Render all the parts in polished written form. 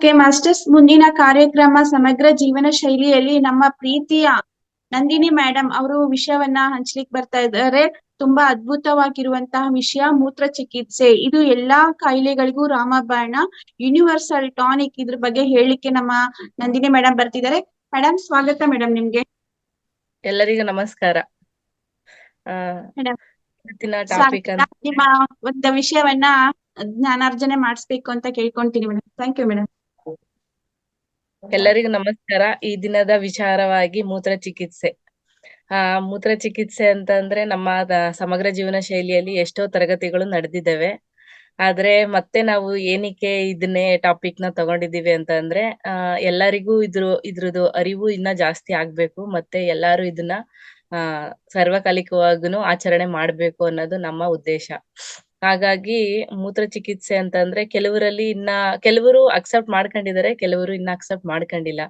Okay masters, ಮುಂದಿನ ಕಾರ್ಯಕ್ರಮ ಸಮಗ್ರ ಜೀವನ ಶೈಲಿಯಲ್ಲಿ ನಮ್ಮ ಪ್ರೀತಿಯ ನಂದಿನಿ ಮೇಡಮ್ ಅವರು ವಿಷಯವನ್ನ ಹಂಚ್ಲಿಕ್ಕೆ ಬರ್ತಾ ಇದ್ದಾರೆ. ತುಂಬಾ ಅದ್ಭುತವಾಗಿರುವಂತಹ ವಿಷಯ ಮೂತ್ರ ಚಿಕಿತ್ಸೆ. ಇದು ಎಲ್ಲಾ ಕಾಯಿಲೆಗಳಿಗೂ ರಾಮಬಾಣ, ಯೂನಿವರ್ಸಲ್ ಟಾನಿಕ್. ಇದ್ರ ಬಗ್ಗೆ ಹೇಳಲಿಕ್ಕೆ ನಮ್ಮ ನಂದಿನಿ ಮೇಡಮ್ ಬರ್ತಿದ್ದಾರೆ. ಮೇಡಮ್ ಸ್ವಾಗತ ಮೇಡಮ್ ನಿಮ್ಗೆ. ಎಲ್ಲರಿಗೂ ನಮಸ್ಕಾರ. ಮೇಡಮ್ ಇವತ್ತಿನ ಟಾಪಿಕ್ ನಿಮ್ಮ ಒಂದು ವಿಷಯವನ್ನ ಜ್ಞಾನಾರ್ಜನೆ ಮಾಡಿಸ್ಬೇಕು ಅಂತ ಕೇಳ್ಕೊಂತೀನಿ ಮೇಡಮ್. Thank you madam. ಎಲ್ಲರಿಗೂ ನಮಸ್ಕಾರ. ಈ ದಿನದ ವಿಚಾರವಾಗಿ ಮೂತ್ರ ಚಿಕಿತ್ಸೆ. ಮೂತ್ರ ಚಿಕಿತ್ಸೆ ಅಂತಂದ್ರೆ ನಮ್ಮ ಸಮಗ್ರ ಜೀವನ ಶೈಲಿಯಲ್ಲಿ ಎಷ್ಟೋ ತರಗತಿಗಳು ನಡೆದಿದ್ದಾವೆ. ಆದ್ರೆ ಮತ್ತೆ ನಾವು ಏನಕ್ಕೆ ಇದನ್ನೇ ಟಾಪಿಕ್ ನ ತಗೊಂಡಿದೀವಿ ಅಂತ ಅಂದ್ರೆ ಎಲ್ಲರಿಗೂ ಇದ್ರದ್ದು ಅರಿವು ಇನ್ನ ಜಾಸ್ತಿ ಆಗ್ಬೇಕು, ಮತ್ತೆ ಎಲ್ಲಾರು ಇದನ್ನ ಸಾರ್ವಕಾಲಿಕವಾಗೂ ಆಚರಣೆ ಮಾಡ್ಬೇಕು ಅನ್ನೋದು ನಮ್ಮ ಉದ್ದೇಶ. ಹಾಗಾಗಿ ಮೂತ್ರ ಚಿಕಿತ್ಸೆ ಅಂತಂದ್ರೆ ಕೆಲವರು ಅಕ್ಸೆಪ್ಟ್ ಮಾಡ್ಕೊಂಡಿದ್ದಾರೆ, ಕೆಲವರು ಇನ್ನ ಅಕ್ಸೆಪ್ಟ್ ಮಾಡ್ಕೊಂಡಿಲ್ಲ.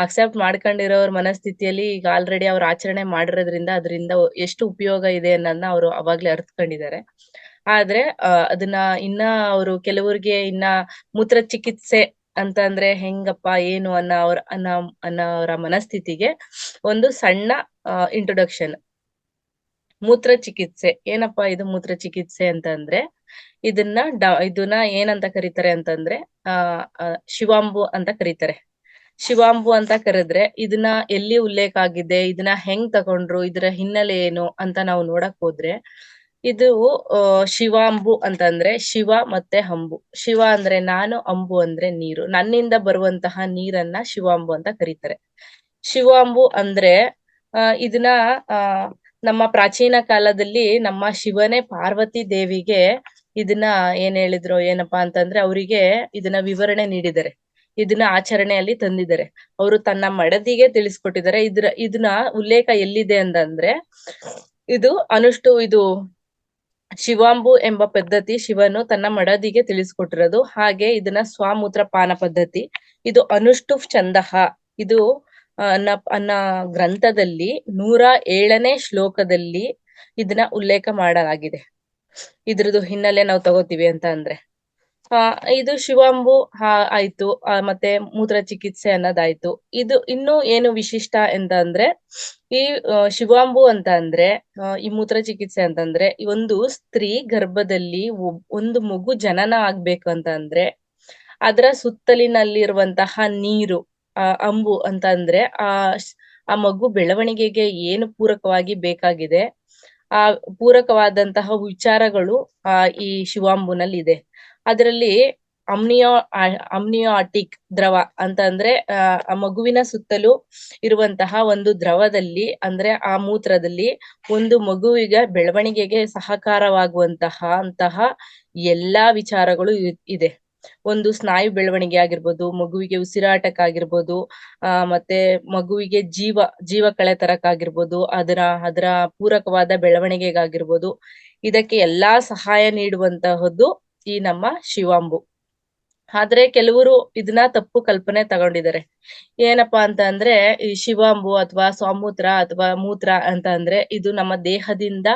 ಅಕ್ಸೆಪ್ಟ್ ಮಾಡ್ಕೊಂಡಿರೋರ್ ಮನಸ್ಥಿತಿಯಲ್ಲಿ ಈಗ ಆಲ್ರೆಡಿ ಅವ್ರು ಆಚರಣೆ ಮಾಡಿರೋದ್ರಿಂದ ಅದರಿಂದ ಎಷ್ಟು ಉಪಯೋಗ ಇದೆ ಅನ್ನೋದನ್ನ ಅವರು ಅವಾಗ್ಲೇ ಅರ್ಥಕೊಂಡಿದ್ದಾರೆ. ಆದ್ರೆ ಅದನ್ನ ಇನ್ನ ಅವರು ಕೆಲವ್ರಿಗೆ ಇನ್ನ ಮೂತ್ರ ಚಿಕಿತ್ಸೆ ಅಂತ ಅಂದ್ರೆ ಹೆಂಗಪ್ಪ ಏನು ಅನ್ನೋರ ಮನಸ್ಥಿತಿಗೆ ಒಂದು ಸಣ್ಣ ಇಂಟ್ರೊಡಕ್ಷನ್. ಮೂತ್ರ ಚಿಕಿತ್ಸೆ ಏನಪ್ಪಾ ಇದು? ಮೂತ್ರ ಚಿಕಿತ್ಸೆ ಅಂತ ಅಂದ್ರೆ ಇದನ್ನ ಏನಂತ ಕರೀತಾರೆ ಅಂತಂದ್ರೆ ಶಿವಾಂಬು ಅಂತ ಕರೀತಾರೆ. ಶಿವಾಂಬು ಅಂತ ಕರೆದ್ರೆ ಇದನ್ನ ಎಲ್ಲಿ ಉಲ್ಲೇಖ ಆಗಿದೆ, ಇದನ್ನ ಹೆಂಗ್ ತಗೊಂಡ್ರು, ಇದರ ಹಿನ್ನೆಲೆ ಏನು ಅಂತ ನಾವು ನೋಡಕ್ ಹೋದ್ರೆ, ಇದು ಶಿವಾಂಬು ಅಂತಂದ್ರೆ ಶಿವ ಮತ್ತೆ ಅಂಬು. ಶಿವ ಅಂದ್ರೆ ನಾನು, ಅಂಬು ಅಂದ್ರೆ ನೀರು. ನನ್ನಿಂದ ಬರುವಂತಹ ನೀರನ್ನ ಶಿವಾಂಬು ಅಂತ ಕರೀತಾರೆ. ಶಿವಾಂಬು ಅಂದ್ರೆ ಇದನ್ನ ನಮ್ಮ ಪ್ರಾಚೀನ ಕಾಲದಲ್ಲಿ ನಮ್ಮ ಶಿವನೇ ಪಾರ್ವತಿ ದೇವಿಗೆ ಇದನ್ನ ಏನ್ ಹೇಳಿದ್ರು ಏನಪ್ಪಾ ಅಂತಂದ್ರೆ ಅವರಿಗೆ ಇದನ್ನ ವಿವರಣೆ ನೀಡಿದ್ದಾರೆ, ಇದನ್ನ ಆಚರಣೆಯಲ್ಲಿ ತಂದಿದ್ದಾರೆ. ಅವರು ತನ್ನ ಮಡದಿಗೆ ತಿಳಿಸ್ಕೊಟ್ಟಿದ್ದಾರೆ. ಇದನ್ನ ಉಲ್ಲೇಖ ಎಲ್ಲಿದೆ ಅಂತಂದ್ರೆ ಇದು ಶಿವಾಂಬು ಎಂಬ ಪದ್ಧತಿ ಶಿವನು ತನ್ನ ಮಡದಿಗೆ ತಿಳಿಸ್ಕೊಟ್ಟಿರೋದು. ಹಾಗೆ ಇದನ್ನ ಸ್ವಾಮೂತ್ರ ಪಾನ ಪದ್ಧತಿ, ಇದು ಅನುಷ್ಠುಪ್ ಛಂದಃ, ಇದು ಅನ್ನ ಗ್ರಂಥದಲ್ಲಿ 107ನೇ ಶ್ಲೋಕದಲ್ಲಿ ಇದನ್ನ ಉಲ್ಲೇಖ ಮಾಡಲಾಗಿದೆ. ಇದ್ರದ್ದು ಹಿನ್ನೆಲೆ ನಾವು ತಗೋತೀವಿ ಅಂತ ಅಂದ್ರೆ ಇದು ಶಿವಾಂಬು ಆಯ್ತು, ಮತ್ತೆ ಮೂತ್ರ ಚಿಕಿತ್ಸೆ ಅನ್ನೋದಾಯ್ತು. ಇದು ಇನ್ನು ಏನು ವಿಶಿಷ್ಟ ಅಂತ ಅಂದ್ರೆ ಈ ಶಿವಾಂಬು ಅಂತ ಅಂದ್ರೆ ಈ ಮೂತ್ರ ಚಿಕಿತ್ಸೆ ಅಂತಂದ್ರೆ ಒಂದು ಸ್ತ್ರೀ ಗರ್ಭದಲ್ಲಿ ಒಂದು ಮಗು ಜನನ ಆಗ್ಬೇಕು ಅಂತ ಅಂದ್ರೆ ಅದರ ಸುತ್ತಲಿನಲ್ಲಿರುವಂತಹ ನೀರು ಅಂಬು ಅಂತ ಅಂದ್ರೆ ಆ ಮಗು ಬೆಳವಣಿಗೆಗೆ ಏನು ಪೂರಕವಾಗಿ ಬೇಕಾಗಿದೆ, ಆ ಪೂರಕವಾದಂತಹ ವಿಚಾರಗಳು ಈ ಶಿವಾಂಬುನಲ್ಲಿ ಇದೆ. ಅದರಲ್ಲಿ ಅಮ್ನಿಯಾಟಿಕ್ ದ್ರವ ಅಂತ ಅಂದ್ರೆ ಆ ಮಗುವಿನ ಸುತ್ತಲೂ ಇರುವಂತಹ ಒಂದು ದ್ರವದಲ್ಲಿ ಅಂದ್ರೆ ಆ ಮೂತ್ರದಲ್ಲಿ ಒಂದು ಮಗುವಿಗೆ ಬೆಳವಣಿಗೆಗೆ ಸಹಕಾರವಾಗುವಂತಹ ಎಲ್ಲಾ ವಿಚಾರಗಳು ಇದೆ. ಒಂದು ಸ್ನಾಯು ಬೆಳವಣಿಗೆ ಆಗಿರ್ಬೋದು, ಮಗುವಿಗೆ ಉಸಿರಾಟಕ್ಕಾಗಿರ್ಬೋದು, ಮತ್ತೆ ಮಗುವಿಗೆ ಜೀವ ಕಳೆ ತರಕ್ಕಾಗಿರ್ಬೋದು, ಅದರ ಪೂರಕವಾದ ಬೆಳವಣಿಗೆಗಾಗಿರ್ಬೋದು, ಇದಕ್ಕೆ ಎಲ್ಲಾ ಸಹಾಯ ನೀಡುವಂತಹದ್ದು ಈ ನಮ್ಮ ಶಿವಾಂಬು. ಆದ್ರೆ ಕೆಲವರು ಇದನ್ನ ತಪ್ಪು ಕಲ್ಪನೆ ತಗೊಂಡಿದ್ದಾರೆ. ಏನಪ್ಪಾ ಅಂತ ಅಂದ್ರೆ ಈ ಶಿವಾಂಬು ಅಥವಾ ಸ್ವಾಮೂತ್ರ ಅಥವಾ ಮೂತ್ರ ಅಂತ ಅಂದ್ರೆ ಇದು ನಮ್ಮ ದೇಹದಿಂದ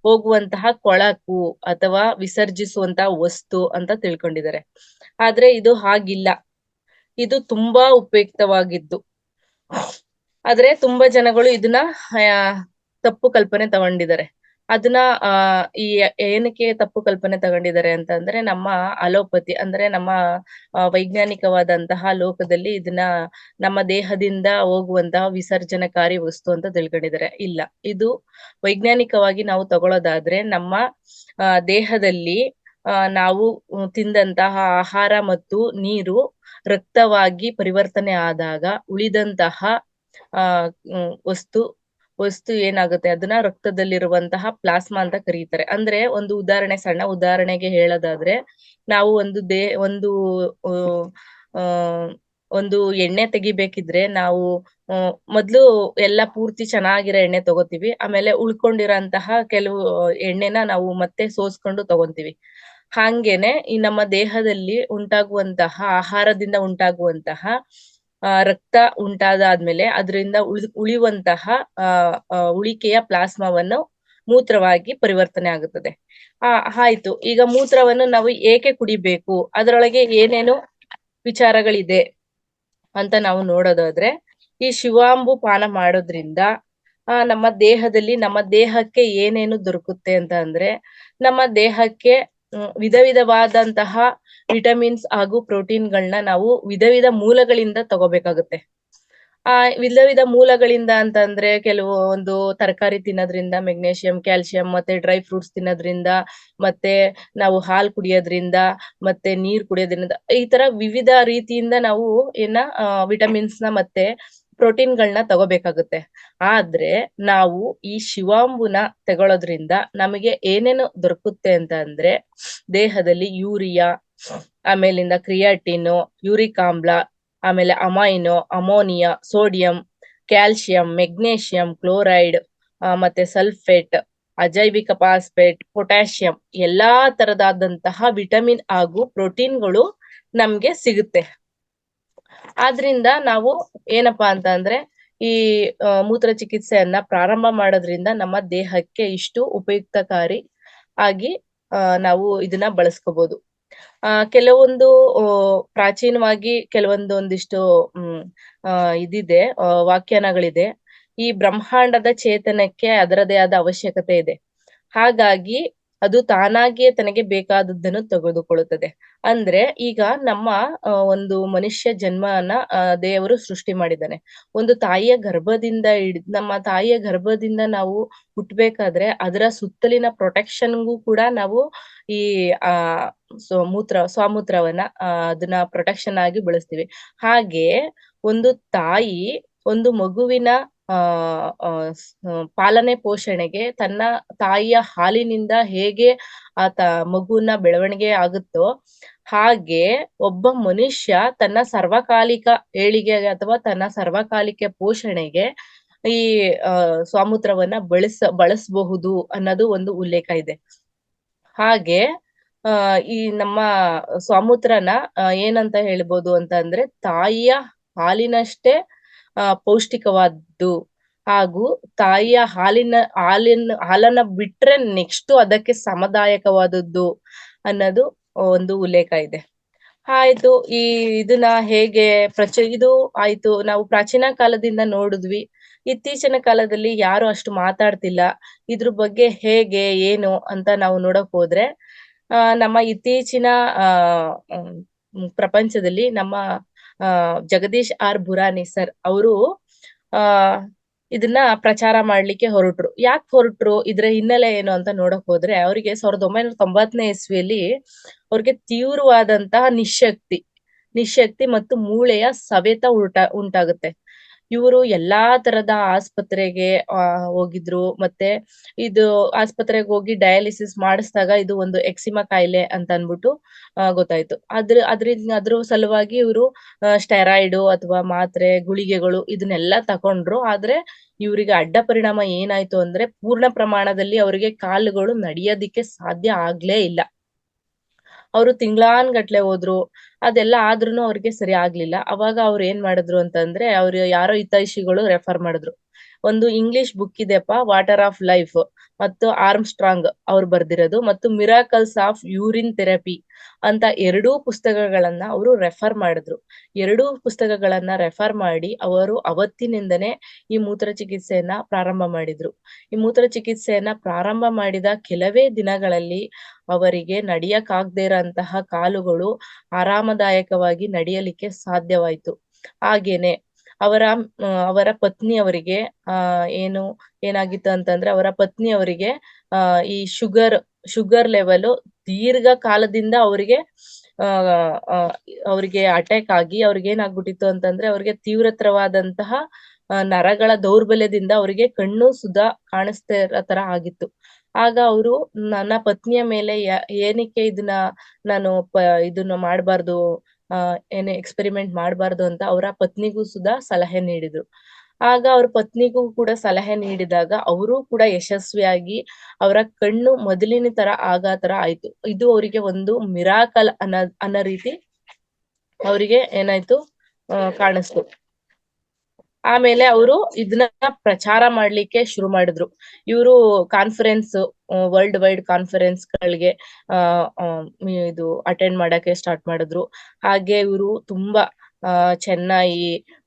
ಹೋಗುವಂತಹ ಕೊಳಕು ಅಥವಾ ವಿಸರ್ಜಿಸುವಂತಹ ವಸ್ತು ಅಂತ ತಿಳ್ಕೊಂಡಿದ್ದಾರೆ. ಆದ್ರೆ ಇದು ಹಾಗಿಲ್ಲ, ಇದು ತುಂಬಾ ಉಪಯುಕ್ತವಾಗಿದ್ದು. ಆದ್ರೆ ತುಂಬಾ ಜನಗಳು ಇದನ್ನ ತಪ್ಪು ಕಲ್ಪನೆ ತಗೊಂಡಿದ್ದಾರೆ. ಅದನ್ನ ಏನಕ್ಕೆ ತಪ್ಪು ಕಲ್ಪನೆ ತಗೊಂಡಿದ್ದಾರೆ ಅಂತಂದ್ರೆ ನಮ್ಮ ಅಲೋಪತಿ ಅಂದ್ರೆ ನಮ್ಮ ವೈಜ್ಞಾನಿಕವಾದಂತಹ ಲೋಕದಲ್ಲಿ ಇದನ್ನ ನಮ್ಮ ದೇಹದಿಂದ ಹೋಗುವಂತಹ ವಿಸರ್ಜನಕಾರಿ ವಸ್ತು ಅಂತ ತಿಳ್ಕೊಂಡಿದ್ದಾರೆ. ಇಲ್ಲ, ಇದು ವೈಜ್ಞಾನಿಕವಾಗಿ ನಾವು ತಗೊಳ್ಳೋದಾದ್ರೆ ನಮ್ಮ ದೇಹದಲ್ಲಿ ನಾವು ತಿಂದಂತಹ ಆಹಾರ ಮತ್ತು ನೀರು ರಕ್ತವಾಗಿ ಪರಿವರ್ತನೆ ಆದಾಗ ಉಳಿದಂತಹ ವಸ್ತು ಏನಾಗುತ್ತೆ, ಅದನ್ನ ರಕ್ತದಲ್ಲಿರುವಂತಹ ಪ್ಲಾಸ್ಮಾ ಅಂತ ಕರೀತಾರೆ. ಅಂದ್ರೆ ಒಂದು ಸಣ್ಣ ಉದಾಹರಣೆಗೆ ಹೇಳೋದಾದ್ರೆ, ನಾವು ಒಂದು ಎಣ್ಣೆ ತೆಗಿಬೇಕಿದ್ರೆ ನಾವು ಮೊದ್ಲು ಎಲ್ಲ ಪೂರ್ತಿ ಚೆನ್ನಾಗಿರೋ ಎಣ್ಣೆ ತಗೋತೀವಿ, ಆಮೇಲೆ ಉಳ್ಕೊಂಡಿರೋಂತಹ ಕೆಲವು ಎಣ್ಣೆನ ನಾವು ಮತ್ತೆ ಸೋಸ್ಕೊಂಡು ತಗೊಂತೀವಿ. ಹಾಗೇನೆ ಈ ನಮ್ಮ ದೇಹದಲ್ಲಿ ಉಂಟಾಗುವಂತಹ ಆಹಾರದಿಂದ ಉಂಟಾಗುವಂತಹ ರಕ್ತ ಉಂಟಾದಾದ್ಮೇಲೆ ಅದರಿಂದ ಉಳಿಯುವಂತಹ ಉಳಿಕೆಯ ಪ್ಲಾಸ್ಮಾವನ್ನು ಮೂತ್ರವಾಗಿ ಪರಿವರ್ತನೆ ಆಗುತ್ತದೆ. ಆಯ್ತು, ಈಗ ಮೂತ್ರವನ್ನು ನಾವು ಏಕೆ ಕುಡಿಬೇಕು, ಅದರೊಳಗೆ ಏನೇನು ವಿಚಾರಗಳಿದೆ ಅಂತ ನಾವು ನೋಡೋದಾದ್ರೆ, ಈ ಶಿವಾಂಬು ಪಾನ ಮಾಡೋದ್ರಿಂದ ನಮ್ಮ ದೇಹದಲ್ಲಿ ನಮ್ಮ ದೇಹಕ್ಕೆ ಏನೇನು ದೊರಕುತ್ತೆ ಅಂತ ಅಂದ್ರೆ, ನಮ್ಮ ದೇಹಕ್ಕೆ ವಿಧ ವಿಧವಾದಂತಹ ವಿಟಮಿನ್ಸ್ ಹಾಗೂ ಪ್ರೋಟೀನ್ಗಳನ್ನ ನಾವು ವಿಧ ವಿಧ ಮೂಲಗಳಿಂದ ತಗೋಬೇಕಾಗುತ್ತೆ. ವಿಧ ವಿಧ ಮೂಲಗಳಿಂದ ಅಂತಂದ್ರೆ, ಕೆಲವು ಒಂದು ತರಕಾರಿ ತಿನ್ನೋದ್ರಿಂದ ಮೆಗ್ನೇಷಿಯಂ, ಕ್ಯಾಲ್ಸಿಯಂ, ಮತ್ತೆ ಡ್ರೈ ಫ್ರೂಟ್ಸ್ ತಿನ್ನೋದ್ರಿಂದ, ಮತ್ತೆ ನಾವು ಹಾಲು ಕುಡಿಯೋದ್ರಿಂದ, ಮತ್ತೆ ನೀರ್ ಕುಡಿಯೋದ್ರಿಂದ, ಈ ತರ ವಿವಿಧ ರೀತಿಯಿಂದ ನಾವು ವಿಟಮಿನ್ಸ್ ನ ಮತ್ತೆ ಪ್ರೋಟೀನ್ಗಳನ್ನ ತಗೋಬೇಕಾಗುತ್ತೆ. ಆದ್ರೆ ನಾವು ಈ ಶಿವಾಂಬುನ ತಗೊಳ್ಳೋದ್ರಿಂದ ನಮಗೆ ಏನೇನು ದೊರಕುತ್ತೆ ಅಂತ ಅಂದ್ರೆ, ದೇಹದಲ್ಲಿ ಯೂರಿಯಾ, ಆಮೇಲಿಂದ ಕ್ರಿಯಾಟಿನ್, ಯೂರಿಕ್ ಆಮ್ಲ, ಆಮೇಲೆ amino, ammonia, sodium, calcium, magnesium, chloride, ಮತ್ತೆ ಸಲ್ಫೇಟ್, ಅಜೈವಿಕ ಫಾಸ್ಫೇಟ್, ಪೊಟ್ಯಾಷಿಯಂ, ಎಲ್ಲಾ ತರದಾದಂತಹ ವಿಟಮಿನ್ ಹಾಗೂ ಪ್ರೋಟೀನ್ಗಳು ನಮ್ಗೆ ಸಿಗುತ್ತೆ. ಆದ್ರಿಂದ ನಾವು ಏನಪ್ಪಾ ಅಂತ ಅಂದ್ರೆ, ಈ ಮೂತ್ರ ಚಿಕಿತ್ಸೆಯನ್ನ ಪ್ರಾರಂಭ ಮಾಡೋದ್ರಿಂದ ನಮ್ಮ ದೇಹಕ್ಕೆ ಇಷ್ಟು ಉಪಯುಕ್ತಕಾರಿ ಆಗಿ ನಾವು ಇದನ್ನ ಬಳಸ್ಕೋಬಹುದು. ಕೆಲವೊಂದು ಪ್ರಾಚೀನವಾಗಿ ಒಂದಿಷ್ಟು ಇದಿದೆ, ವ್ಯಾಖ್ಯಾನಗಳಿದೆ. ಈ ಬ್ರಹ್ಮಾಂಡದ ಚೇತನಕ್ಕೆ ಅದರದೇ ಆದ ಅವಶ್ಯಕತೆ ಇದೆ. ಹಾಗಾಗಿ ಅದು ತಾನಾಗಿಯೇ ತನಗೆ ಬೇಕಾದದ್ದನ್ನು ತೆಗೆದುಕೊಳ್ಳುತ್ತದೆ. ಅಂದ್ರೆ ಈಗ ನಮ್ಮ ಒಂದು ಮನುಷ್ಯ ಜನ್ಮನ ದೇವರು ಸೃಷ್ಟಿ ಮಾಡಿದ್ದಾನೆ. ಒಂದು ತಾಯಿಯ ಗರ್ಭದಿಂದ ನಮ್ಮ ತಾಯಿಯ ಗರ್ಭದಿಂದ ನಾವು ಹುಟ್ಬೇಕಾದ್ರೆ ಅದರ ಸುತ್ತಲಿನ ಪ್ರೊಟೆಕ್ಷನ್ಗೂ ಕೂಡ ನಾವು ಈ ಸ್ವಾಮೂತ್ರವನ್ನ ಅದನ್ನ ಪ್ರೊಟೆಕ್ಷನ್ ಆಗಿ ಬಳಸ್ತೀವಿ. ಹಾಗೆ ಒಂದು ತಾಯಿ ಒಂದು ಮಗುವಿನ ಪಾಲನೆ ಪೋಷಣೆಗೆ ತನ್ನ ತಾಯಿಯ ಹಾಲಿನಿಂದ ಹೇಗೆ ಮಗುವಿನ ಬೆಳವಣಿಗೆ ಆಗುತ್ತೋ, ಹಾಗೆ ಒಬ್ಬ ಮನುಷ್ಯ ತನ್ನ ಸರ್ವಕಾಲಿಕ ಏಳಿಗೆಗೆ ಅಥವಾ ತನ್ನ ಸರ್ವಕಾಲಿಕ ಪೋಷಣೆಗೆ ಈ ಸ್ವಾಮೂತ್ರವನ್ನ ಬಳಸಬಹುದು ಅನ್ನೋದು ಒಂದು ಉಲ್ಲೇಖ ಇದೆ. ಹಾಗೆ ಈ ನಮ್ಮ ಸ್ವಾಮೂತ್ರನ ಏನಂತ ಹೇಳ್ಬೋದು ಅಂತ ಅಂದ್ರೆ, ತಾಯಿಯ ಹಾಲಿನಷ್ಟೇ ಪೌಷ್ಟಿಕವಾದ್ದು, ಹಾಗೂ ತಾಯಿಯ ಹಾಲನ್ನ ಬಿಟ್ರೆ ನೆಕ್ಸ್ಟ್ ಅದಕ್ಕೆ ಸಮದಾಯಕವಾದದ್ದು ಅನ್ನೋದು ಒಂದು ಉಲ್ಲೇಖ ಇದೆ. ಆಯ್ತು, ಇದನ್ನ ಹೇಗೆ ಇದು ಆಯ್ತು, ನಾವು ಪ್ರಾಚೀನ ಕಾಲದಿಂದ ನೋಡಿದ್ವಿ. ಇತ್ತೀಚಿನ ಕಾಲದಲ್ಲಿ ಯಾರು ಅಷ್ಟು ಮಾತಾಡ್ತಿಲ್ಲ. ಇದ್ರ ಬಗ್ಗೆ ಹೇಗೆ ಏನು ಅಂತ ನಾವು ನೋಡಕ್ ಹೋದ್ರೆ, ನಮ್ಮ ಇತ್ತೀಚಿನ ಪ್ರಪಂಚದಲ್ಲಿ ನಮ್ಮ ಜಗದೀಶ್ ಆರ್ ಬುರಾನಿ ಸರ್ ಅವರು ಇದನ್ನ ಪ್ರಚಾರ ಮಾಡ್ಲಿಕ್ಕೆ ಹೊರಟ್ರು. ಯಾಕೆ ಹೊರಟ್ರು, ಇದ್ರ ಹಿನ್ನೆಲೆ ಏನು ಅಂತ ನೋಡಕ್ ಹೋದ್ರೆ, ಅವರಿಗೆ 1990ನೇ ಇಸ್ವಿಯಲ್ಲಿ ಅವ್ರಿಗೆ ತೀವ್ರವಾದಂತಹ ನಿಶ್ಶಕ್ತಿ ಮತ್ತು ಮೂಳೆಯ ಸವೆತ ಉಂಟಾಗುತ್ತೆ. ಇವರು ಎಲ್ಲಾ ತರದ ಆಸ್ಪತ್ರೆಗೆ ಹೋಗಿದ್ರು. ಮತ್ತೆ ಇದು ಆಸ್ಪತ್ರೆಗೆ ಹೋಗಿ ಡಯಾಲಿಸಿಸ್ ಮಾಡಿಸಿದಾಗ ಇದು ಒಂದು ಎಕ್ಸಿಮಾ ಕಾಯಿಲೆ ಅಂತ ಅನ್ಬಿಟ್ಟು ಗೊತ್ತಾಯ್ತು. ಅದ್ರ ಸಲುವಾಗಿ ಇವರು ಸ್ಟೆರಾಯ್ಡ್ ಅಥವಾ ಮಾತ್ರೆ, ಗುಳಿಗೆಗಳು ಇದನ್ನೆಲ್ಲ ತಕೊಂಡ್ರು. ಆದ್ರೆ ಇವರಿಗೆ ಅಡ್ಡ ಪರಿಣಾಮ ಏನಾಯ್ತು ಅಂದ್ರೆ, ಪೂರ್ಣ ಪ್ರಮಾಣದಲ್ಲಿ ಅವರಿಗೆ ಕಾಲುಗಳು ನಡೆಯೋದಿಕ್ಕೆ ಸಾಧ್ಯ ಆಗ್ಲೇ ಇಲ್ಲ. ಅವರು ತಿಂಗ್ಳಾನ್ಗಟ್ಲೆ ಹೋದ್ರು, ಅದೆಲ್ಲ ಆದ್ರೂನು ಅವ್ರಿಗೆ ಸರಿ ಆಗ್ಲಿಲ್ಲ. ಅವಾಗ ಅವ್ರು ಏನ್ ಮಾಡಿದ್ರು ಅಂತಂದ್ರೆ, ಅವ್ರು ಯಾರೋ ಹಿತೈಷಿಗಳು ರೆಫರ್ ಮಾಡಿದ್ರು. ಒಂದು ಇಂಗ್ಲಿಷ್ ಬುಕ್ ಇದೆಪ್ಪ, ವಾಟರ್ ಆಫ್ ಲೈಫ್ ಮತ್ತು ಆರ್ಮ್ಸ್ಟ್ರಾಂಗ್ ಅವ್ರು ಬರ್ದಿರೋದು, ಮತ್ತು ಮಿರಾಕಲ್ಸ್ ಆಫ್ ಯೂರಿನ್ ಥೆರಪಿ ಅಂತ 2 ಪುಸ್ತಕಗಳನ್ನ ಅವರು ರೆಫರ್ ಮಾಡಿದ್ರು. 2 ಪುಸ್ತಕಗಳನ್ನ ರೆಫರ್ ಮಾಡಿ ಅವರು ಅವತ್ತಿನಿಂದನೇ ಈ ಮೂತ್ರ ಚಿಕಿತ್ಸೆಯನ್ನ ಪ್ರಾರಂಭ ಮಾಡಿದ್ರು. ಈ ಮೂತ್ರ ಚಿಕಿತ್ಸೆಯನ್ನ ಪ್ರಾರಂಭ ಮಾಡಿದ ಕೆಲವೇ ದಿನಗಳಲ್ಲಿ ಅವರಿಗೆ ನಡೆಯಕ್ಕಾಗದೇ ಇರೋಂತಹ ಕಾಲುಗಳು ಆರಾಮದಾಯಕವಾಗಿ ನಡೆಯಲಿಕ್ಕೆ ಸಾಧ್ಯವಾಯ್ತು. ಹಾಗೇನೆ ಅವರ ಪತ್ನಿಯವರಿಗೆ ಏನಾಗಿತ್ತು ಅಂತಂದ್ರೆ, ಅವರ ಪತ್ನಿಯವರಿಗೆ ಈ ಶುಗರ್ ಲೆವೆಲ್ ದೀರ್ಘ ಕಾಲದಿಂದ ಅವರಿಗೆ ಅಟ್ಯಾಕ್ ಆಗಿ ಅವ್ರಿಗೆ ಏನಾಗ್ಬಿಟ್ಟಿತ್ತು ಅಂತಂದ್ರೆ, ಅವ್ರಿಗೆ ತೀವ್ರತರವಾದಂತಹ ನರಗಳ ದೌರ್ಬಲ್ಯದಿಂದ ಅವರಿಗೆ ಕಣ್ಣು ಸುಧಾ ಕಾಣಿಸ್ತಾ ಇರೋ ತರ ಆಗಿತ್ತು. ಆಗ ಅವರು ನನ್ನ ಪತ್ನಿಯ ಮೇಲೆ ಏನಕ್ಕೆ ಇದನ್ನ ಮಾಡ್ಬಾರ್ದು, ಏನೇ ಎಕ್ಸ್ಪೆರಿಮೆಂಟ್ ಮಾಡ್ಬಾರ್ದು ಅಂತ ಅವರ ಪತ್ನಿಗೂ ಸುಧಾ ಸಲಹೆ ನೀಡಿದ್ರು. ಆಗ ಅವ್ರ ಪತ್ನಿಗೂ ಕೂಡ ಸಲಹೆ ನೀಡಿದಾಗ ಅವರು ಕೂಡ ಯಶಸ್ವಿಯಾಗಿ ಅವರ ಕಣ್ಣು ಮೊದಲಿನ ತರ ತರ ಆಯ್ತು. ಇದು ಅವರಿಗೆ ಒಂದು ಮಿರಾಕಲ್ ಅನ್ನೋ ರೀತಿ ಅವರಿಗೆ ಏನಾಯ್ತು, ಕಾಣಿಸ್ತು. ಆಮೇಲೆ ಅವರು ಇದನ್ನ ಪ್ರಚಾರ ಮಾಡ್ಲಿಕ್ಕೆ ಶುರು ಮಾಡಿದ್ರು. ಇವರು ಕಾನ್ಫರೆನ್ಸ್, ವರ್ಲ್ಡ್ ವೈಡ್ ಕಾನ್ಫರೆನ್ಸ್ ಗಳಿಗೆ ಇದು ಅಟೆಂಡ್ ಮಾಡಕ್ಕೆ ಸ್ಟಾರ್ಟ್ ಮಾಡಿದ್ರು. ಹಾಗೆ ಇವರು ತುಂಬಾ ಚೆನ್ನೈ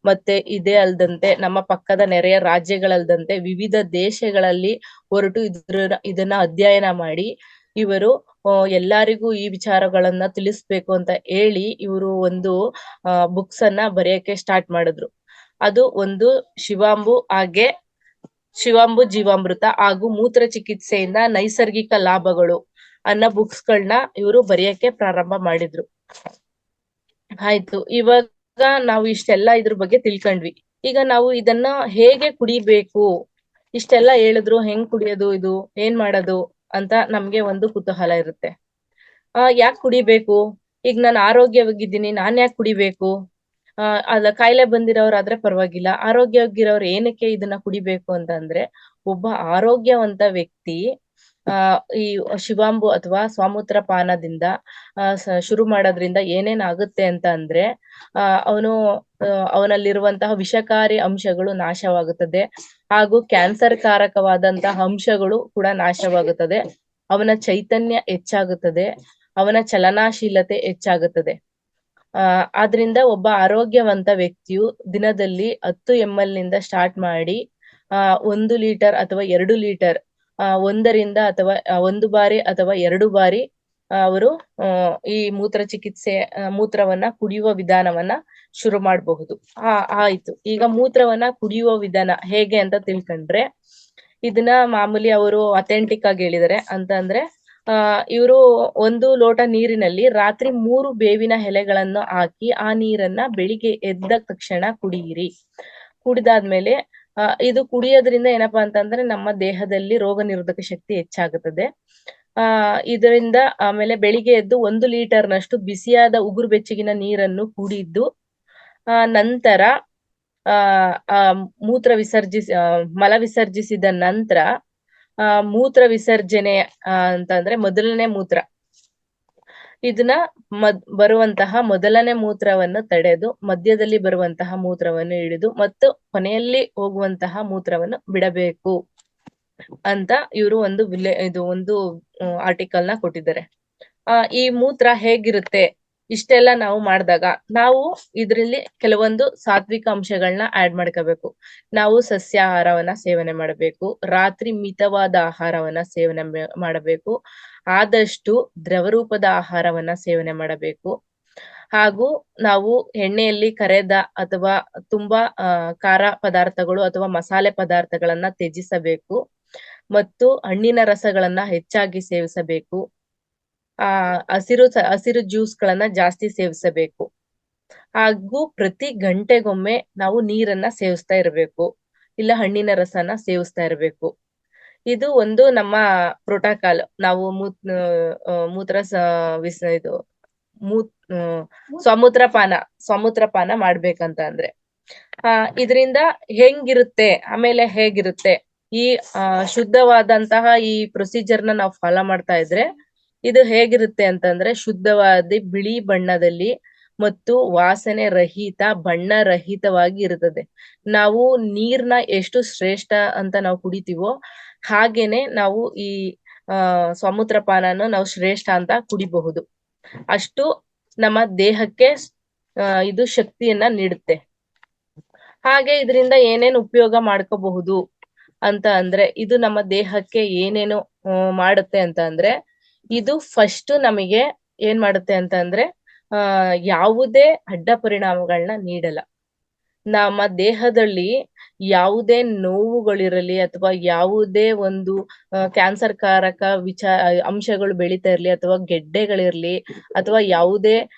ಮತ್ತೆ ಇದೇ ಅಲ್ದಂತೆ ನಮ್ಮ ಪಕ್ಕದ ನೆರೆಯ ರಾಜ್ಯಗಳಲ್ದಂತೆ ವಿವಿಧ ದೇಶಗಳಲ್ಲಿ ಹೊರಟು ಇದನ್ನ ಅಧ್ಯಯನ ಮಾಡಿ ಇವರು ಎಲ್ಲರಿಗೂ ಈ ವಿಚಾರಗಳನ್ನ ತಿಳಿಸ್ಬೇಕು ಅಂತ ಹೇಳಿ ಇವರು ಒಂದು ಬುಕ್ಸ್ ಅನ್ನ ಬರೆಯಕ್ಕೆ ಸ್ಟಾರ್ಟ್ ಮಾಡಿದ್ರು. ಅದು ಒಂದು ಶಿವಾಂಬು ಜೀವಾಮೃತ ಹಾಗೂ ಮೂತ್ರ ಚಿಕಿತ್ಸೆಯಿಂದ ನೈಸರ್ಗಿಕ ಲಾಭಗಳು ಅನ್ನೋ ಬುಕ್ಸ್ ಗಳನ್ನ ಇವರು ಬರೆಯಕ್ಕೆ ಪ್ರಾರಂಭ ಮಾಡಿದ್ರು. ಆಯ್ತು, ಇವಾಗ ನಾವು ಇಷ್ಟೆಲ್ಲ ಇದ್ರ ಬಗ್ಗೆ ತಿಳ್ಕೊಂಡ್ವಿ. ಈಗ ನಾವು ಇದನ್ನ ಹೇಗೆ ಕುಡಿಬೇಕು, ಇಷ್ಟೆಲ್ಲ ಹೇಳಿದ್ರು, ಹೆಂಗ್ ಕುಡಿಯೋದು, ಇದು ಏನ್ ಮಾಡೋದು ಅಂತ ನಮ್ಗೆ ಒಂದು ಕುತೂಹಲ ಇರುತ್ತೆ. ಯಾಕೆ ಕುಡಿಬೇಕು? ಈಗ ನಾನು ಆರೋಗ್ಯವಾಗಿದ್ದೀನಿ, ನಾನ್ ಯಾಕೆ ಕುಡಿಬೇಕು? ಅಲ್ಲ, ಕಾಯಿಲೆ ಬಂದಿರೋರಾದ್ರೆ ಪರವಾಗಿಲ್ಲ, ಆರೋಗ್ಯವಾಗಿರೋರು ಏನಕ್ಕೆ ಇದನ್ನ ಕುಡಿಬೇಕು ಅಂತಂದ್ರೆ, ಒಬ್ಬ ಆರೋಗ್ಯವಂತ ವ್ಯಕ್ತಿ ಈ ಶಿವಾಂಬು ಅಥವಾ ಸ್ವಾಮೂತ್ರ ಪಾನದಿಂದ ಶುರು ಮಾಡೋದ್ರಿಂದ ಏನೇನ್ ಆಗುತ್ತೆ ಅಂತ ಅಂದ್ರೆ, ಅವನಲ್ಲಿರುವಂತಹ ವಿಷಕಾರಿ ಅಂಶಗಳು ನಾಶವಾಗುತ್ತದೆ, ಹಾಗೂ ಕ್ಯಾನ್ಸರ್ ಕಾರಕವಾದಂತಹ ಅಂಶಗಳು ಕೂಡ ನಾಶವಾಗುತ್ತದೆ, ಅವನ ಚೈತನ್ಯ ಹೆಚ್ಚಾಗುತ್ತದೆ, ಅವನ ಚಲನಾಶೀಲತೆ ಹೆಚ್ಚಾಗುತ್ತದೆ. ಆದ್ರಿಂದ ಒಬ್ಬ ಆರೋಗ್ಯವಂತ ವ್ಯಕ್ತಿಯು ದಿನದಲ್ಲಿ 10 ml ನಿಂದ ಸ್ಟಾರ್ಟ್ ಮಾಡಿ 1 ಲೀಟರ್ ಅಥವಾ 2 ಲೀಟರ್ ಒಂದರಿಂದ ಅಥವಾ 1 ಬಾರಿ ಅಥವಾ 2 ಬಾರಿ ಅವರು ಈ ಮೂತ್ರವನ್ನ ಕುಡಿಯುವ ವಿಧಾನವನ್ನ ಶುರು ಮಾಡಬಹುದು. ಆಯ್ತು, ಈಗ ಮೂತ್ರವನ್ನ ಕುಡಿಯುವ ವಿಧಾನ ಹೇಗೆ ಅಂತ ತಿಳ್ಕೊಂಡ್ರೆ, ಇದನ್ನ ಮಾಮೂಲಿ ಅವರು ಅಥೆಂಟಿಕ್ ಆಗಿ ಹೇಳಿದ್ದಾರೆ ಅಂತ ಅಂದ್ರೆ, ಇವರು 1 ಲೋಟ ನೀರಿನಲ್ಲಿ ರಾತ್ರಿ 3 ಬೇವಿನ ಎಲೆಗಳನ್ನು ಹಾಕಿ ಆ ನೀರನ್ನ ಬೆಳಿಗ್ಗೆ ಎದ್ದ ತಕ್ಷಣ ಕುಡಿಯಿರಿ. ಕುಡಿದಾದ್ಮೇಲೆ ಇದು ಕುಡಿಯೋದ್ರಿಂದ ಏನಪ್ಪಾ ಅಂತಂದ್ರೆ ನಮ್ಮ ದೇಹದಲ್ಲಿ ರೋಗ ನಿರೋಧಕ ಶಕ್ತಿ ಹೆಚ್ಚಾಗುತ್ತದೆ. ಇದರಿಂದ ಆಮೇಲೆ ಬೆಳಿಗ್ಗೆ ಎದ್ದು 1 ಲೀಟರ್ನಷ್ಟು ಬಿಸಿಯಾದ ಉಗುರು ಬೆಚ್ಚಗಿನ ನೀರನ್ನು ಕುಡಿದು ನಂತರ ಮಲ ವಿಸರ್ಜಿಸಿದ ನಂತರ ಮೂತ್ರ ವಿಸರ್ಜನೆ ಅಂತಂದ್ರೆ ಮೊದಲನೇ ಮೂತ್ರ, ಇದನ್ನ ಬರುವಂತಹ ಮೊದಲನೇ ಮೂತ್ರವನ್ನು ತಡೆದು ಮಧ್ಯದಲ್ಲಿ ಬರುವಂತಹ ಮೂತ್ರವನ್ನು ಹಿಡಿದು ಮತ್ತು ಕೊನೆಯಲ್ಲಿ ಹೋಗುವಂತಹ ಮೂತ್ರವನ್ನು ಬಿಡಬೇಕು ಅಂತ ಇವರು ಒಂದು ಆರ್ಟಿಕಲ್ ನ ಕೊಟ್ಟಿದ್ದಾರೆ. ಈ ಮೂತ್ರ ಹೇಗಿರುತ್ತೆ? ಇಷ್ಟೆಲ್ಲ ನಾವು ಮಾಡಿದಾಗ ನಾವು ಇದರಲ್ಲಿ ಕೆಲವೊಂದು ಸಾತ್ವಿಕ ಅಂಶಗಳನ್ನ ಆಡ್ ಮಾಡ್ಕೋಬೇಕು. ನಾವು ಸಸ್ಯಾಹಾರವನ್ನ ಸೇವನೆ ಮಾಡಬೇಕು, ರಾತ್ರಿ ಮಿತವಾದ ಆಹಾರವನ್ನ ಸೇವನೆ ಮಾಡಬೇಕು, ಆದಷ್ಟು ದ್ರವರೂಪದ ಆಹಾರವನ್ನ ಸೇವನೆ ಮಾಡಬೇಕು, ಹಾಗೂ ನಾವು ಎಣ್ಣೆಯಲ್ಲಿ ಕರೆದ ಅಥವಾ ತುಂಬಾ ಖಾರ ಪದಾರ್ಥಗಳು ಅಥವಾ ಮಸಾಲೆ ಪದಾರ್ಥಗಳನ್ನ ತ್ಯಜಿಸಬೇಕು, ಮತ್ತು ಹಣ್ಣಿನ ರಸಗಳನ್ನ ಹೆಚ್ಚಾಗಿ ಸೇವಿಸಬೇಕು, ಹಸಿರು ಜ್ಯೂಸ್ ಗಳನ್ನ ಜಾಸ್ತಿ ಸೇವಿಸಬೇಕು, ಹಾಗೂ ಪ್ರತಿ ಗಂಟೆಗೊಮ್ಮೆ ನಾವು ನೀರನ್ನ ಸೇವಿಸ್ತಾ ಇರಬೇಕು, ಇಲ್ಲ ಹಣ್ಣಿನ ರಸನ ಸೇವಿಸ್ತಾ ಇರಬೇಕು. ಇದು ಒಂದು ನಮ್ಮ ಪ್ರೋಟೋಕಾಲ್. ನಾವು ಸ್ವಮೂತ್ರಪಾನ ಮಾಡ್ಬೇಕಂತ ಅಂದ್ರೆ ಇದರಿಂದ ಹೆಂಗಿರುತ್ತೆ, ಆಮೇಲೆ ಹೇಗಿರುತ್ತೆ, ಈ ಶುದ್ಧವಾದಂತಹ ಈ ಪ್ರೊಸೀಜರ್ನ ನಾವು ಫಾಲೋ ಮಾಡ್ತಾ ಇದ್ರೆ ಇದು ಹೇಗಿರುತ್ತೆ ಅಂತಂದ್ರೆ, ಶುದ್ಧವಾದ ಬಿಳಿ ಬಣ್ಣದಲ್ಲಿ ಮತ್ತು ವಾಸನೆ ರಹಿತ, ಬಣ್ಣ ರಹಿತವಾಗಿ ಇರುತ್ತದೆ. ನಾವು ನೀರ್ನ ಎಷ್ಟು ಶ್ರೇಷ್ಠ ಅಂತ ನಾವು ಕುಡಿತೀವೋ ಹಾಗೇನೆ ನಾವು ಈ ಸ್ವಮೂತ್ರಪಾನನು ನಾವು ಶ್ರೇಷ್ಠ ಅಂತ ಕುಡಿಬಹುದು. ಅಷ್ಟು ನಮ್ಮ ದೇಹಕ್ಕೆ ಇದು ಶಕ್ತಿಯನ್ನ ನೀಡುತ್ತೆ. ಹಾಗೆ ಇದರಿಂದ ಏನೇನು ಉಪಯೋಗ ಮಾಡ್ಕೋಬಹುದು ಅಂತ ಅಂದ್ರೆ, ಇದು ನಮ್ಮ ದೇಹಕ್ಕೆ ಏನೇನು ಮಾಡುತ್ತೆ ಅಂತ ಅಂದ್ರೆ, ಇದು ಫಸ್ಟ್ ನಮಗೆ ಏನ್ ಮಾಡುತ್ತೆ ಅಂತ ಅಂದ್ರೆ ಯಾವುದೇ ಅಡ್ಡ ಪರಿಣಾಮಗಳನ್ನ ನೀಡಲ್ಲ. ನಮ್ಮ ದೇಹದಲ್ಲಿ ಯಾವುದೇ ನೋವುಗಳಿರಲಿ ಅಥವಾ ಯಾವುದೇ ಒಂದು ಕ್ಯಾನ್ಸರ್ ಕಾರಕ ಅಂಶಗಳು ಬೆಳೀತಾ ಇರ್ಲಿ ಅಥವಾ ಗೆಡ್ಡೆಗಳಿರ್ಲಿ ಅಥವಾ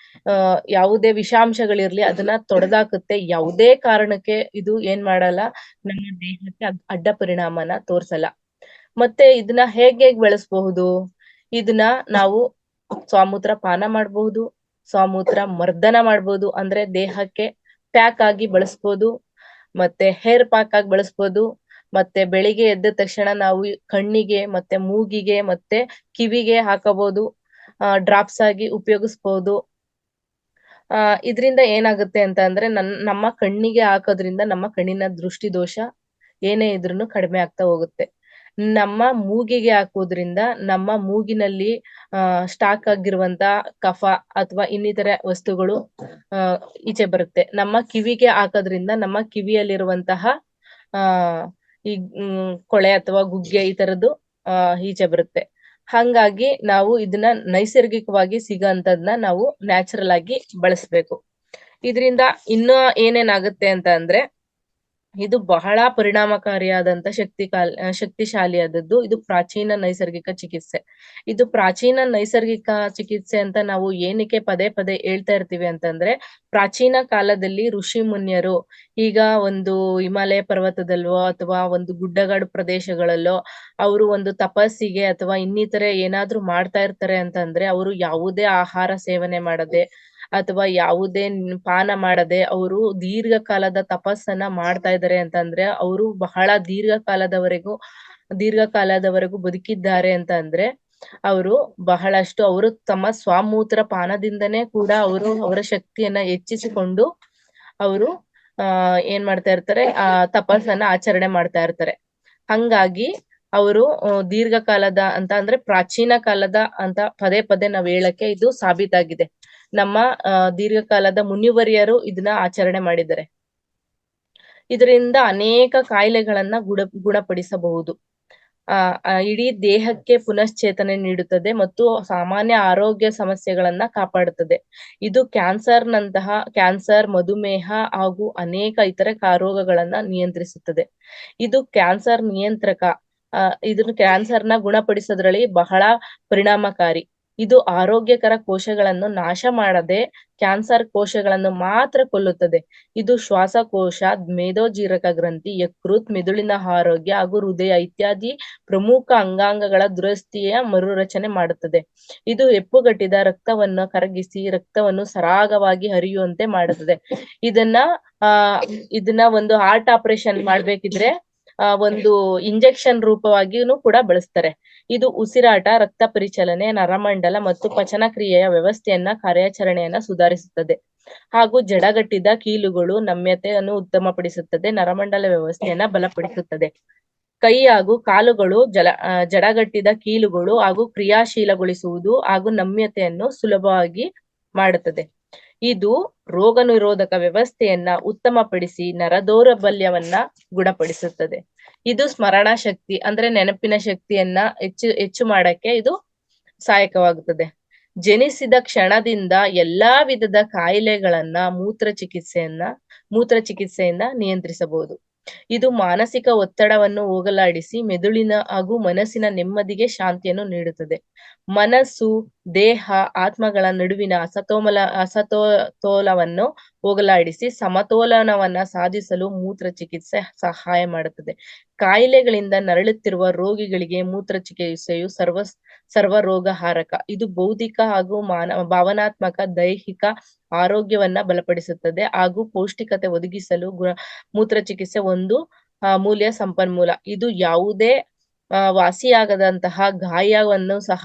ಯಾವುದೇ ವಿಷಾಂಶಗಳಿರ್ಲಿ ಅದನ್ನ ತೊಡೆದಾಕುತ್ತೆ. ಯಾವುದೇ ಕಾರಣಕ್ಕೆ ಇದು ಏನ್ ಮಾಡಲ್ಲ, ನಮ್ಮ ದೇಹಕ್ಕೆ ಅಡ್ಡ ಪರಿಣಾಮನ ತೋರ್ಸಲ್ಲ. ಮತ್ತೆ ಇದನ್ನ ಹೇಗೆ ಬಳಸಬಹುದು? ಇದನ್ನ ನಾವು ಸ್ವಮೂತ್ರ ಪಾನ ಮಾಡಬಹುದು, ಸ್ವಮೂತ್ರ ಮರ್ದನ ಮಾಡ್ಬೋದು, ಅಂದ್ರೆ ದೇಹಕ್ಕೆ ಪ್ಯಾಕ್ ಆಗಿ ಬಳಸ್ಬೋದು, ಮತ್ತೆ ಹೇರ್ ಪ್ಯಾಕ್ ಆಗಿ ಬಳಸ್ಬೋದು, ಮತ್ತೆ ಬೆಳಿಗ್ಗೆ ಎದ್ದ ತಕ್ಷಣ ನಾವು ಕಣ್ಣಿಗೆ ಮತ್ತೆ ಮೂಗಿಗೆ ಮತ್ತೆ ಕಿವಿಗೆ ಹಾಕಬಹುದು, ಡ್ರಾಪ್ಸ್ ಆಗಿ ಉಪಯೋಗಿಸ್ಬೋದು. ಇದ್ರಿಂದ ಏನಾಗುತ್ತೆ ಅಂತ ಅಂದ್ರೆ ನಮ್ಮ ಕಣ್ಣಿಗೆ ಹಾಕೋದ್ರಿಂದ ನಮ್ಮ ಕಣ್ಣಿನ ದೃಷ್ಟಿ ದೋಷ ಏನೇ ಇದ್ರೂ ಕಡಿಮೆ ಆಗ್ತಾ ಹೋಗುತ್ತೆ. ನಮ್ಮ ಮೂಗಿಗೆ ಹಾಕೋದ್ರಿಂದ ನಮ್ಮ ಮೂಗಿನಲ್ಲಿ ಸ್ಟಾಕ್ ಆಗಿರುವಂತ ಕಫ ಅಥವಾ ಇನ್ನಿತರ ವಸ್ತುಗಳು ಈಚೆ ಬರುತ್ತೆ. ನಮ್ಮ ಕಿವಿಗೆ ಹಾಕೋದ್ರಿಂದ ನಮ್ಮ ಕಿವಿಯಲ್ಲಿರುವಂತಹ ಆ ಈ ಕೊಳೆ ಅಥವಾ ಗುಗ್ಗೆ ಈ ತರದ್ದು ಈಚೆ ಬರುತ್ತೆ. ಹಂಗಾಗಿ ನಾವು ಇದನ್ನ ನೈಸರ್ಗಿಕವಾಗಿ ಸಿಗೋಂಥದ್ನ ನಾವು ನ್ಯಾಚುರಲ್ ಆಗಿ ಬಳಸ್ಬೇಕು. ಇದರಿಂದ ಇನ್ನೂ ಏನೇನಾಗುತ್ತೆ ಅಂತ ಅಂದ್ರೆ ಇದು ಬಹಳ ಪರಿಣಾಮಕಾರಿಯಾದಂತ ಶಕ್ತಿಶಾಲಿಯಾದದ್ದು. ಇದು ಪ್ರಾಚೀನ ನೈಸರ್ಗಿಕ ಚಿಕಿತ್ಸೆ. ಇದು ಪ್ರಾಚೀನ ನೈಸರ್ಗಿಕ ಚಿಕಿತ್ಸೆ ಅಂತ ನಾವು ಏನಕ್ಕೆ ಪದೇ ಪದೇ ಹೇಳ್ತಾ ಇರ್ತೀವಿ ಅಂತಂದ್ರೆ, ಪ್ರಾಚೀನ ಕಾಲದಲ್ಲಿ ಋಷಿ ಮುನಿಯರು ಈಗ ಒಂದು ಹಿಮಾಲಯ ಪರ್ವತದಲ್ಲೋ ಅಥವಾ ಒಂದು ಗುಡ್ಡಗಾಡು ಪ್ರದೇಶಗಳಲ್ಲೋ ಅವರು ಒಂದು ತಪಸ್ಸಿಗೆ ಅಥವಾ ಇನ್ನಿತರೆ ಏನಾದ್ರೂ ಮಾಡ್ತಾ ಇರ್ತಾರೆ ಅಂತಂದ್ರೆ ಅವರು ಯಾವುದೇ ಆಹಾರ ಸೇವನೆ ಮಾಡದೆ ಅಥವಾ ಯಾವುದೇ ಪಾನ ಮಾಡದೆ ಅವರು ದೀರ್ಘಕಾಲದ ತಪಸ್ಸನ್ನ ಮಾಡ್ತಾ ಇದ್ದಾರೆ ಅಂತಂದ್ರೆ ಅವರು ಬಹಳ ದೀರ್ಘಕಾಲದವರೆಗೂ ಬದುಕಿದ್ದಾರೆ ಅಂತ ಅಂದ್ರೆ ಅವರು ಬಹಳಷ್ಟು ಅವರು ತಮ್ಮ ಸ್ವಾಮೂತ್ರ ಪಾನದಿಂದನೇ ಕೂಡ ಅವರು ಅವರ ಶಕ್ತಿಯನ್ನ ಹೆಚ್ಚಿಸಿಕೊಂಡು ಅವರು ಏನ್ ಮಾಡ್ತಾ ಇರ್ತಾರೆ ತಪಸ್ಸನ್ನ ಆಚರಣೆ ಮಾಡ್ತಾ ಇರ್ತಾರೆ. ಹಂಗಾಗಿ ಅವರು ದೀರ್ಘಕಾಲದ ಅಂತ ಅಂದ್ರೆ ಪ್ರಾಚೀನ ಕಾಲದ ಅಂತ ಪದೇ ಪದೇ ನಾವ್ ಹೇಳಕ್ಕೆ ಇದು ಸಾಬೀತಾಗಿದೆ. ನಮ್ಮ ದೀರ್ಘಕಾಲದ ಮುನಿವರಿಯರು ಇದನ್ನ ಆಚರಣೆ ಮಾಡಿದ್ದಾರೆ. ಇದರಿಂದ ಅನೇಕ ಕಾಯಿಲೆಗಳನ್ನ ಗುಣಪಡಿಸಬಹುದು. ಇಡೀ ದೇಹಕ್ಕೆ ಪುನಶ್ಚೇತನೆ ನೀಡುತ್ತದೆ ಮತ್ತು ಸಾಮಾನ್ಯ ಆರೋಗ್ಯ ಸಮಸ್ಯೆಗಳನ್ನ ಕಾಪಾಡುತ್ತದೆ. ಇದು ಕ್ಯಾನ್ಸರ್, ಮಧುಮೇಹ ಹಾಗೂ ಅನೇಕ ಇತರ ರೋಗಗಳನ್ನ ನಿಯಂತ್ರಿಸುತ್ತದೆ. ಇದು ಕ್ಯಾನ್ಸರ್ ನಿಯಂತ್ರಕ. ಇದನ್ನು ಕ್ಯಾನ್ಸರ್ನ ಗುಣಪಡಿಸೋದ್ರಲ್ಲಿ ಬಹಳ ಪರಿಣಾಮಕಾರಿ. ಇದು ಆರೋಗ್ಯಕರ ಕೋಶಗಳನ್ನು ನಾಶ ಮಾಡದೆ ಕ್ಯಾನ್ಸರ್ ಕೋಶಗಳನ್ನು ಮಾತ್ರ ಕೊಲ್ಲುತ್ತದೆ. ಇದು ಶ್ವಾಸಕೋಶ, ಮೇದೋಜೀರಕ ಗ್ರಂಥಿ, ಯಕೃತ್, ಮೆದುಳಿನ ಆರೋಗ್ಯ ಹಾಗೂ ಹೃದಯ ಇತ್ಯಾದಿ ಪ್ರಮುಖ ಅಂಗಾಂಗಗಳ ದುರಸ್ತಿಯ ಮರುರಚನೆ ಮಾಡುತ್ತದೆ. ಇದು ಹೆಪ್ಪುಗಟ್ಟಿದ ರಕ್ತವನ್ನು ಕರಗಿಸಿ ರಕ್ತವನ್ನು ಸರಾಗವಾಗಿ ಹರಿಯುವಂತೆ ಮಾಡುತ್ತದೆ. ಇದನ್ನ ಒಂದು ಹಾರ್ಟ್ ಆಪರೇಷನ್ ಮಾಡ್ಬೇಕಿದ್ರೆ ಒಂದು ಇಂಜೆಕ್ಷನ್ ರೂಪವಾಗಿಯೂ ಕೂಡ ಬಳಸ್ತಾರೆ. ಇದು ಉಸಿರಾಟ, ರಕ್ತ ಪರಿಚಲನೆ, ನರಮಂಡಲ ಮತ್ತು ಪಚನ ಕ್ರಿಯೆಯ ಕಾರ್ಯಾಚರಣೆಯನ್ನ ಸುಧಾರಿಸುತ್ತದೆ ಹಾಗೂ ಜಡಗಟ್ಟಿದ ಕೀಲುಗಳು ನಮ್ಯತೆಯನ್ನು ಉತ್ತಮಪಡಿಸುತ್ತದೆ. ನರಮಂಡಲ ವ್ಯವಸ್ಥೆಯನ್ನ ಬಲಪಡಿಸುತ್ತದೆ. ಕೈ ಹಾಗೂ ಕಾಲುಗಳು ಜಡಗಟ್ಟಿದ ಕೀಲುಗಳು ಹಾಗೂ ಕ್ರಿಯಾಶೀಲಗೊಳಿಸುವುದು ಹಾಗೂ ನಮ್ಯತೆಯನ್ನು ಸುಲಭವಾಗಿ ಮಾಡುತ್ತದೆ. ಇದು ರೋಗ ನಿರೋಧಕ ವ್ಯವಸ್ಥೆಯನ್ನ ಉತ್ತಮಪಡಿಸಿ ನರದೌರ್ಬಲ್ಯವನ್ನ ಗುಣಪಡಿಸುತ್ತದೆ. ಇದು ಸ್ಮರಣ ಶಕ್ತಿ ಅಂದ್ರೆ ನೆನಪಿನ ಶಕ್ತಿಯನ್ನ ಹೆಚ್ಚು ಮಾಡಕ್ಕೆ ಇದು ಸಹಾಯಕವಾಗುತ್ತದೆ. ಜನಿಸಿದ ಕ್ಷಣದಿಂದ ಎಲ್ಲಾ ವಿಧದ ಕಾಯಿಲೆಗಳನ್ನ ಮೂತ್ರಚಿಕಿತ್ಸೆಯಿಂದ ನಿಯಂತ್ರಿಸಬಹುದು. ಇದು ಮಾನಸಿಕ ಒತ್ತಡವನ್ನು ಹೋಗಲಾಡಿಸಿ ಮೆದುಳಿನ ಹಾಗೂ ಮನಸ್ಸಿನ ನೆಮ್ಮದಿಗೆ ಶಾಂತಿಯನ್ನು ನೀಡುತ್ತದೆ. ಮನಸ್ಸು, ದೇಹ, ಆತ್ಮಗಳ ನಡುವಿನ ಅಸಮತೋಲವನ್ನು ಹೋಗಲಾಡಿಸಿ ಸಮತೋಲನವನ್ನ ಸಾಧಿಸಲು ಮೂತ್ರಚಿಕಿತ್ಸೆ ಸಹಾಯ ಮಾಡುತ್ತದೆ. ಕಾಯಿಲೆಗಳಿಂದ ನರಳುತ್ತಿರುವ ರೋಗಿಗಳಿಗೆ ಮೂತ್ರಚಿಕಿತ್ಸೆಯು ಸರ್ವರೋಗಹಾರಕ. ಇದು ಬೌದ್ಧಿಕ ಹಾಗೂ ಭಾವನಾತ್ಮಕ, ದೈಹಿಕ ಆರೋಗ್ಯವನ್ನ ಬಲಪಡಿಸುತ್ತದೆ ಹಾಗೂ ಪೌಷ್ಟಿಕತೆ ಒದಗಿಸಲು ಮೂತ್ರಚಿಕಿತ್ಸೆ ಒಂದು ಅಮೂಲ್ಯ ಸಂಪನ್ಮೂಲ. ಇದು ಯಾವುದೇ ವಾಸಿಯಾಗದಂತಹ ಗಾಯವನ್ನು ಸಹ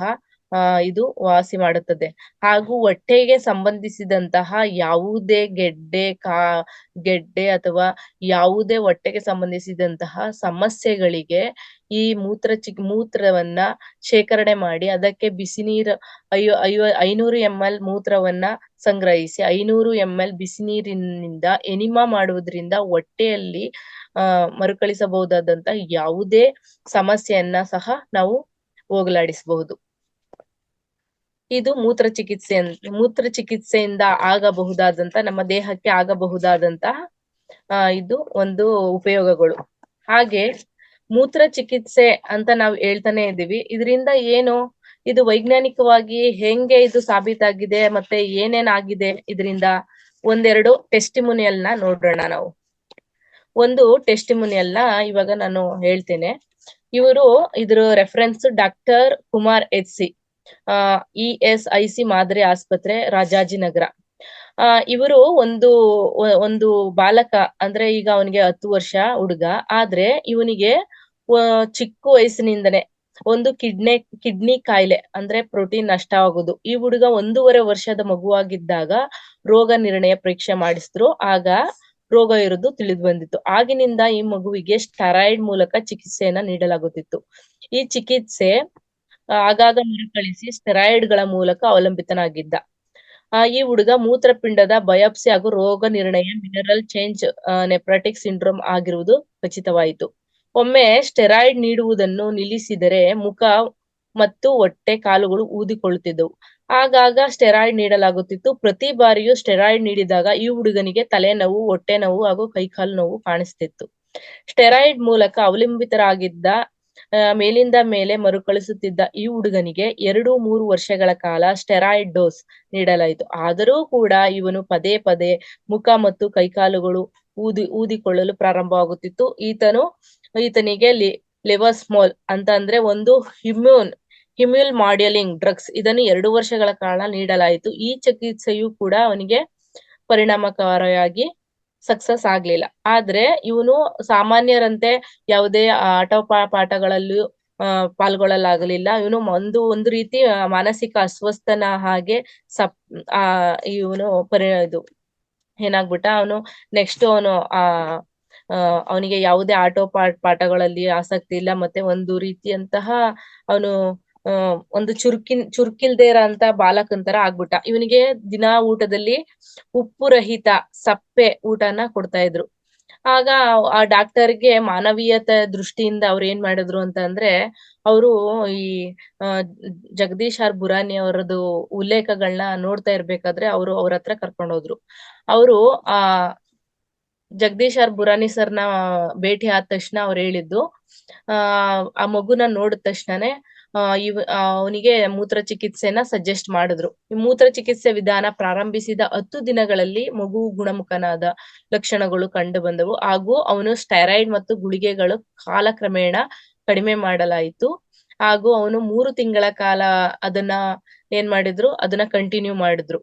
ಇದು ವಾಸಿ ಮಾಡುತ್ತದೆ ಹಾಗೂ ಹೊಟ್ಟೆಗೆ ಸಂಬಂಧಿಸಿದಂತಹ ಯಾವುದೇ ಗೆಡ್ಡೆ ಅಥವಾ ಯಾವುದೇ ಹೊಟ್ಟೆಗೆ ಸಂಬಂಧಿಸಿದಂತಹ ಸಮಸ್ಯೆಗಳಿಗೆ ಈ ಮೂತ್ರವನ್ನ ಶೇಖರಣೆ ಮಾಡಿ ಅದಕ್ಕೆ ಬಿಸಿ ನೀರು 500 ml ಮೂತ್ರವನ್ನ ಸಂಗ್ರಹಿಸಿ 500 ml ಬಿಸಿ ನೀರಿನಿಂದ ಎನಿಮಾ ಮಾಡುವುದರಿಂದ ಹೊಟ್ಟೆಯಲ್ಲಿ ಮರುಕಳಿಸಬಹುದಾದಂತ ಯಾವುದೇ ಸಮಸ್ಯೆಯನ್ನ ಸಹ ನಾವು ಹೋಗಲಾಡಿಸಬಹುದು. ಇದು ಮೂತ್ರಚಿಕಿತ್ಸೆಯಿಂದ ಆಗಬಹುದಾದಂತ ನಮ್ಮ ದೇಹಕ್ಕೆ ಆಗಬಹುದಾದಂತಹ ಇದು ಒಂದು ಉಪಯೋಗಗಳು. ಹಾಗೆ ಮೂತ್ರಚಿಕಿತ್ಸೆ ಅಂತ ನಾವು ಹೇಳ್ತಾನೆ ಇದೀವಿ. ಇದರಿಂದ ಏನು ಇದು ವೈಜ್ಞಾನಿಕವಾಗಿ ಹೆಂಗೆ ಇದು ಸಾಬೀತಾಗಿದೆ ಮತ್ತೆ ಏನೇನಾಗಿದೆ ಇದರಿಂದ ಒಂದೆರಡು ಟೆಸ್ಟಿಮೋನಿಯಲ್ನ ನೋಡೋಣ ನಾವು. ಒಂದು ಟೆಸ್ಟಿಮೋನಿಯಲ್ನ ಇವಾಗ ನಾನು ಹೇಳ್ತೇನೆ. ಇದ್ರ reference doctor Kumar HC, ESIC ಮಾದರಿ ಆಸ್ಪತ್ರೆ, ರಾಜಾಜಿನಗರ. ಇವರು ಒಂದು ಬಾಲಕ ಅಂದ್ರೆ ಈಗ ಅವನಿಗೆ 10 ವರ್ಷ ಹುಡುಗ. ಆದ್ರೆ ಇವನಿಗೆ ಚಿಕ್ಕ ವಯಸ್ಸಿನಿಂದನೇ ಒಂದು ಕಿಡ್ನಿ ಕಾಯಿಲೆ ಅಂದ್ರೆ ಪ್ರೋಟೀನ್ ನಷ್ಟ ಆಗೋದು. ಈ ಹುಡುಗ 1.5 ವರ್ಷದ ಮಗುವಾಗಿದ್ದಾಗ ರೋಗ ನಿರ್ಣಯ ಪರೀಕ್ಷೆ ಮಾಡಿಸಿದ್ರು. ಆಗ ರೋಗ ಇರೋದು ತಿಳಿದು ಬಂದಿತ್ತು. ಆಗಿನಿಂದ ಈ ಮಗುವಿಗೆ ಸ್ಟೆರಾಯ್ಡ್ ಮೂಲಕ ಚಿಕಿತ್ಸೆಯನ್ನ ನೀಡಲಾಗುತ್ತಿತ್ತು. ಈ ಚಿಕಿತ್ಸೆ ಆಗಾಗ ಮರುಕಳಿಸಿ ಸ್ಟೆರಾಯ್ಡ್ ಗಳ ಮೂಲಕ ಅವಲಂಬಿತನಾಗಿದ್ದ. ಈ ಹುಡುಗ ಮೂತ್ರಪಿಂಡದ ಬಯಾಪ್ಸಿ ಹಾಗೂ ರೋಗ ನಿರ್ಣಯ ಮಿನರಲ್ ಚೇಂಜ್ ನೆಫ್ರಾಟಿಕ್ ಸಿಂಡ್ರೋಮ್ ಆಗಿರುವುದು ಖಚಿತವಾಯಿತು. ಒಮ್ಮೆ ಸ್ಟೆರಾಯ್ಡ್ ನೀಡುವುದನ್ನು ನಿಲ್ಲಿಸಿದರೆ ಮುಖ ಮತ್ತು ಹೊಟ್ಟೆ ಕಾಲುಗಳು ಊದಿಕೊಳ್ಳುತ್ತಿದ್ದವು. ಆಗಾಗ ಸ್ಟೆರಾಯ್ಡ್ ನೀಡಲಾಗುತ್ತಿತ್ತು. ಪ್ರತಿ ಬಾರಿಯೂ ಸ್ಟೆರಾಯ್ಡ್ ನೀಡಿದಾಗ ಈ ಹುಡುಗನಿಗೆ ತಲೆನೋವು, ಹೊಟ್ಟೆ ನೋವು ಹಾಗೂ ಕೈಕಾಲು ನೋವು ಕಾಣಿಸ್ತಿತ್ತು. ಸ್ಟೆರಾಯ್ಡ್ ಮೂಲಕ ಅವಲಂಬಿತರಾಗಿದ್ದ ಮೇಲಿಂದ ಮೇಲೆ ಮರುಕಳಿಸುತ್ತಿದ್ದ ಈ ಹುಡುಗನಿಗೆ 2-3 ವರ್ಷಗಳ ಕಾಲ ಸ್ಟೆರಾಯ್ಡ್ ಡೋಸ್ ನೀಡಲಾಯಿತು. ಆದರೂ ಕೂಡ ಇವನು ಪದೇ ಪದೇ ಮುಖ ಮತ್ತು ಕೈಕಾಲುಗಳು ಊದಿಕೊಳ್ಳಲು ಪ್ರಾರಂಭವಾಗುತ್ತಿತ್ತು. ಈತನಿಗೆ ಲೆವೋಸ್ಮೋಲ್ ಅಂತ ಅಂದ್ರೆ ಒಂದು ಇಮ್ಯೂನ್ ಮಾಡ್ಯುಲಿಂಗ್ ಡ್ರಗ್ಸ್, ಇದನ್ನು 2 ವರ್ಷಗಳ ಕಾಲ ನೀಡಲಾಯಿತು. ಈ ಚಿಕಿತ್ಸೆಯು ಕೂಡ ಅವನಿಗೆ ಪರಿಣಾಮಕಾರಿಯಾಗಿ ಸಕ್ಸಸ್ ಆಗ್ಲಿಲ್ಲ. ಆದ್ರೆ ಇವನು ಸಾಮಾನ್ಯರಂತೆ ಯಾವುದೇ ಪಾಠಗಳಲ್ಲೂ ಪಾಲ್ಗೊಳ್ಳಲಾಗಲಿಲ್ಲ. ಇವನು ಒಂದು ರೀತಿ ಮಾನಸಿಕ ಅಸ್ವಸ್ಥನ ಹಾಗೆ ಇವನು ಇದು ಏನಾಗ್ಬಿಟ್ಟ. ಅವನು ನೆಕ್ಸ್ಟ್ ಅವನಿಗೆ ಯಾವುದೇ ಪಾಠಗಳಲ್ಲಿ ಆಸಕ್ತಿ ಇಲ್ಲ. ಮತ್ತೆ ಒಂದು ರೀತಿಯಂತಹ ಅವನು ಒಂದು ಚುರುಕಿಲ್ದೇ ಇರೋಂತ ಬಾಲಕನ್ ತರ ಆಗ್ಬಿಟ್ಟ. ಇವನಿಗೆ ದಿನಾ ಊಟದಲ್ಲಿ ಉಪ್ಪು ರಹಿತ ಸಪ್ಪೆ ಊಟನ ಕೊಡ್ತಾ ಇದ್ರು. ಆಗ ಆ ಡಾಕ್ಟರ್ಗೆ ಮಾನವೀಯತೆ ದೃಷ್ಟಿಯಿಂದ ಅವ್ರು ಏನ್ ಮಾಡಿದ್ರು ಅಂತ ಅಂದ್ರೆ, ಅವರು ಈ ಜಗದೀಶ್ ಆರ್ ಬುರಾನಿ ಅವರದ್ದು ಉಲ್ಲೇಖಗಳನ್ನ ನೋಡ್ತಾ ಇರ್ಬೇಕಾದ್ರೆ ಅವ್ರ ಹತ್ರ ಕರ್ಕೊಂಡು ಹೋದ್ರು. ಅವರು ಜಗದೀಶ್ ಆರ್ ಬುರಾನಿ ಸರ್ನ ಭೇಟಿ ಆದ ತಕ್ಷಣ ಅವ್ರು ಹೇಳಿದ್ದು, ಆ ಮಗುನ ನೋಡಿದ ತಕ್ಷಣನೇ ಅವನಿಗೆ ಮೂತ್ರ ಚಿಕಿತ್ಸೆನ ಸಜೆಸ್ಟ್ ಮಾಡಿದ್ರು. ಈ ಮೂತ್ರ ಚಿಕಿತ್ಸೆ ವಿಧಾನ ಪ್ರಾರಂಭಿಸಿದ 10 ದಿನಗಳಲ್ಲಿ ಮಗು ಗುಣಮುಖನಾದ ಲಕ್ಷಣಗಳು ಕಂಡು ಬಂದವು. ಹಾಗೂ ಅವನು ಸ್ಟೆರಾಯ್ಡ್ ಮತ್ತು ಗುಳಿಗೆಗಳು ಕಾಲಕ್ರಮೇಣ ಕಡಿಮೆ ಮಾಡಲಾಯಿತು. ಹಾಗೂ ಅವನು 3 ತಿಂಗಳ ಕಾಲ ಅದನ್ನ ಕಂಟಿನ್ಯೂ ಮಾಡಿದ್ರು.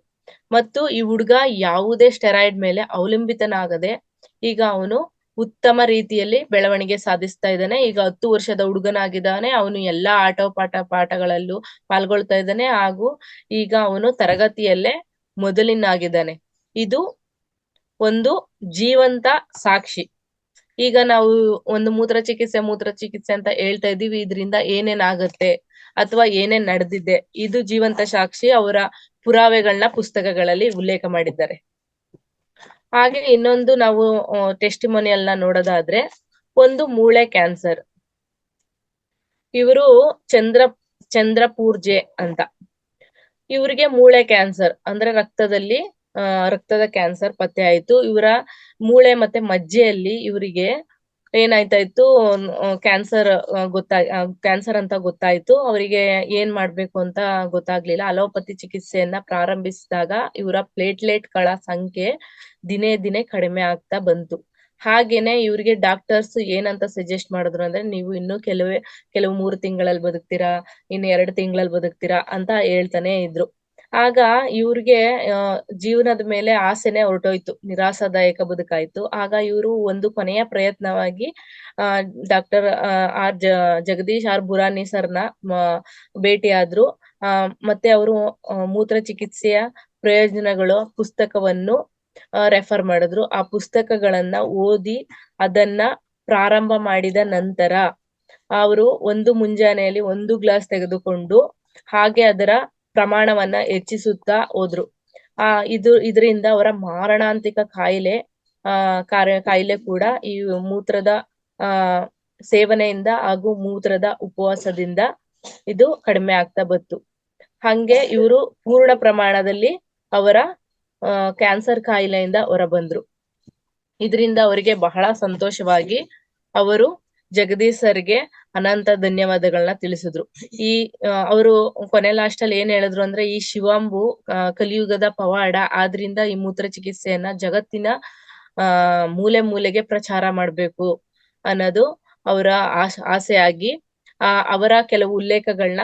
ಮತ್ತು ಈ ಹುಡುಗ ಯಾವುದೇ ಸ್ಟೆರಾಯ್ಡ್ ಮೇಲೆ ಅವಲಂಬಿತನಾಗದೆ ಈಗ ಅವನು ಉತ್ತಮ ರೀತಿಯಲ್ಲಿ ಬೆಳವಣಿಗೆ ಸಾಧಿಸ್ತಾ ಇದ್ದಾನೆ. ಈಗ 10 ವರ್ಷದ ಹುಡುಗನಾಗಿದ್ದಾನೆ. ಅವನು ಎಲ್ಲಾ ಪಾಠಗಳಲ್ಲೂ ಪಾಲ್ಗೊಳ್ತಾ ಇದ್ದಾನೆ. ಹಾಗೂ ಈಗ ಅವನು ತರಗತಿಯಲ್ಲೇ ಮೊದಲಿನಾಗಿದ್ದಾನೆ. ಇದು ಒಂದು ಜೀವಂತ ಸಾಕ್ಷಿ. ಈಗ ನಾವು ಒಂದು ಮೂತ್ರ ಚಿಕಿತ್ಸೆ ಅಂತ ಹೇಳ್ತಾ ಇದೀವಿ. ಇದರಿಂದ ಏನೇನ್ ಆಗತ್ತೆ ಅಥವಾ ಏನೇನ್ ನಡೆದಿದೆ, ಇದು ಜೀವಂತ ಸಾಕ್ಷಿ. ಅವರ ಪುರಾವೆಗಳನ್ನ ಪುಸ್ತಕಗಳಲ್ಲಿ ಉಲ್ಲೇಖ ಮಾಡಿದ್ದಾರೆ. ಹಾಗೆ ಇನ್ನೊಂದು ನಾವು ಟೆಸ್ಟಿಮೋನಿಯಲ್ ನ ನೋಡೋದಾದ್ರೆ, ಒಂದು ಮೂಳೆ ಕ್ಯಾನ್ಸರ್. ಇವರು ಚಂದ್ರಪೂರ್ಜೆ ಅಂತ. ಇವರಿಗೆ ಮೂಳೆ ಕ್ಯಾನ್ಸರ್ ಅಂದ್ರೆ ರಕ್ತದ ಕ್ಯಾನ್ಸರ್ ಪತ್ತೆ ಆಯ್ತು. ಇವರ ಮೂಳೆ ಮತ್ತೆ ಮಜ್ಜೆಯಲ್ಲಿ ಇವರಿಗೆ ಏನಾಯ್ತಾ ಇತ್ತು, ಕ್ಯಾನ್ಸರ್ ಅಂತ ಗೊತ್ತಾಯ್ತು. ಅವರಿಗೆ ಏನ್ ಮಾಡ್ಬೇಕು ಅಂತ ಗೊತ್ತಾಗ್ಲಿಲ್ಲ. ಅಲೋಪತಿ ಚಿಕಿತ್ಸೆಯನ್ನ ಪ್ರಾರಂಭಿಸಿದಾಗ ಇವರ ಪ್ಲೇಟ್ಲೆಟ್ಗಳ ಸಂಖ್ಯೆ ದಿನೇ ದಿನೇ ಕಡಿಮೆ ಆಗ್ತಾ ಬಂತು. ಹಾಗೇನೆ ಇವ್ರಿಗೆ ಡಾಕ್ಟರ್ಸ್ ಏನಂತ ಸಜೆಸ್ಟ್ ಮಾಡಿದ್ರು ಅಂದ್ರೆ, ನೀವು ಇನ್ನು ಕೆಲವು 3 ತಿಂಗಳಲ್ಲಿ ಬದುಕ್ತೀರಾ, ಇನ್ನು 2 ತಿಂಗಳಲ್ಲಿ ಬದುಕ್ತೀರಾ ಅಂತ ಹೇಳ್ತಾನೆ ಇದ್ರು. ಆಗ ಇವ್ರಿಗೆ ಜೀವನದ ಮೇಲೆ ಆಸೆನೆ ಹೊರಟೋಯ್ತು, ನಿರಾಶಾದಾಯಕ ಬದುಕಾಯ್ತು. ಆಗ ಇವರು ಒಂದು ಕೊನೆಯ ಪ್ರಯತ್ನವಾಗಿ ಡಾಕ್ಟರ್ ಜಗದೀಶ್ ಆರ್ ಬುರಾನಿ ಸರ್ನ ಭೇಟಿಯಾದ್ರು. ಮತ್ತೆ ಅವರು ಮೂತ್ರ ಚಿಕಿತ್ಸೆಯ ಪ್ರಯೋಜನಗಳು ಪುಸ್ತಕವನ್ನು ರೆಫರ್ ಮಾಡಿದ್ರು. ಆ ಪುಸ್ತಕಗಳನ್ನ ಓದಿ ಅದನ್ನ ಪ್ರಾರಂಭ ಮಾಡಿದ ನಂತರ ಅವರು ಒಂದು ಮುಂಜಾನೆಯಲ್ಲಿ 1 ಗ್ಲಾಸ್ ತೆಗೆದುಕೊಂಡು ಹಾಗೆ ಅದರ ಪ್ರಮಾಣವನ್ನ ಹೆಚ್ಚಿಸುತ್ತಾ ಹೋದ್ರು. ಇದರಿಂದ ಅವರ ಮಾರಣಾಂತಿಕ ಕಾಯಿಲೆ ಕೂಡ ಈ ಮೂತ್ರದ ಸೇವನೆಯಿಂದ ಹಾಗೂ ಮೂತ್ರದ ಉಪವಾಸದಿಂದ ಇದು ಕಡಿಮೆ ಆಗ್ತಾ ಬಂತು. ಹಂಗೆ ಇವರು ಪೂರ್ಣ ಪ್ರಮಾಣದಲ್ಲಿ ಅವರ ಕ್ಯಾನ್ಸರ್ ಕಾಯಿಲೆಯಿಂದ ಹೊರಬಂದ್ರು. ಇದರಿಂದ ಅವರಿಗೆ ಬಹಳ ಸಂತೋಷವಾಗಿ ಅವರು ಜಗದೀಶ್ ಸರ್ಗೆ ಅನಂತ ಧನ್ಯವಾದಗಳನ್ನ ತಿಳಿಸಿದ್ರು. ಅವರು ಕೊನೆ ಲಾಸ್ಟ್ ಅಲ್ಲಿ ಏನ್ ಹೇಳಿದ್ರು ಅಂದ್ರೆ, ಈ ಶಿವಾಂಬು ಕಲಿಯುಗದ ಪವಾಡ, ಆದ್ರಿಂದ ಈ ಮೂತ್ರ ಚಿಕಿತ್ಸೆಯನ್ನ ಜಗತ್ತಿನ ಮೂಲೆ ಮೂಲೆಗೆ ಪ್ರಚಾರ ಮಾಡ್ಬೇಕು ಅನ್ನೋದು ಅವರ ಆಸೆಯಾಗಿ ಅವರ ಕೆಲವು ಉಲ್ಲೇಖಗಳನ್ನ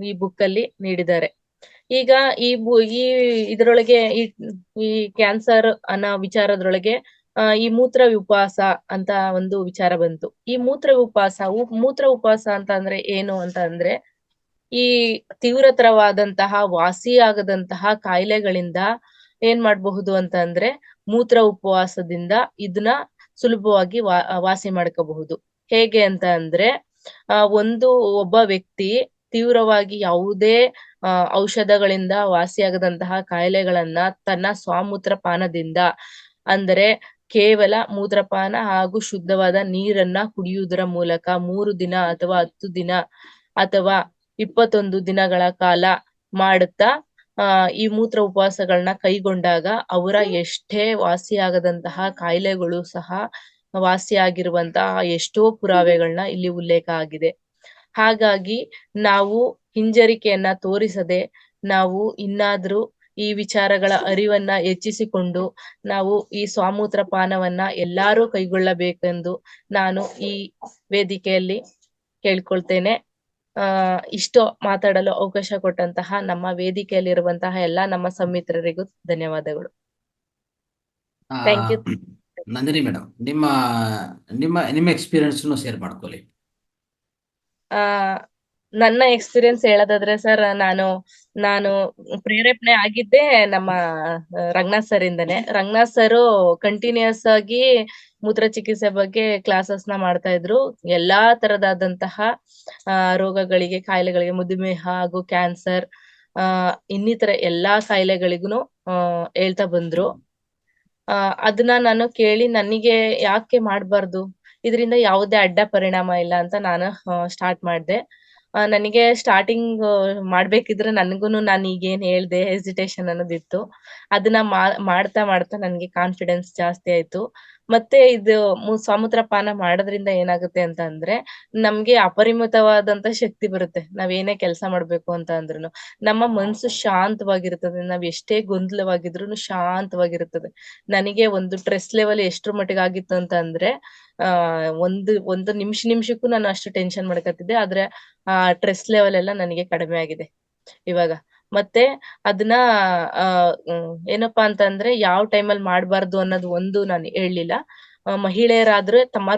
ಈ ಬುಕ್ ಅಲ್ಲಿ ನೀಡಿದ್ದಾರೆ. ಈಗ ಇದರೊಳಗೆ ಈ ಕ್ಯಾನ್ಸರ್ ಅನ್ನೋ ವಿಚಾರದೊಳಗೆ ಈ ಮೂತ್ರ ಉಪವಾಸ ಅಂತ ಒಂದು ವಿಚಾರ ಬಂತು. ಈ ಮೂತ್ರ ಉಪವಾಸ ಅಂತ ಅಂದ್ರೆ ಏನು ಅಂತ ಅಂದ್ರೆ, ಈ ತೀವ್ರತರವಾದಂತಹ ವಾಸಿಯಾಗದಂತಹ ಕಾಯಿಲೆಗಳಿಂದ ಏನ್ ಮಾಡಬಹುದು ಅಂತ ಅಂದ್ರೆ, ಮೂತ್ರ ಉಪವಾಸದಿಂದ ಇದನ್ನ ಸುಲಭವಾಗಿ ವಾಸಿ ಮಾಡ್ಕೋಬಹುದು. ಹೇಗೆ ಅಂತ ಅಂದ್ರೆ, ಒಬ್ಬ ವ್ಯಕ್ತಿ ತೀವ್ರವಾಗಿ ಯಾವುದೇ ಔಷಧಗಳಿಂದ ವಾಸಿಯಾಗದಂತಹ ಕಾಯಿಲೆಗಳನ್ನ ತನ್ನ ಸ್ವಾಮೂತ್ರ ಪಾನದಿಂದ, ಅಂದರೆ ಕೇವಲ ಮೂತ್ರಪಾನ ಹಾಗೂ ಶುದ್ಧವಾದ ನೀರನ್ನ ಕುಡಿಯುವುದರ ಮೂಲಕ 3 ದಿನ ಅಥವಾ 10 ದಿನ ಅಥವಾ 21 ದಿನಗಳ ಕಾಲ ಮಾಡುತ್ತಾ ಈ ಮೂತ್ರ ಉಪವಾಸಗಳನ್ನ ಕೈಗೊಂಡಾಗ ಅವರ ಎಷ್ಟೇ ವಾಸಿಯಾಗದಂತಹ ಕಾಯಿಲೆಗಳು ಸಹ ವಾಸಿಯಾಗಿರುವಂತಹ ಎಷ್ಟೋ ಪುರಾವೆಗಳನ್ನ ಇಲ್ಲಿ ಉಲ್ಲೇಖ ಆಗಿದೆ. ಹಾಗಾಗಿ ನಾವು ಹಿಂಜರಿಕೆಯನ್ನ ತೋರಿಸದೆ, ನಾವು ಇನ್ನಾದ್ರೂ ಈ ವಿಚಾರಗಳ ಅರಿವನ್ನ ಹೆಚ್ಚಿಸಿಕೊಂಡು ನಾವು ಈ ಸ್ವಾಮೂತ್ರ ಪಾನವನ್ನ ಎಲ್ಲರೂ ಕೈಗೊಳ್ಳಬೇಕೆಂದು ನಾನು ಈ ವೇದಿಕೆಯಲ್ಲಿ ಕೇಳ್ಕೊಳ್ತೇನೆ. ಇಷ್ಟು ಮಾತಾಡಲು ಅವಕಾಶ ಕೊಟ್ಟಂತಹ ನಮ್ಮ ವೇದಿಕೆಯಲ್ಲಿರುವಂತಹ ಎಲ್ಲಾ ನಮ್ಮ ಸನ್ಮಿತ್ರರಿಗೂ ಧನ್ಯವಾದಗಳು. Thank you. ನಂದಿನಿ ಮೇಡಮ್, ನಿಮ್ಮ ನಿಮ್ಮ ನಿಮ್ಮ ಎಕ್ಸ್ಪೀರಿಯನ್ಸ್ ಶೇರ್ ಮಾಡ್ಕೊಳ್ಳಿ. ನನ್ನ ಎಕ್ಸ್ಪೀರಿಯನ್ಸ್ ಹೇಳೋದಾದ್ರೆ ಸರ್, ನಾನು ಪ್ರೇರೇಪಣೆ ಆಗಿದ್ದೆ ನಮ್ಮ ರಂಗನಾಥ್ ಸರ್ ಇಂದನೆ. ರಂಗನಾಥ್ ಸರ್ ಕಂಟಿನ್ಯೂಸ್ ಆಗಿ ಮೂತ್ರ ಚಿಕಿತ್ಸೆ ಬಗ್ಗೆ ಕ್ಲಾಸಸ್ ನ ಮಾಡ್ತಾ ಇದ್ರು. ಎಲ್ಲಾ ತರದಾದಂತಹ ರೋಗಗಳಿಗೆ, ಕಾಯಿಲೆಗಳಿಗೆ, ಮಧುಮೇಹ ಹಾಗೂ ಕ್ಯಾನ್ಸರ್, ಇನ್ನಿತರ ಎಲ್ಲಾ ಕಾಯಿಲೆಗಳಿಗೂ ಹೇಳ್ತಾ ಬಂದ್ರು. ಅದನ್ನ ನಾನು ಕೇಳಿ ನನಗೆ ಯಾಕೆ ಮಾಡ್ಬಾರ್ದು, ಇದರಿಂದ ಯಾವುದೇ ಅಡ್ಡ ಪರಿಣಾಮ ಇಲ್ಲ ಅಂತ ನಾನು ಸ್ಟಾರ್ಟ್ ಮಾಡಿದೆ. ನನಗೆ ಸ್ಟಾರ್ಟಿಂಗ್ ಮಾಡ್ಬೇಕಿದ್ರೆ ನನ್ಗೂನು ನಾನು ಈಗೇನ್ ಹೇಳ್ದೆ ಹೆಸಿಟೇಷನ್ ಅನ್ನೋದಿತ್ತು. ಅದನ್ನ ಮಾಡ್ತಾ ಮಾಡ್ತಾ ನನ್ಗೆ ಕಾನ್ಫಿಡೆನ್ಸ್ ಜಾಸ್ತಿ ಆಯ್ತು. ಮತ್ತೆ ಇದು ಸ್ವಾಮೂತ್ರ ಪಾನ ಮಾಡೋದ್ರಿಂದ ಏನಾಗುತ್ತೆ ಅಂತ ಅಂದ್ರೆ, ನಮ್ಗೆ ಅಪರಿಮಿತವಾದಂತ ಶಕ್ತಿ ಬರುತ್ತೆ. ನಾವೇನೇ ಕೆಲಸ ಮಾಡ್ಬೇಕು ಅಂತ ಅಂದ್ರುನು ನಮ್ಮ ಮನ್ಸು ಶಾಂತವಾಗಿರ್ತದೆ. ನಾವ್ ಎಷ್ಟೇ ಗೊಂದಲವಾಗಿದ್ರು ಶಾಂತವಾಗಿರ್ತದೆ. ನನಗೆ ಒಂದು ಸ್ಟ್ರೆಸ್ ಲೆವೆಲ್ ಎಷ್ಟ್ರ ಮಟ್ಟಿಗೆ ಆಗಿತ್ತು ಅಂತ ಅಂದ್ರೆ, ಒಂದು ನಿಮಿಷಕ್ಕೂ ನಾನು ಅಷ್ಟು ಟೆನ್ಷನ್ ಮಾಡ್ಕೊತಿದ್ದೆ. ಆದ್ರೆ ಸ್ಟ್ರೆಸ್ ಲೆವೆಲ್ ಎಲ್ಲ ನನಗೆ ಕಡಿಮೆ ಆಗಿದೆ ಇವಾಗ. ಮತ್ತೆ ಅದನ್ನ ಏನಪ್ಪಾ ಅಂತಂದ್ರೆ, ಯಾವ ಟೈಮಲ್ಲಿ ಮಾಡ್ಬಾರ್ದು ಅನ್ನೋದು ಒಂದು ನಾನು ಹೇಳಲಿಲ್ಲ. ಮಹಿಳೆಯರಾದ್ರೆ ತಮ್ಮ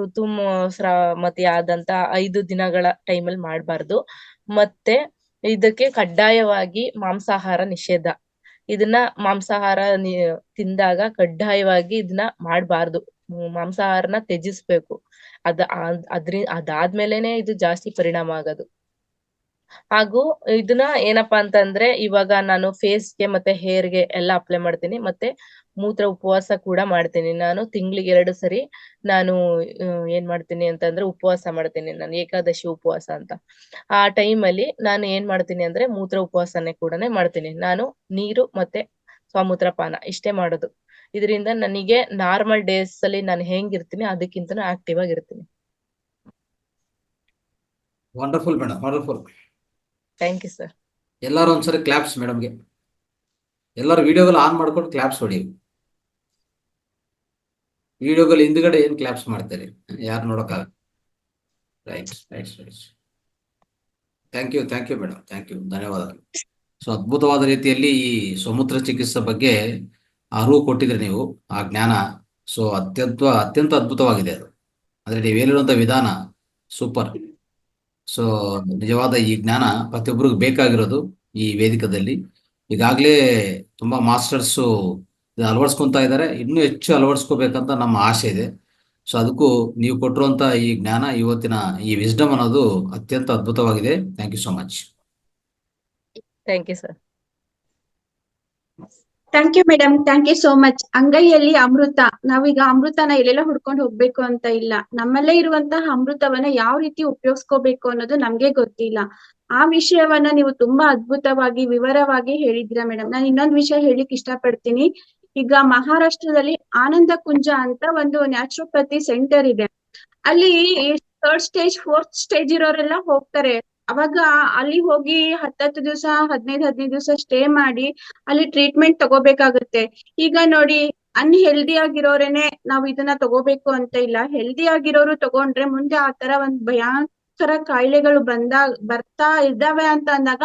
ಋತುಮತಿ ಆದಂತ 5 ದಿನಗಳ ಟೈಮಲ್ಲಿ ಮಾಡ್ಬಾರ್ದು. ಮತ್ತೆ ಇದಕ್ಕೆ ಕಡ್ಡಾಯವಾಗಿ ಮಾಂಸಾಹಾರ ನಿಷೇಧ. ಇದನ್ನ ಮಾಂಸಾಹಾರ ತಿಂದಾಗ ಕಡ್ಡಾಯವಾಗಿ ಇದನ್ನ ಮಾಡ್ಬಾರ್ದು. ಮಾಂಸಾಹಾರನ ತ್ಯಜಿಸ್ಬೇಕು. ಅದಾದ್ಮೇಲೆನೆ ಇದು ಜಾಸ್ತಿ ಪರಿಣಾಮ ಆಗೋದು. ಹಾಗೂ ಇದನ್ನ ಏನಪ್ಪಾ ಅಂತಂದ್ರೆ, ಇವಾಗ ನಾನು ಫೇಸ್ಗೆ ಮತ್ತೆ ಹೇರ್ಗೆ ಎಲ್ಲ ಅಪ್ಲೈ ಮಾಡ್ತೀನಿ. ಮತ್ತೆ ಮೂತ್ರ ಉಪವಾಸ ಕೂಡ ಮಾಡ್ತೀನಿ. ನಾನು ತಿಂಗಳಿಗೆ 2 ಸರಿ ನಾನು ಏನ್ ಮಾಡ್ತೀನಿ ಅಂತಂದ್ರೆ ಉಪವಾಸ ಮಾಡ್ತೀನಿ. ನಾನು ಏಕಾದಶಿ ಉಪವಾಸ ಅಂತ. ಆ ಟೈಮಲ್ಲಿ ನಾನು ಏನ್ ಮಾಡ್ತೀನಿ ಅಂದ್ರೆ ಮೂತ್ರ ಉಪವಾಸನೆ ಕೂಡನೆ ಮಾಡ್ತೀನಿ. ನಾನು ನೀರು ಮತ್ತೆ ಸ್ವಾಮೂತ್ರ ಪಾನ ಇಷ್ಟೇ ಮಾಡೋದು. ಇದರಿಂದ ನನಗೆ ನಾರ್ಮಲ್ ಡೇಸ್ ಅಲ್ಲಿ ನಾನು ಹೆಂಗಿರ್ತೀನಿ ಅದಕ್ಕಿಂತನೂ ಆಕ್ಟಿವ್ ಆಗಿರ್ತೀನಿ. Wonderful madam, wonderful. Thank you sir. ಎಲ್ಲರೂ ಒಂದ್ಸರಿ ಕ್ಲಾಪ್ಸ್ ಮೇಡಮ್ಗೆ. ಎಲ್ಲರೂ ವಿಡಿಯೋಗಳು ಆನ್ ಮಾಡ್ಕೊಂಡು ಕ್ಲಾಪ್ಸ್ ಹೊಡಿ. ವಿಡಿಯೋಗಳು ಹಿಂದ್ಗಡೆ ಏನ್ ಕ್ಲಾಪ್ಸ್ ಮಾಡ್ತಾರೆ, ಯಾರು ನೋಡೋಕ್ಕಾಗ. Right right right. Thank you madam, thank you, ಧನ್ಯವಾದಗಳು. ಸೊ ಅದ್ಭುತವಾದ ರೀತಿಯಲ್ಲಿ ಈ ಸ್ವಮೂತ್ರ ಚಿಕಿತ್ಸೆ ಬಗ್ಗೆ ಅರಿವು ಕೊಟ್ಟಿದ್ರೆ ನೀವು, ಆ ಜ್ಞಾನ ಸೊ ಅತ್ಯಂತ ಅದ್ಭುತವಾಗಿದೆ ಅದು. ಅಂದ್ರೆ ನೀವು ಹೇಳಿರುವಂತ ವಿಧಾನ ಸೂಪರ್. ಸೊ ನಿಜವಾದ ಈ ಜ್ಞಾನ ಪ್ರತಿಯೊಬ್ಬರಿಗೂ ಬೇಕಾಗಿರೋದು ಈ ವೇದಿಕದಲ್ಲಿ. ಈಗಾಗಲೇ ತುಂಬಾ ಮಾಸ್ಟರ್ಸು ಅಳವಡಿಸ್ಕೊಂತ ಇದ್ದಾರೆ, ಇನ್ನೂ ಹೆಚ್ಚು ಅಳವಡಿಸ್ಕೋಬೇಕಂತ ನಮ್ಮ ಆಸೆ ಇದೆ. ಸೊ ಅದಕ್ಕೂ ನೀವು ಕೊಟ್ಟಿರುವಂತ ಈ ಜ್ಞಾನ, ಇವತ್ತಿನ ಈ ವಿಸ್ಡಮ್ ಅನ್ನೋದು ಅತ್ಯಂತ ಅದ್ಭುತವಾಗಿದೆ. Thank you so much. Thank you sir. Thank you madam, thank you so much. ಅಂಗೈಯಲ್ಲಿ ಅಮೃತ. ನಾವೀಗ ಅಮೃತನ ಎಲ್ಲೆಲ್ಲ ಹುಡ್ಕೊಂಡು ಹೋಗ್ಬೇಕು ಅಂತ ಇಲ್ಲ. ನಮ್ಮಲ್ಲೇ ಇರುವಂತಹ ಅಮೃತವನ್ನ ಯಾವ ರೀತಿ ಉಪಯೋಗಿಸ್ಕೋಬೇಕು ಅನ್ನೋದು ನಮ್ಗೆ ಗೊತ್ತಿಲ್ಲ. ಆ ವಿಷಯವನ್ನ ನೀವು ತುಂಬಾ ಅದ್ಭುತವಾಗಿ ವಿವರವಾಗಿ ಹೇಳಿದ್ದೀರಾ ಮೇಡಮ್. ನಾನು ಇನ್ನೊಂದು ವಿಷಯ ಹೇಳಿಕ್ ಇಷ್ಟಪಡ್ತೀನಿ. ಈಗ ಮಹಾರಾಷ್ಟ್ರದಲ್ಲಿ ಆನಂದ ಕುಂಜ ಅಂತ ಒಂದು ನ್ಯಾಚುರೋಪತಿ ಸೆಂಟರ್ ಇದೆ. ಅಲ್ಲಿ 3rd ಸ್ಟೇಜ್ 4th ಸ್ಟೇಜ್ ಇರೋರೆಲ್ಲ ಹೋಗ್ತಾರೆ. ಅವಾಗ ಅಲ್ಲಿ ಹೋಗಿ 10 ದಿವಸ 15 ದಿವಸ ಸ್ಟೇ ಮಾಡಿ ಅಲ್ಲಿ ಟ್ರೀಟ್ಮೆಂಟ್ ತಗೋಬೇಕಾಗುತ್ತೆ. ಈಗ ನೋಡಿ, ಅನ್ಹೆಲ್ದಿ ಆಗಿರೋರೇನೆ ನಾವ್ ಇದನ್ನ ತಗೋಬೇಕು ಅಂತ ಇಲ್ಲ. ಹೆಲ್ದಿ ಆಗಿರೋರು ತಗೊಂಡ್ರೆ ಮುಂದೆ ಆ ತರ ಒಂದ್ ತರ ಕಾಯಿಲೆಗಳು ಬರ್ತಾ ಇದ್ದಾವೆ ಅಂತ ಅಂದಾಗ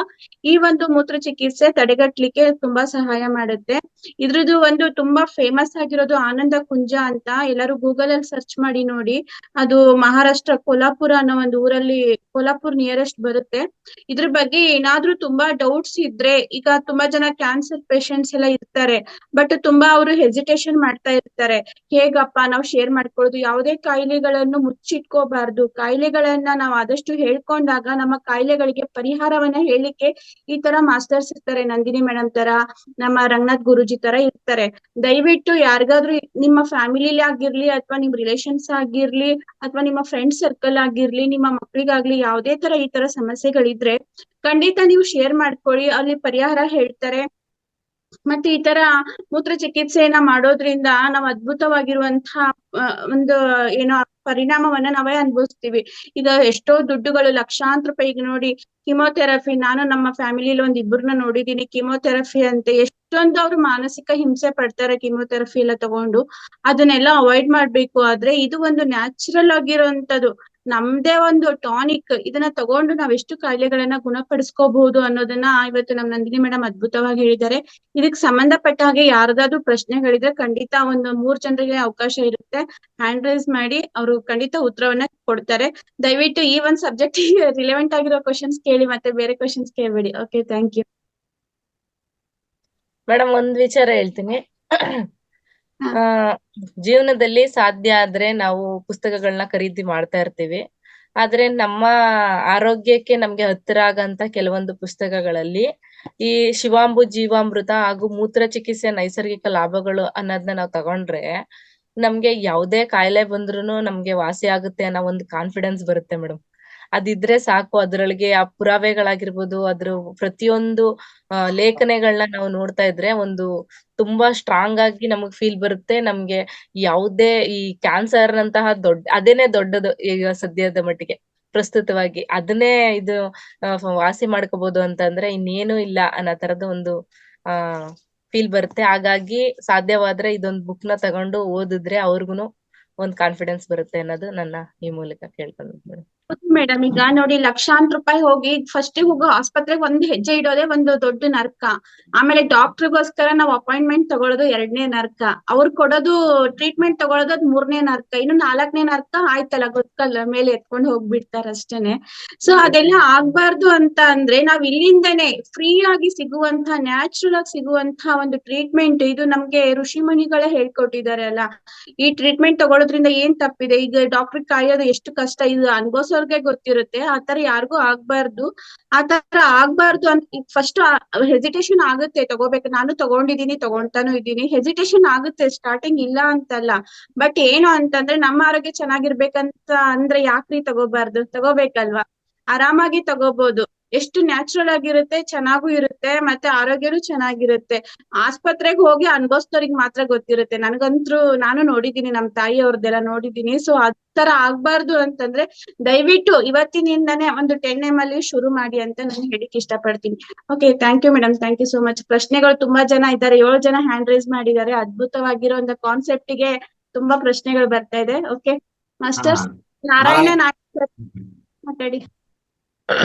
ಈ ಒಂದು ಮೂತ್ರ ಚಿಕಿತ್ಸೆ ತಡೆಗಟ್ಲಿಕ್ಕೆ ತುಂಬಾ ಸಹಾಯ ಮಾಡುತ್ತೆ. ಇದ್ರದ್ದು ಒಂದು ತುಂಬಾ ಫೇಮಸ್ ಆಗಿರೋದು ಆನಂದ ಕುಂಜ ಅಂತ, ಎಲ್ಲರೂ ಗೂಗಲ್ ಅಲ್ಲಿ ಸರ್ಚ್ ಮಾಡಿ ನೋಡಿ. ಅದು ಮಹಾರಾಷ್ಟ್ರ ಕೊಲ್ಹಾಪುರ ಅನ್ನೋ ಒಂದು ಊರಲ್ಲಿ, ಕೊಲ್ಹಾಪುರ್ ನಿಯರೆಸ್ಟ್ ಬರುತ್ತೆ. ಇದ್ರ ಬಗ್ಗೆ ಏನಾದ್ರೂ ತುಂಬಾ ಡೌಟ್ಸ್ ಇದ್ರೆ, ಈಗ ತುಂಬಾ ಜನ ಕ್ಯಾನ್ಸರ್ ಪೇಷಂಟ್ಸ್ ಎಲ್ಲ ಇರ್ತಾರೆ, ಬಟ್ ತುಂಬಾ ಅವರು ಹೆಸಿಟೇಷನ್ ಮಾಡ್ತಾ ಇರ್ತಾರೆ. ಹೇಗಪ್ಪ ನಾವು ಶೇರ್ ಮಾಡ್ಕೊಳ್ಳೋದು, ಯಾವುದೇ ಕಾಯಿಲೆಗಳನ್ನು ಮುಚ್ಚಿಟ್ಕೋಬಾರ್ದು. ಕಾಯಿಲೆಗಳನ್ನ ನಾವು ಆದಷ್ಟು ಹೇಳ್ಕೊಂಡಾಗ ನಮ್ಮ ಕಾಯಿಲೆಗಳಿಗೆ ಪರಿಹಾರವನ್ನ ಹೇಳಿಕ್ಕೆ ಈ ತರ ಮಾಸ್ಟರ್ಸ್ ಇರ್ತಾರೆ, ನಂದಿನಿ ಮೇಡಮ್ ತರ, ನಮ್ಮ ರಂಗನಾಥ್ ಗುರುಜಿ ತರ ಇರ್ತಾರೆ. ದಯವಿಟ್ಟು ಯಾರಿಗಾದ್ರೂ ನಿಮ್ಮ ಫ್ಯಾಮಿಲಿಲಿ ಆಗಿರ್ಲಿ, ಅಥವಾ ನಿಮ್ ರಿಲೇಷನ್ಸ್ ಆಗಿರ್ಲಿ, ಅಥವಾ ನಿಮ್ಮ ಫ್ರೆಂಡ್ ಸರ್ಕಲ್ ಆಗಿರ್ಲಿ, ನಿಮ್ಮ ಮಕ್ಳಿಗಾಗ್ಲಿ ಯಾವುದೇ ತರ ಈ ತರ ಸಮಸ್ಯೆಗಳಿದ್ರೆ ಖಂಡಿತ ನೀವು ಶೇರ್ ಮಾಡ್ಕೊಳ್ಳಿ, ಅಲ್ಲಿ ಪರಿಹಾರ ಹೇಳ್ತಾರೆ. ಮತ್ತೆ ಈ ತರ ಮೂತ್ರ ಚಿಕಿತ್ಸೆಯನ್ನ ಮಾಡೋದ್ರಿಂದ ನಾವು ಅದ್ಭುತವಾಗಿರುವಂತಹ ಒಂದು ಏನೋ ಪರಿಣಾಮವನ್ನ ನಾವೇ ಅನುಭವಿಸ್ತೀವಿ. ಈಗ ಎಷ್ಟೋ ದುಡ್ಡುಗಳು, ಲಕ್ಷಾಂತರ ರೂಪಾಯಿ. ಈಗ ನೋಡಿ ಕಿಮೋಥೆರಪಿ, ನಾನು ನಮ್ಮ ಫ್ಯಾಮಿಲಿಲಿ ಇಬ್ಬರನ್ನ ನೋಡಿದೀನಿ, ಕಿಮೋಥೆರಪಿ ಅಂತೆ ಎಷ್ಟೊಂದು ಅವ್ರು ಮಾನಸಿಕ ಹಿಂಸೆ ಪಡ್ತಾರೆ ಕಿಮೋಥೆರಪಿ ಎಲ್ಲ ತಗೊಂಡು. ಅದನ್ನೆಲ್ಲ ಅವಾಯ್ಡ್ ಮಾಡ್ಬೇಕು. ಆದ್ರೆ ಇದು ಒಂದು ನ್ಯಾಚುರಲ್ ಆಗಿರೋಂಥದ್ದು, ನಮ್ದೇ ಒಂದು ಟಾನಿಕ್. ಇದನ್ನ ತಗೊಂಡು ನಾವ್ ಎಷ್ಟು ಕಾಯಿಲೆಗಳನ್ನ ಗುಣಪಡಿಸ್ಕೋಬಹುದು ಅನ್ನೋದನ್ನ ಇವತ್ತು ನಮ್ ನಂದಿನಿ ಮೇಡಮ್ ಅದ್ಭುತವಾಗಿ ಹೇಳಿದ್ದಾರೆ. ಇದಕ್ ಸಂಬಂಧಪಟ್ಟ ಹಾಗೆ ಯಾರ್ದಾದ್ರೂ ಪ್ರಶ್ನೆಗಳಿದ್ರೆ ಖಂಡಿತ ಒಂದು 3 ಜನರಿಗೆ ಅವಕಾಶ ಇರುತ್ತೆ, ಹ್ಯಾಂಡ್ ರೈಸ್ ಮಾಡಿ, ಅವರು ಖಂಡಿತ ಉತ್ತರವನ್ನ ಕೊಡ್ತಾರೆ. ದಯವಿಟ್ಟು ಈ ಒಂದ್ ಸಬ್ಜೆಕ್ಟ್ ರಿಲೆವೆಂಟ್ ಆಗಿರೋ ಕ್ವಶನ್ಸ್ ಕೇಳಿ, ಮತ್ತೆ ಬೇರೆ ಕ್ವಶನ್ಸ್ ಕೇಳ್ಬೇಡಿ. Okay, thank you madam. ಒಂದ್ ವಿಚಾರ ಹೇಳ್ತೀನಿ. ಜೀವನದಲ್ಲಿ ಸಾಧ್ಯ ಆದ್ರೆ ನಾವು ಪುಸ್ತಕಗಳನ್ನ ಖರೀದಿ ಮಾಡ್ತಾ ಇರ್ತೀವಿ. ಆದ್ರೆ ನಮ್ಮ ಆರೋಗ್ಯಕ್ಕೆ ನಮ್ಗೆ ಹತ್ತಿರ ಆಗಂತ ಕೆಲವೊಂದು ಪುಸ್ತಕಗಳಲ್ಲಿ ಈ ಶಿವಾಂಬು ಜೀವಾಮೃತ ಹಾಗೂ ಮೂತ್ರ ಚಿಕಿತ್ಸೆ ನೈಸರ್ಗಿಕ ಲಾಭಗಳು ಅನ್ನೋದನ್ನ ನಾವು ತಗೊಂಡ್ರೆ ನಮ್ಗೆ ಯಾವುದೇ ಕಾಯಿಲೆ ಬಂದ್ರುನು ನಮ್ಗೆ ವಾಸಿ ಆಗುತ್ತೆ ಅನ್ನೋ ಒಂದು ಕಾನ್ಫಿಡೆನ್ಸ್ ಬರುತ್ತೆ ಮೇಡಮ್. ಅದಿದ್ರೆ ಸಾಕು. ಅದ್ರೊಳಗೆ ಆ ಪುರಾವೆಗಳಾಗಿರ್ಬೋದು, ಅದ್ರ ಪ್ರತಿಯೊಂದು ಲೇಖನೆಗಳನ್ನ ನಾವು ನೋಡ್ತಾ ಇದ್ರೆ ಒಂದು ತುಂಬಾ ಸ್ಟ್ರಾಂಗ್ ಆಗಿ ನಮಗ್ ಫೀಲ್ ಬರುತ್ತೆ. ನಮ್ಗೆ ಯಾವುದೇ ಈ ಕ್ಯಾನ್ಸರ್ ನಂತಹ ಅದೇನೆ ದೊಡ್ಡದು ಈಗ ಸದ್ಯದ ಮಟ್ಟಿಗೆ ಪ್ರಸ್ತುತವಾಗಿ. ಅದನ್ನೇ ಇದು ವಾಸಿ ಮಾಡ್ಕೋಬಹುದು ಅಂತಂದ್ರೆ ಇನ್ನೇನು ಇಲ್ಲ ಅನ್ನೋ ತರದ ಒಂದು ಫೀಲ್ ಬರುತ್ತೆ. ಹಾಗಾಗಿ ಸಾಧ್ಯವಾದ್ರೆ ಇದೊಂದು ಬುಕ್ ನ ತಗೊಂಡು ಓದಿದ್ರೆ ಅವ್ರಿಗುನು ಒಂದ್ ಕಾನ್ಫಿಡೆನ್ಸ್ ಬರುತ್ತೆ ಅನ್ನೋದು ನನ್ನ ಈ ಮೂಲಕ ಕೇಳ್ಕೊಂಡು. ಮೇಡಮ್, ಈಗ ನೋಡಿ ಲಕ್ಷಾಂತರ ರೂಪಾಯಿ ಹೋಗಿ ಫಸ್ಟ್ ಹೋಗೋ ಆಸ್ಪತ್ರೆಗೆ ಒಂದ್ ಹೆಜ್ಜೆ ಇಡೋದೇ ಒಂದು ದೊಡ್ಡ ನರ್ಕ. ಆಮೇಲೆ ಡಾಕ್ಟರ್ಗೋಸ್ಕರ ನಾವು ಅಪಾಯಿಂಟ್ಮೆಂಟ್ ತಗೊಳ್ಳೋದು 2ನೇ ನರ್ಕ, ಅವ್ರು ಕೊಡೋದು ಟ್ರೀಟ್ಮೆಂಟ್ ತಗೊಳ್ಳೋದು 3ನೇ ನರ್ಕ, ಇನ್ನು 4ನೇ ನರ್ಕ ಆಯ್ತಲ್ಲ ಗೊತ್ತಲ್ಲ, ಮೇಲೆ ಎತ್ಕೊಂಡು ಹೋಗ್ಬಿಡ್ತಾರ ಅಷ್ಟೇನೆ. ಸೊ ಅದೆಲ್ಲ ಆಗ್ಬಾರ್ದು ಅಂತ ಅಂದ್ರೆ ನಾವ್ ಇಲ್ಲಿಂದನೇ ಫ್ರೀ ಆಗಿ ಸಿಗುವಂತ, ನ್ಯಾಚುರಲ್ ಆಗಿ ಸಿಗುವಂತ ಒಂದು ಟ್ರೀಟ್ಮೆಂಟ್, ಇದು ನಮ್ಗೆ ಋಷಿಮುನಿಗಳೇ ಹೇಳ್ಕೊಟ್ಟಿದ್ದಾರೆ ಅಲ್ಲ. ಈ ಟ್ರೀಟ್ಮೆಂಟ್ ತಗೊಳ್ಳೋದ್ರಿಂದ ಏನ್ ತಪ್ಪಿದೆ? ಈಗ ಡಾಕ್ಟರ್ ಕಾಯೋದು ಎಷ್ಟು ಕಷ್ಟ, ಇದು ಅನ್ಭವಿಸೋರ್ಗೆ ಗೊತ್ತಿರುತ್ತೆ. ಆತರ ಯಾರಿಗೂ ಆಗ್ಬಾರ್ದು. ಆತರ ಆಗ್ಬಾರ್ದು ಅಂತ ಫಸ್ಟ್ ಹೆಸಿಟೇಷನ್ ಆಗುತ್ತೆ ತಗೋಬೇಕು. ನಾನು ತಗೊಂಡಿದೀನಿ, ತಗೊಂತಾನು ಇದ್ದೀನಿ, ಹೆಸಿಟೇಷನ್ ಆಗುತ್ತೆ ಸ್ಟಾರ್ಟಿಂಗ್, ಇಲ್ಲ ಅಂತಲ್ಲ. ಬಟ್ ಏನು ಅಂತಂದ್ರೆ ನಮ್ಮ ಆರೋಗ್ಯ ಚೆನ್ನಾಗಿರ್ಬೇಕಂತ ಅಂದ್ರೆ ಯಾಕ್ರಿ ತಗೋಬಾರ್ದು? ತಗೋಬೇಕಲ್ವಾ? ಆರಾಮಾಗಿ ತಗೋಬಹುದು. ಎಷ್ಟು ನ್ಯಾಚುರಲ್ ಆಗಿರುತ್ತೆ, ಚೆನ್ನಾಗೂ ಇರುತ್ತೆ, ಮತ್ತೆ ಆರೋಗ್ಯನೂ ಚೆನ್ನಾಗಿರುತ್ತೆ. ಆಸ್ಪತ್ರೆಗೆ ಹೋಗಿ ಅನ್ಭವಿಸೋರಿಗೆ ಮಾತ್ರ ಗೊತ್ತಿರುತ್ತೆ. ನನ್ಗಂತ್ರು ನಾನು ನೋಡಿದೀನಿ, ನಮ್ ತಾಯಿ ಅವ್ರದ್ದೆಲ್ಲ ನೋಡಿದೀನಿ. ಸೊ ತರ ಆಗ್ಬಾರ್ದು ಅಂತಂದ್ರೆ ದಯವಿಟ್ಟು ಇವತ್ತಿನಿಂದಾನೇ ಒಂದು 10 ml ಶುರು ಮಾಡಿ ಅಂತ ನಾನು ಹೇಳಿಕ್ ಇಷ್ಟಪಡ್ತೀನಿ. Okay, thank you madam, thank you so much. ಪ್ರಶ್ನೆಗಳು ತುಂಬಾ ಜನ ಇದ್ದಾರೆ, 7 ಜನ ಹ್ಯಾಂಡ್ ರೈಸ್ ಮಾಡಿದ್ದಾರೆ. ಅದ್ಭುತವಾಗಿರೋ ಒಂದು ಕಾನ್ಸೆಪ್ಟ್ ಗೆ ತುಂಬಾ ಪ್ರಶ್ನೆಗಳು ಬರ್ತಾ ಇದೆ. ಓಕೆ ಮಾಸ್ಟರ್ಸ್, ನಾರಾಯಣ ನಾಯ್ಕ ಮಾತಾಡಿ.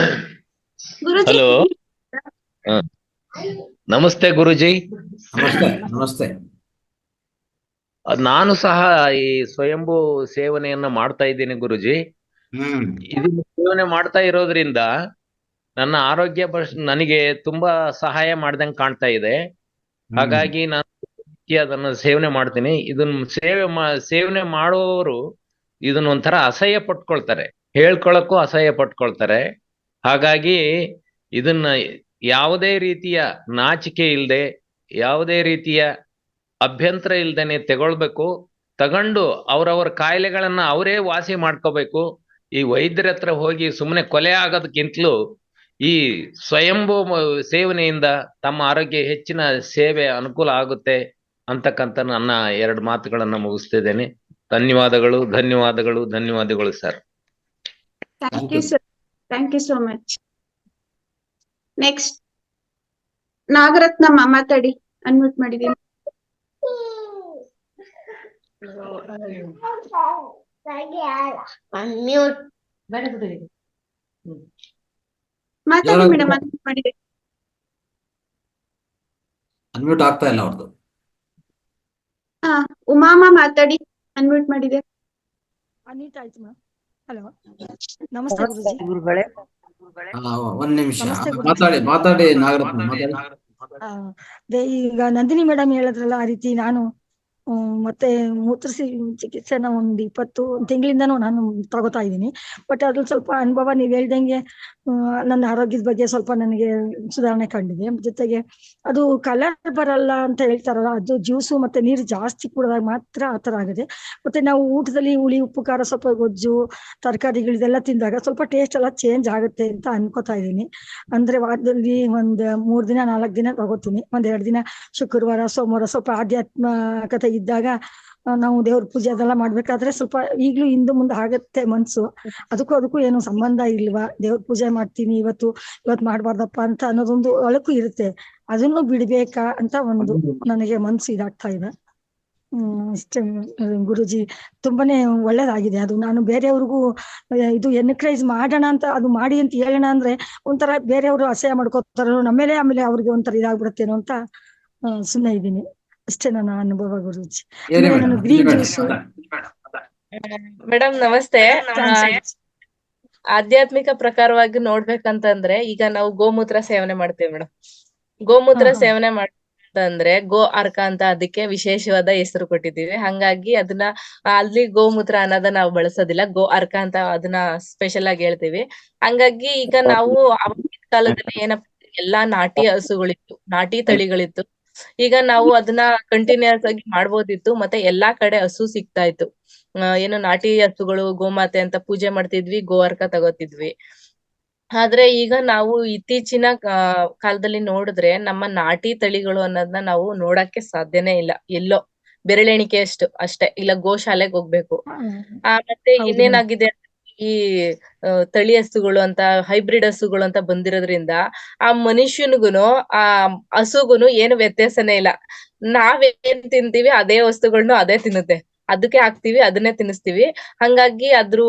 ಗುರುಜಿ, ಹಲೋ, ನಮಸ್ತೆ ಗುರುಜಿ. ನಮಸ್ತೆ. ನಮಸ್ತೆ. ನಾನು ಸಹ ಈ ಸ್ವಯಂಭೂ ಸೇವನೆಯನ್ನ ಮಾಡ್ತಾ ಇದ್ದೀನಿ ಗುರುಜಿ. ಇದನ್ನ ಸೇವನೆ ಮಾಡ್ತಾ ಇರೋದ್ರಿಂದ ನನ್ನ ಆರೋಗ್ಯ ನನಗೆ ತುಂಬಾ ಸಹಾಯ ಮಾಡ್ದಂಗೆ ಕಾಣ್ತಾ ಇದೆ. ಹಾಗಾಗಿ ನಾನು ಅದನ್ನ ಸೇವನೆ ಮಾಡ್ತೀನಿ. ಇದನ್ನ ಸೇವನೆ ಮಾಡುವವರು ಇದನ್ನ ಒಂಥರ ಅಸಹ್ಯ ಪಟ್ಕೊಳ್ತಾರೆ, ಹೇಳ್ಕೊಳಕ್ಕೂ ಅಸಹ್ಯ ಪಟ್ಕೊಳ್ತಾರೆ. ಹಾಗಾಗಿ ಇದನ್ನ ಯಾವುದೇ ರೀತಿಯ ನಾಚಿಕೆ ಇಲ್ಲದೆ, ಯಾವುದೇ ರೀತಿಯ ಅಭ್ಯಂತರ ಇಲ್ದೇನೆ ತಗೊಳ್ಬೇಕು. ತಗೊಂಡು ಅವರವರ ಕಾಯಿಲೆಗಳನ್ನ ಅವರೇ ವಾಸಿ ಮಾಡ್ಕೋಬೇಕು. ಈ ವೈದ್ಯರ ಹತ್ರ ಹೋಗಿ ಸುಮ್ಮನೆ ಕೊಲೆ ಆಗೋದಕ್ಕಿಂತಲೂ ಈ ಸ್ವಯಂಭೂ ಸೇವನೆಯಿಂದ ತಮ್ಮ ಆರೋಗ್ಯ ಹೆಚ್ಚಿನ ಸೇವೆ ಅನುಕೂಲ ಆಗುತ್ತೆ ಅಂತಕ್ಕಂಥ ನನ್ನ 2 ಮಾತುಗಳನ್ನ ಮುಗಿಸ್ತಿದ್ದೇನೆ. ಧನ್ಯವಾದಗಳು, ಧನ್ಯವಾದಗಳು, ಧನ್ಯವಾದಗಳು sir. Thank you sir, thank you so much. Next Nagarathnamma ಮಾತಾಡಿ, ಅನ್ಮ್ಯೂಟ್ ಮಾಡಿದೀನಿ. ಮಾತಾಡಿ ಯಾರಾದ್ರೂ ಮೇಡಮ್ ಮಾಡಿದೆ. ಅನ್ಮ್ಯೂಟ್ ಆಗ್ತಾ ಇಲ್ಲ ಅವ್ರದ್ದು. ಹಾ, ಉಮಾಮ ಮಾತಾಡಿ, ಅನ್ಮ್ಯೂಟ್ ಮಾಡಿದೆ. ಅನಿತಾ ಆಯ್ತು ಮ್ಯಾಮ್. ಹಲೋ, ನಮಸ್ತೆ ಗುರುಜಿ. ಗುರುಗಳೇ. ಒಂದ್ ನಿಮಿಷ ನಮಸ್ತೆ ಗುರುಜಿ. ಮಾತಾಡಿ ನಾಗರತ್ನ ಮಾತಾಡಿ. ಈಗ ನಂದಿನಿ ಮೇಡಮ್ ಹೇಳಿದ್ರಲ್ಲ ಆ ರೀತಿ ನಾನು ಮತ್ತೆ ಮೂತ್ರ ಚಿಕಿತ್ಸೆನ ಒಂದು 20 ತಿಂಗಳಿಂದನೂ ನಾನು ತಗೋತಾ ಇದ್ದೀನಿ. ಬಟ್ ಅದ್ರಲ್ಲಿ ಸ್ವಲ್ಪ ಅನುಭವ ನೀವ್ ಹೇಳ್ದಂಗೆ ನನ್ನ ಆರೋಗ್ಯದ ಬಗ್ಗೆ ಸ್ವಲ್ಪ ನನಗೆ ಸುಧಾರಣೆ ಕಂಡಿದೆ. ಜೊತೆಗೆ ಅದು ಕಲರ್ ಬರಲ್ಲ ಅಂತ ಹೇಳ್ತಾರಲ್ಲ, ಅದು ಜ್ಯೂಸು ಮತ್ತೆ ನೀರು ಜಾಸ್ತಿ ಕುಡಿದಾಗ ಮಾತ್ರ ಆತರ ಆಗಿದೆ. ಮತ್ತೆ ನಾವು ಊಟದಲ್ಲಿ ಹುಳಿ ಉಪ್ಪು ಖಾರ ಸ್ವಲ್ಪ ಗೊಜ್ಜು ತರಕಾರಿಗಳಿದೆಲ್ಲ ತಿಂದಾಗ ಸ್ವಲ್ಪ ಟೇಸ್ಟ್ ಎಲ್ಲ ಚೇಂಜ್ ಆಗುತ್ತೆ ಅಂತ ಅನ್ಕೋತಾ ಇದ್ದೀನಿ. ಅಂದ್ರೆ ವಾರದಲ್ಲಿ ಒಂದ್ 3 ದಿನ 4 ದಿನ ತಗೋತೀನಿ. 2 ದಿನ ಶುಕ್ರವಾರ ಸೋಮವಾರ ಸ್ವಲ್ಪ ಆಧ್ಯಾತ್ಮಿಕತೆ ಇದ್ದಾಗ ನಾವು ದೇವ್ರ ಪೂಜೆ ಅದೆಲ್ಲ ಮಾಡ್ಬೇಕಾದ್ರೆ ಸ್ವಲ್ಪ ಈಗ್ಲೂ ಹಿಂದೆ ಮುಂದೆ ಆಗತ್ತೆ ಮನ್ಸು. ಅದಕ್ಕೂ ಏನು ಸಂಬಂಧ ಇಲ್ವಾ, ದೇವ್ರ ಪೂಜೆ ಮಾಡ್ತೀನಿ ಇವತ್ತು ಮಾಡ್ಬಾರ್ದಪ್ಪ ಅಂತ ಅನ್ನೋದೊಂದು ಒಳಕು ಇರುತ್ತೆ. ಅದನ್ನು ಬಿಡ್ಬೇಕಾ ಅಂತ ಒಂದು ನನಗೆ ಮನ್ಸು ಇದಾಗ್ತಾ ಇದೆ. ಇಷ್ಟೇ ಗುರುಜಿ, ತುಂಬಾನೇ ಒಳ್ಳೇದಾಗಿದೆ. ಅದು ನಾನು ಬೇರೆಯವ್ರಿಗೂ ಇದು ಎನ್ಕರೇಜ್ ಮಾಡೋಣ ಅಂತ, ಅದು ಮಾಡಿ ಅಂತ ಹೇಳೋಣ ಅಂದ್ರೆ ಒಂಥರ ಬೇರೆಯವರು ಅಸಹ್ಯ ಮಾಡ್ಕೋತಾರೋ ನಮ್ಮೇಲೆ, ಆಮೇಲೆ ಅವ್ರಿಗೆ ಒಂಥರ ಇದಾಗ್ಬಿಡುತ್ತೇನೋ ಅಂತ ಸುಮ್ಮನೆ ಇದ್ದೀನಿ. ಅಷ್ಟೇ ನನ್ನ ಅನುಭವ ಗುರುಜಿ. ನಾನು ಗ್ರೀನ್ ಜ್ಯೂಸ್. ಮೇಡಮ್ ನಮಸ್ತೆ. ಆಧ್ಯಾತ್ಮಿಕ ಪ್ರಕಾರವಾಗಿ ನೋಡ್ಬೇಕಂತಂದ್ರೆ ಈಗ ನಾವು ಗೋಮೂತ್ರ ಸೇವನೆ ಮಾಡ್ತೇವೆ ಮೇಡಮ್. ಗೋಮೂತ್ರ ಸೇವನೆ ಅಂದ್ರೆ ಗೋ ಅರ್ಕ ಅಂತ ಅದಕ್ಕೆ ವಿಶೇಷವಾದ ಹೆಸರು ಕೊಟ್ಟಿದ್ದೀವಿ. ಹಂಗಾಗಿ ಅದನ್ನ ಅಲ್ಲಿ ಗೋಮೂತ್ರ ಅನ್ನೋದ ನಾವು ಬಳಸೋದಿಲ್ಲ, ಗೋ ಅರ್ಕ ಅಂತ ಅದನ್ನ ಸ್ಪೆಷಲ್ ಆಗಿ ಹೇಳ್ತೀವಿ. ಹಂಗಾಗಿ ಈಗ ನಾವು ಆವಾಗಿನ ಕಾಲದಲ್ಲಿ ಏನಪ್ಪಾ, ಎಲ್ಲಾ ನಾಟಿ ಹಸುಗಳಿತ್ತು, ನಾಟಿ ತಳಿಗಳಿತ್ತು. ಈಗ ನಾವು ಅದನ್ನ ಕಂಟಿನ್ಯೂಸ್ ಆಗಿ ಮಾಡ್ಬೋದಿತ್ತು. ಮತ್ತೆ ಎಲ್ಲಾ ಕಡೆ ಹಸು ಸಿಗ್ತಾ ಇತ್ತು. ಏನು ನಾಟಿ ಹಸುಗಳು ಗೋಮಾತೆ ಅಂತ ಪೂಜೆ ಮಾಡ್ತಿದ್ವಿ, ಗೋ ಅರ್ಕ ತಗೋತಿದ್ವಿ. ಆದ್ರೆ ಈಗ ನಾವು ಇತ್ತೀಚಿನ ಕಾಲದಲ್ಲಿ ನೋಡಿದ್ರೆ ನಮ್ಮ ನಾಟಿ ತಳಿಗಳು ಅನ್ನೋದನ್ನ ನಾವು ನೋಡಕ್ಕೆ ಸಾಧ್ಯನೇ ಇಲ್ಲ. ಎಲ್ಲೋ ಬೆರಳೆಣಿಕೆ ಅಷ್ಟೇ, ಇಲ್ಲ ಗೋಶಾಲೆಗೆ ಹೋಗ್ಬೇಕು. ಮತ್ತೆ ಇನ್ನೇನಾಗಿದೆ, ಈ ತಳಿ ಹಸುಗಳು ಅಂತ, ಹೈಬ್ರಿಡ್ ಹಸುಗಳು ಅಂತ ಬಂದಿರೋದ್ರಿಂದ ಆ ಮನುಷ್ಯನಿಗೂನು ಆ ಹಸುಗುನು ಏನು ವ್ಯತ್ಯಾಸನೇ ಇಲ್ಲ. ನಾವೇನ್ ತಿಂತೀವಿ ಅದೇ ವಸ್ತುಗಳನ್ನ ಅದೇ ತಿನ್ನುತ್ತೆ, ಅದಕ್ಕೆ ಹಾಕ್ತಿವಿ, ಅದನ್ನೇ ತಿನ್ನಿಸ್ತೀವಿ. ಹಂಗಾಗಿ ಅದ್ರ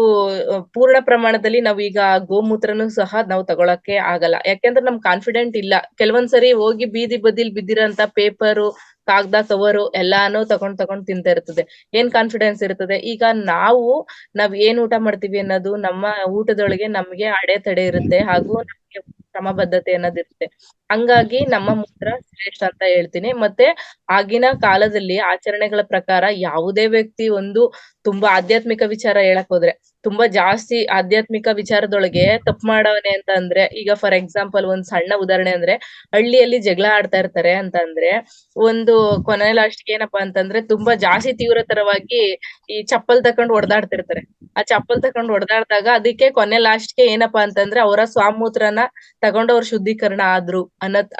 ಪೂರ್ಣ ಪ್ರಮಾಣದಲ್ಲಿ ನಾವೀಗ ಗೋಮೂತ್ರನು ಸಹ ನಾವು ತಗೊಳಕ್ಕೆ ಆಗಲ್ಲ. ಯಾಕೆಂದ್ರೆ ನಮ್ ಕಾನ್ಫಿಡೆಂಟ್ ಇಲ್ಲ. ಕೆಲವೊಂದ್ಸರಿ ಹೋಗಿ ಬೀದಿ ಬದಿಲ್ ಬಿದ್ದಿರೋಂತ ಪೇಪರು, ಕಾಗದ, ಕವರು ಎಲ್ಲಾನು ತಗೊಂಡ್ ತಿಂತಾ ಇರ್ತದೆ. ಏನ್ ಕಾನ್ಫಿಡೆನ್ಸ್ ಇರ್ತದೆ? ಈಗ ನಾವ್ ಏನ್ ಊಟ ಮಾಡ್ತೀವಿ ಅನ್ನೋದು ನಮ್ಮ ಊಟದೊಳಗೆ ನಮ್ಗೆ ಅಡೆತಡೆ ಇರುತ್ತೆ, ಹಾಗೂ ನಮ್ಗೆ ಕ್ರಮಬದ್ಧತೆ ಅನ್ನೋದಿರುತ್ತೆ. ಹಂಗಾಗಿ ನಮ್ಮ ಮೂತ್ರ ಶ್ರೇಷ್ಠ ಅಂತ ಹೇಳ್ತೀನಿ. ಮತ್ತೆ ಆಗಿನ ಕಾಲದಲ್ಲಿ ಆಚರಣೆಗಳ ಪ್ರಕಾರ ಯಾವುದೇ ವ್ಯಕ್ತಿ ಒಂದು ತುಂಬಾ ಆಧ್ಯಾತ್ಮಿಕ ವಿಚಾರ ಹೇಳಕ್ ಹೋದ್ರೆ, ತುಂಬಾ ಜಾಸ್ತಿ ಆಧ್ಯಾತ್ಮಿಕ ವಿಚಾರದೊಳಗೆ ತಪ್ಪು ಮಾಡವನೆ ಅಂತ ಅಂದ್ರೆ, ಈಗ ಫಾರ್ ಎಕ್ಸಾಂಪಲ್ ಒಂದ್ ಸಣ್ಣ ಉದಾಹರಣೆ ಅಂದ್ರೆ, ಹಳ್ಳಿಯಲ್ಲಿ ಜಗಳ ಆಡ್ತಾ ಇರ್ತಾರೆ ಅಂತ ಅಂದ್ರೆ, ಒಂದು ಕೊನೆ ಲಾಸ್ಟ್ಗೆ ಏನಪ್ಪಾ ಅಂತಂದ್ರೆ ತುಂಬಾ ಜಾಸ್ತಿ ತೀವ್ರತರವಾಗಿ ಈ ಚಪ್ಪಲ್ ತಕೊಂಡ್ ಹೊಡೆದಾಡ್ತಿರ್ತಾರೆ. ಆ ಚಪ್ಪಲ್ ತಕೊಂಡ್ ಹೊಡೆದಾಡ್ದಾಗ ಅದಕ್ಕೆ ಕೊನೆ ಲಾಸ್ಟ್ಗೆ ಏನಪ್ಪಾ ಅಂತಂದ್ರೆ ಅವರ ಸ್ವಾಮೂತ್ರನ ತಗೊಂಡು ಅವ್ರ ಶುದ್ಧೀಕರಣ ಆದ್ರು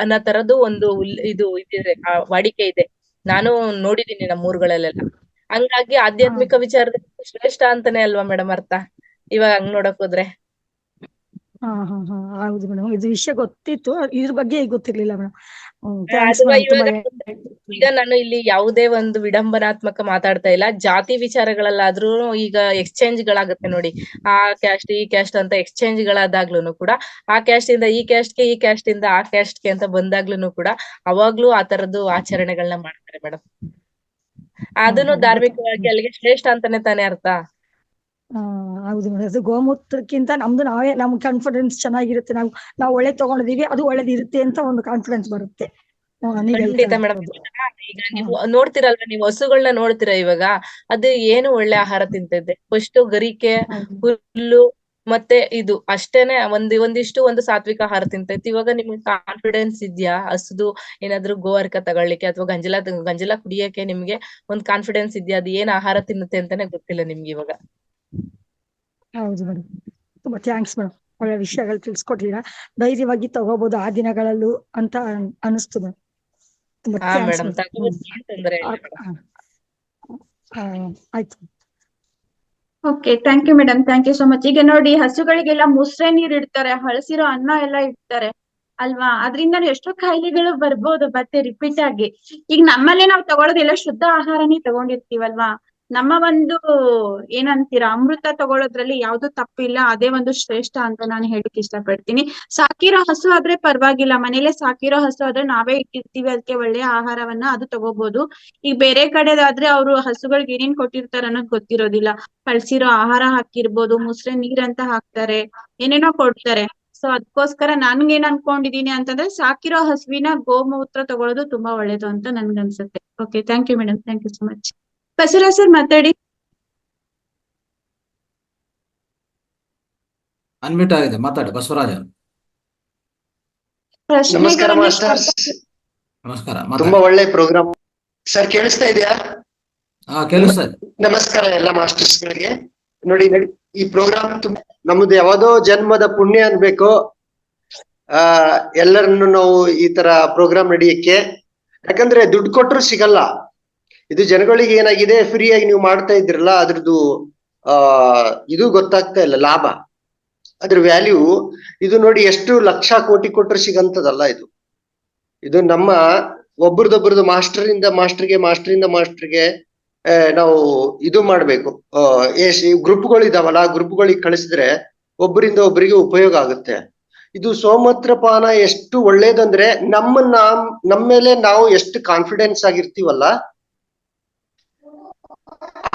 ಅನ್ನೋ ತರದ್ದು ಒಂದು ಇದು ಇದಿದೆ, ವಾಡಿಕೆ ಇದೆ. ನಾನು ನೋಡಿದೀನಿ ನಮ್ಮ ಊರುಗಳಲ್ಲೆಲ್ಲ. ಹಂಗಾಗಿ ಆಧ್ಯಾತ್ಮಿಕ ವಿಚಾರದಲ್ಲಿ ಶ್ರೇಷ್ಠ ಅಂತಾನೆ ಅಲ್ವಾ ಮೇಡಮ್ ಅರ್ಥ, ಇವಾಗ ಹಂಗ್ ನೋಡಕ್ ಹೋದ್ರೆ. ಹೌದು ಮೇಡಮ್, ಇದು ವಿಷಯ ಗೊತ್ತಿತ್ತು, ಇದ್ರ ಬಗ್ಗೆ ಗೊತ್ತಿರ್ಲಿಲ್ಲ ಮೇಡಮ್. ಈಗ ನಾನು ಇಲ್ಲಿ ಯಾವುದೇ ಒಂದು ವಿಡಂಬನಾತ್ಮಕ ಮಾತಾಡ್ತಾ ಇಲ್ಲ. ಜಾತಿ ವಿಚಾರಗಳಲ್ಲಾದ್ರೂ ಈಗ ಎಕ್ಸ್ಚೇಂಜ್ ಗಳಾಗುತ್ತೆ ನೋಡಿ, ಆ ಕ್ಯಾಸ್ಟ್ ಈ ಕ್ಯಾಸ್ಟ್ ಅಂತ ಎಕ್ಸ್ಚೇಂಜ್ ಗಳಾದಾಗ್ಲೂನು ಕೂಡ, ಆ ಕ್ಯಾಸ್ಟ್ ಇಂದ ಈ ಕ್ಯಾಸ್ಟ್ಗೆ, ಈ ಕ್ಯಾಸ್ಟ್ ಇಂದ ಆ ಕ್ಯಾಸ್ಟ್ಗೆ ಅಂತ ಬಂದಾಗ್ಲೂನು ಕೂಡ ಅವಾಗ್ಲೂ ಆ ತರದ್ದು ಆಚರಣೆಗಳನ್ನ ಮಾಡ್ತಾರೆ ಮೇಡಮ್. ಅದನ್ನು ಧಾರ್ಮಿಕವಾಗಿ ಅಲ್ಲಿಗೆ ಶ್ರೇಷ್ಠ ಅಂತಾನೆ ತಾನೇ ಅರ್ಥ. ಹೌದು ಮೇಡಮ್, ಅದು ಗೋಮೂತ್ರಕ್ಕಿಂತ ನಮ್ ಕಾನ್ಫಿಡೆನ್ಸ್ ಚೆನ್ನಾಗಿರುತ್ತೆ. ನಾವು ಒಳ್ಳೆ ತಗೊಂಡಿದೀವಿ, ಅದು ಒಳ್ಳೇದಿರುತ್ತೆ ಅಂತ ಒಂದು ಕಾನ್ಫಿಡೆನ್ಸ್ ಬರುತ್ತೆ. ಖಂಡಿತ ಮೇಡಮ್. ಈಗ ನೀವು ನೋಡ್ತಿರಲ್ವಾ, ನೀವು ಹಸುಗಳನ್ನ ನೋಡ್ತೀರಾ ಇವಾಗ, ಅದು ಏನು ಒಳ್ಳೆ ಆಹಾರ ತಿಂತಿದೆ. ಫಸ್ಟ್ ಗರಿಕೆ, ಹುಲ್ಲು ಮತ್ತೆ ಇದು ಅಷ್ಟೇನೆ, ಒಂದು ಸಾತ್ವಿಕ ಆಹಾರ ತಿಂತೈತಿ. ಇವಾಗ ನಿಮ್ಗೆ ಕಾನ್ಫಿಡೆನ್ಸ್ ಇದ್ಯಾ ಹಸುದು ಏನಾದ್ರು ಗೋವರ್ಕ ತಗೊಳ್ಳಿಕ್ಕೆ ಅಥವಾ ಗಂಜಲ ಕುಡಿಯಕ್ಕೆ? ನಿಮ್ಗೆ ಒಂದ್ ಕಾನ್ಫಿಡೆನ್ಸ್ ಇದ್ಯಾ ಅದು ಏನ್ ಆಹಾರ ತಿನ್ನುತ್ತೆ ಅಂತಾನೆ ಗೊತ್ತಿಲ್ಲ ನಿಮ್ಗೆ ಇವಾಗ. ಹೌದು ಮೇಡಮ್, ತುಂಬಾ ಥ್ಯಾಂಕ್ಸ್ ಮೇಡಮ್, ಒಳ್ಳೆ ವಿಷಯಗಳು ತಿಳಿಸ್ಕೊಟ್ಟಿದ್ದೀರಾ. ಧೈರ್ಯವಾಗಿ ತಗೋಬಹುದು ಆ ದಿನಗಳಲ್ಲೂ ಅಂತ ಅನಿಸ್ತು ಮೇಡಮ್. ತುಂಬಾ ಥ್ಯಾಂಕ್ಸ್ ಮೇಡಮ್. ಆಯ್ತು. Okay, thank you madam, thank you so much. ಈಗ ನೋಡಿ, ಹಸುಗಳಿಗೆಲ್ಲ ಮುಸ್ರೆ ನೀರ್ ಇಡ್ತಾರೆ, ಹಳಸಿರೋ ಅನ್ನ ಎಲ್ಲ ಇಡ್ತಾರೆ ಅಲ್ವಾ, ಅದ್ರಿಂದ ಎಷ್ಟೋ ಕಾಯಿಲೆಗಳು ಬರ್ಬೋದು ಮತ್ತೆ ರಿಪೀಟ್ ಆಗಿ. ಈಗ ನಮ್ಮಲ್ಲೇ ನಾವು ತಗೊಳ್ಳೋದೆಲ್ಲ ಶುದ್ಧ ಆಹಾರನೇ ತಗೊಂಡಿರ್ತೀವಲ್ವಾ, ನಮ್ಮ ಒಂದು ಏನಂತೀರಾ ಅಮೃತ ತಗೊಳ್ಳೋದ್ರಲ್ಲಿ ಯಾವ್ದು ತಪ್ಪಿಲ್ಲ, ಅದೇ ಒಂದು ಶ್ರೇಷ್ಠ ಅಂತ ನಾನು ಹೇಳಕ್ ಇಷ್ಟಪಡ್ತೀನಿ. ಸಾಕಿರೋ ಹಸು ಆದ್ರೆ ಪರವಾಗಿಲ್ಲ, ಮನೇಲೆ ಸಾಕಿರೋ ಹಸು ಆದ್ರೆ ನಾವೇ ಇಟ್ಟಿರ್ತೀವಿ, ಅದಕ್ಕೆ ಒಳ್ಳೆಯ ಆಹಾರವನ್ನ ಅದು ತಗೋಬಹುದು. ಈಗ ಬೇರೆ ಕಡೆದಾದ್ರೆ ಅವ್ರು ಹಸುಗಳಿಗೆ ಏನೇನ್ ಕೊಟ್ಟಿರ್ತಾರ ಅನ್ನೋದು ಗೊತ್ತಿರೋದಿಲ್ಲ. ಕಳ್ಸಿರೋ ಆಹಾರ ಹಾಕಿರ್ಬೋದು, ಮುಸ್ರೆ ನೀರ್ ಅಂತ ಹಾಕ್ತಾರೆ, ಏನೇನೋ ಕೊಡ್ತಾರೆ. ಸೊ ಅದಕ್ಕೋಸ್ಕರ ನನ್ಗೇನ್ ಅನ್ಕೊಂಡಿದೀನಿ ಅಂತಂದ್ರೆ ಸಾಕಿರೋ ಹಸುವಿನ ಗೋಮೂತ್ರ ತಗೊಳ್ಳೋದು ತುಂಬಾ ಒಳ್ಳೇದು ಅಂತ ನನ್ಗನ್ಸುತ್ತೆ. Okay, thank you madam, thank you so much. Basavaraj sir ಮಾತಾಡಿ. ಅನ್ಮ್ಯೂಟ್ ಆಗಿದೆ, ಮಾತಾಡಿ ಬಸವರಾಜ. ನಮಸ್ಕಾರ ಪ್ರಶ್ನೆಗಳನ್ನ ಮಾಸ್ಟರ್ಸ್, ನಮಸ್ಕಾರ, ತುಂಬಾ ಮಾತಾಡಿ. ಒಳ್ಳೆ ಪ್ರೋಗ್ರಾಮ್ ಸರ್. ಕೇಳಿಸ್ತಾ ಇದೆಯಾ? ಕೇಳಿಸ್ತದೆ. ನಮಸ್ಕಾರ ಎಲ್ಲ ಮಾಸ್ಟರ್ಸ್ ಗಳಿಗೆ. ನೋಡಿ ಈ ಪ್ರೋಗ್ರಾಮ್ ನಮ್ದು ಯಾವ್ದೋ ಜನ್ಮದ ಪುಣ್ಯ ಅನ್ಬೇಕು. ಎಲ್ಲರನ್ನು ನಾವು ಈ ತರ ಪ್ರೋಗ್ರಾಮ್ ನಡೆಯಕ್ಕೆ, ಯಾಕಂದ್ರೆ ದುಡ್ಡು ಕೊಟ್ಟರು ಸಿಗಲ್ಲ. ಇದು ಜನಗಳಿಗೆ ಏನಾಗಿದೆ, ಫ್ರೀ ಆಗಿ ನೀವು ಮಾಡ್ತಾ ಇದ್ರಲ್ಲ, ಅದ್ರದ್ದು ಇದು ಗೊತ್ತಾಗ್ತಾ ಇಲ್ಲ, ಲಾಭ, ಅದ್ರ ವ್ಯಾಲ್ಯೂ. ಇದು ನೋಡಿ ಎಷ್ಟು ಲಕ್ಷ ಕೋಟಿ ಕೊಟ್ಟರು ಸಿಗಂತದಲ್ಲ ಇದು. ಇದು ನಮ್ಮ ಒಬ್ರದೊಬ್ರದ್ದು ಮಾಸ್ಟರಿಂದ ಮಾಸ್ಟರ್ಗೆ ನಾವು ಇದು ಮಾಡ್ಬೇಕು. ಗ್ರೂಪ್ಗಳು ಇದಾವಲ್ಲ, ಆ ಗ್ರೂಪ್ಗಳಿಗೆ ಕಳಿಸಿದ್ರೆ ಒಬ್ಬರಿಂದ ಒಬ್ಬರಿಗೆ ಉಪಯೋಗ ಆಗುತ್ತೆ. ಇದು ಸೋಮೂತ್ರ ಪಾನ ಎಷ್ಟು ಒಳ್ಳೇದಂದ್ರೆ ನಮ್ಮ ಮೇಲೆ ನಾವು ಎಷ್ಟು ಕಾನ್ಫಿಡೆನ್ಸ್ ಆಗಿರ್ತೀವಲ್ಲ,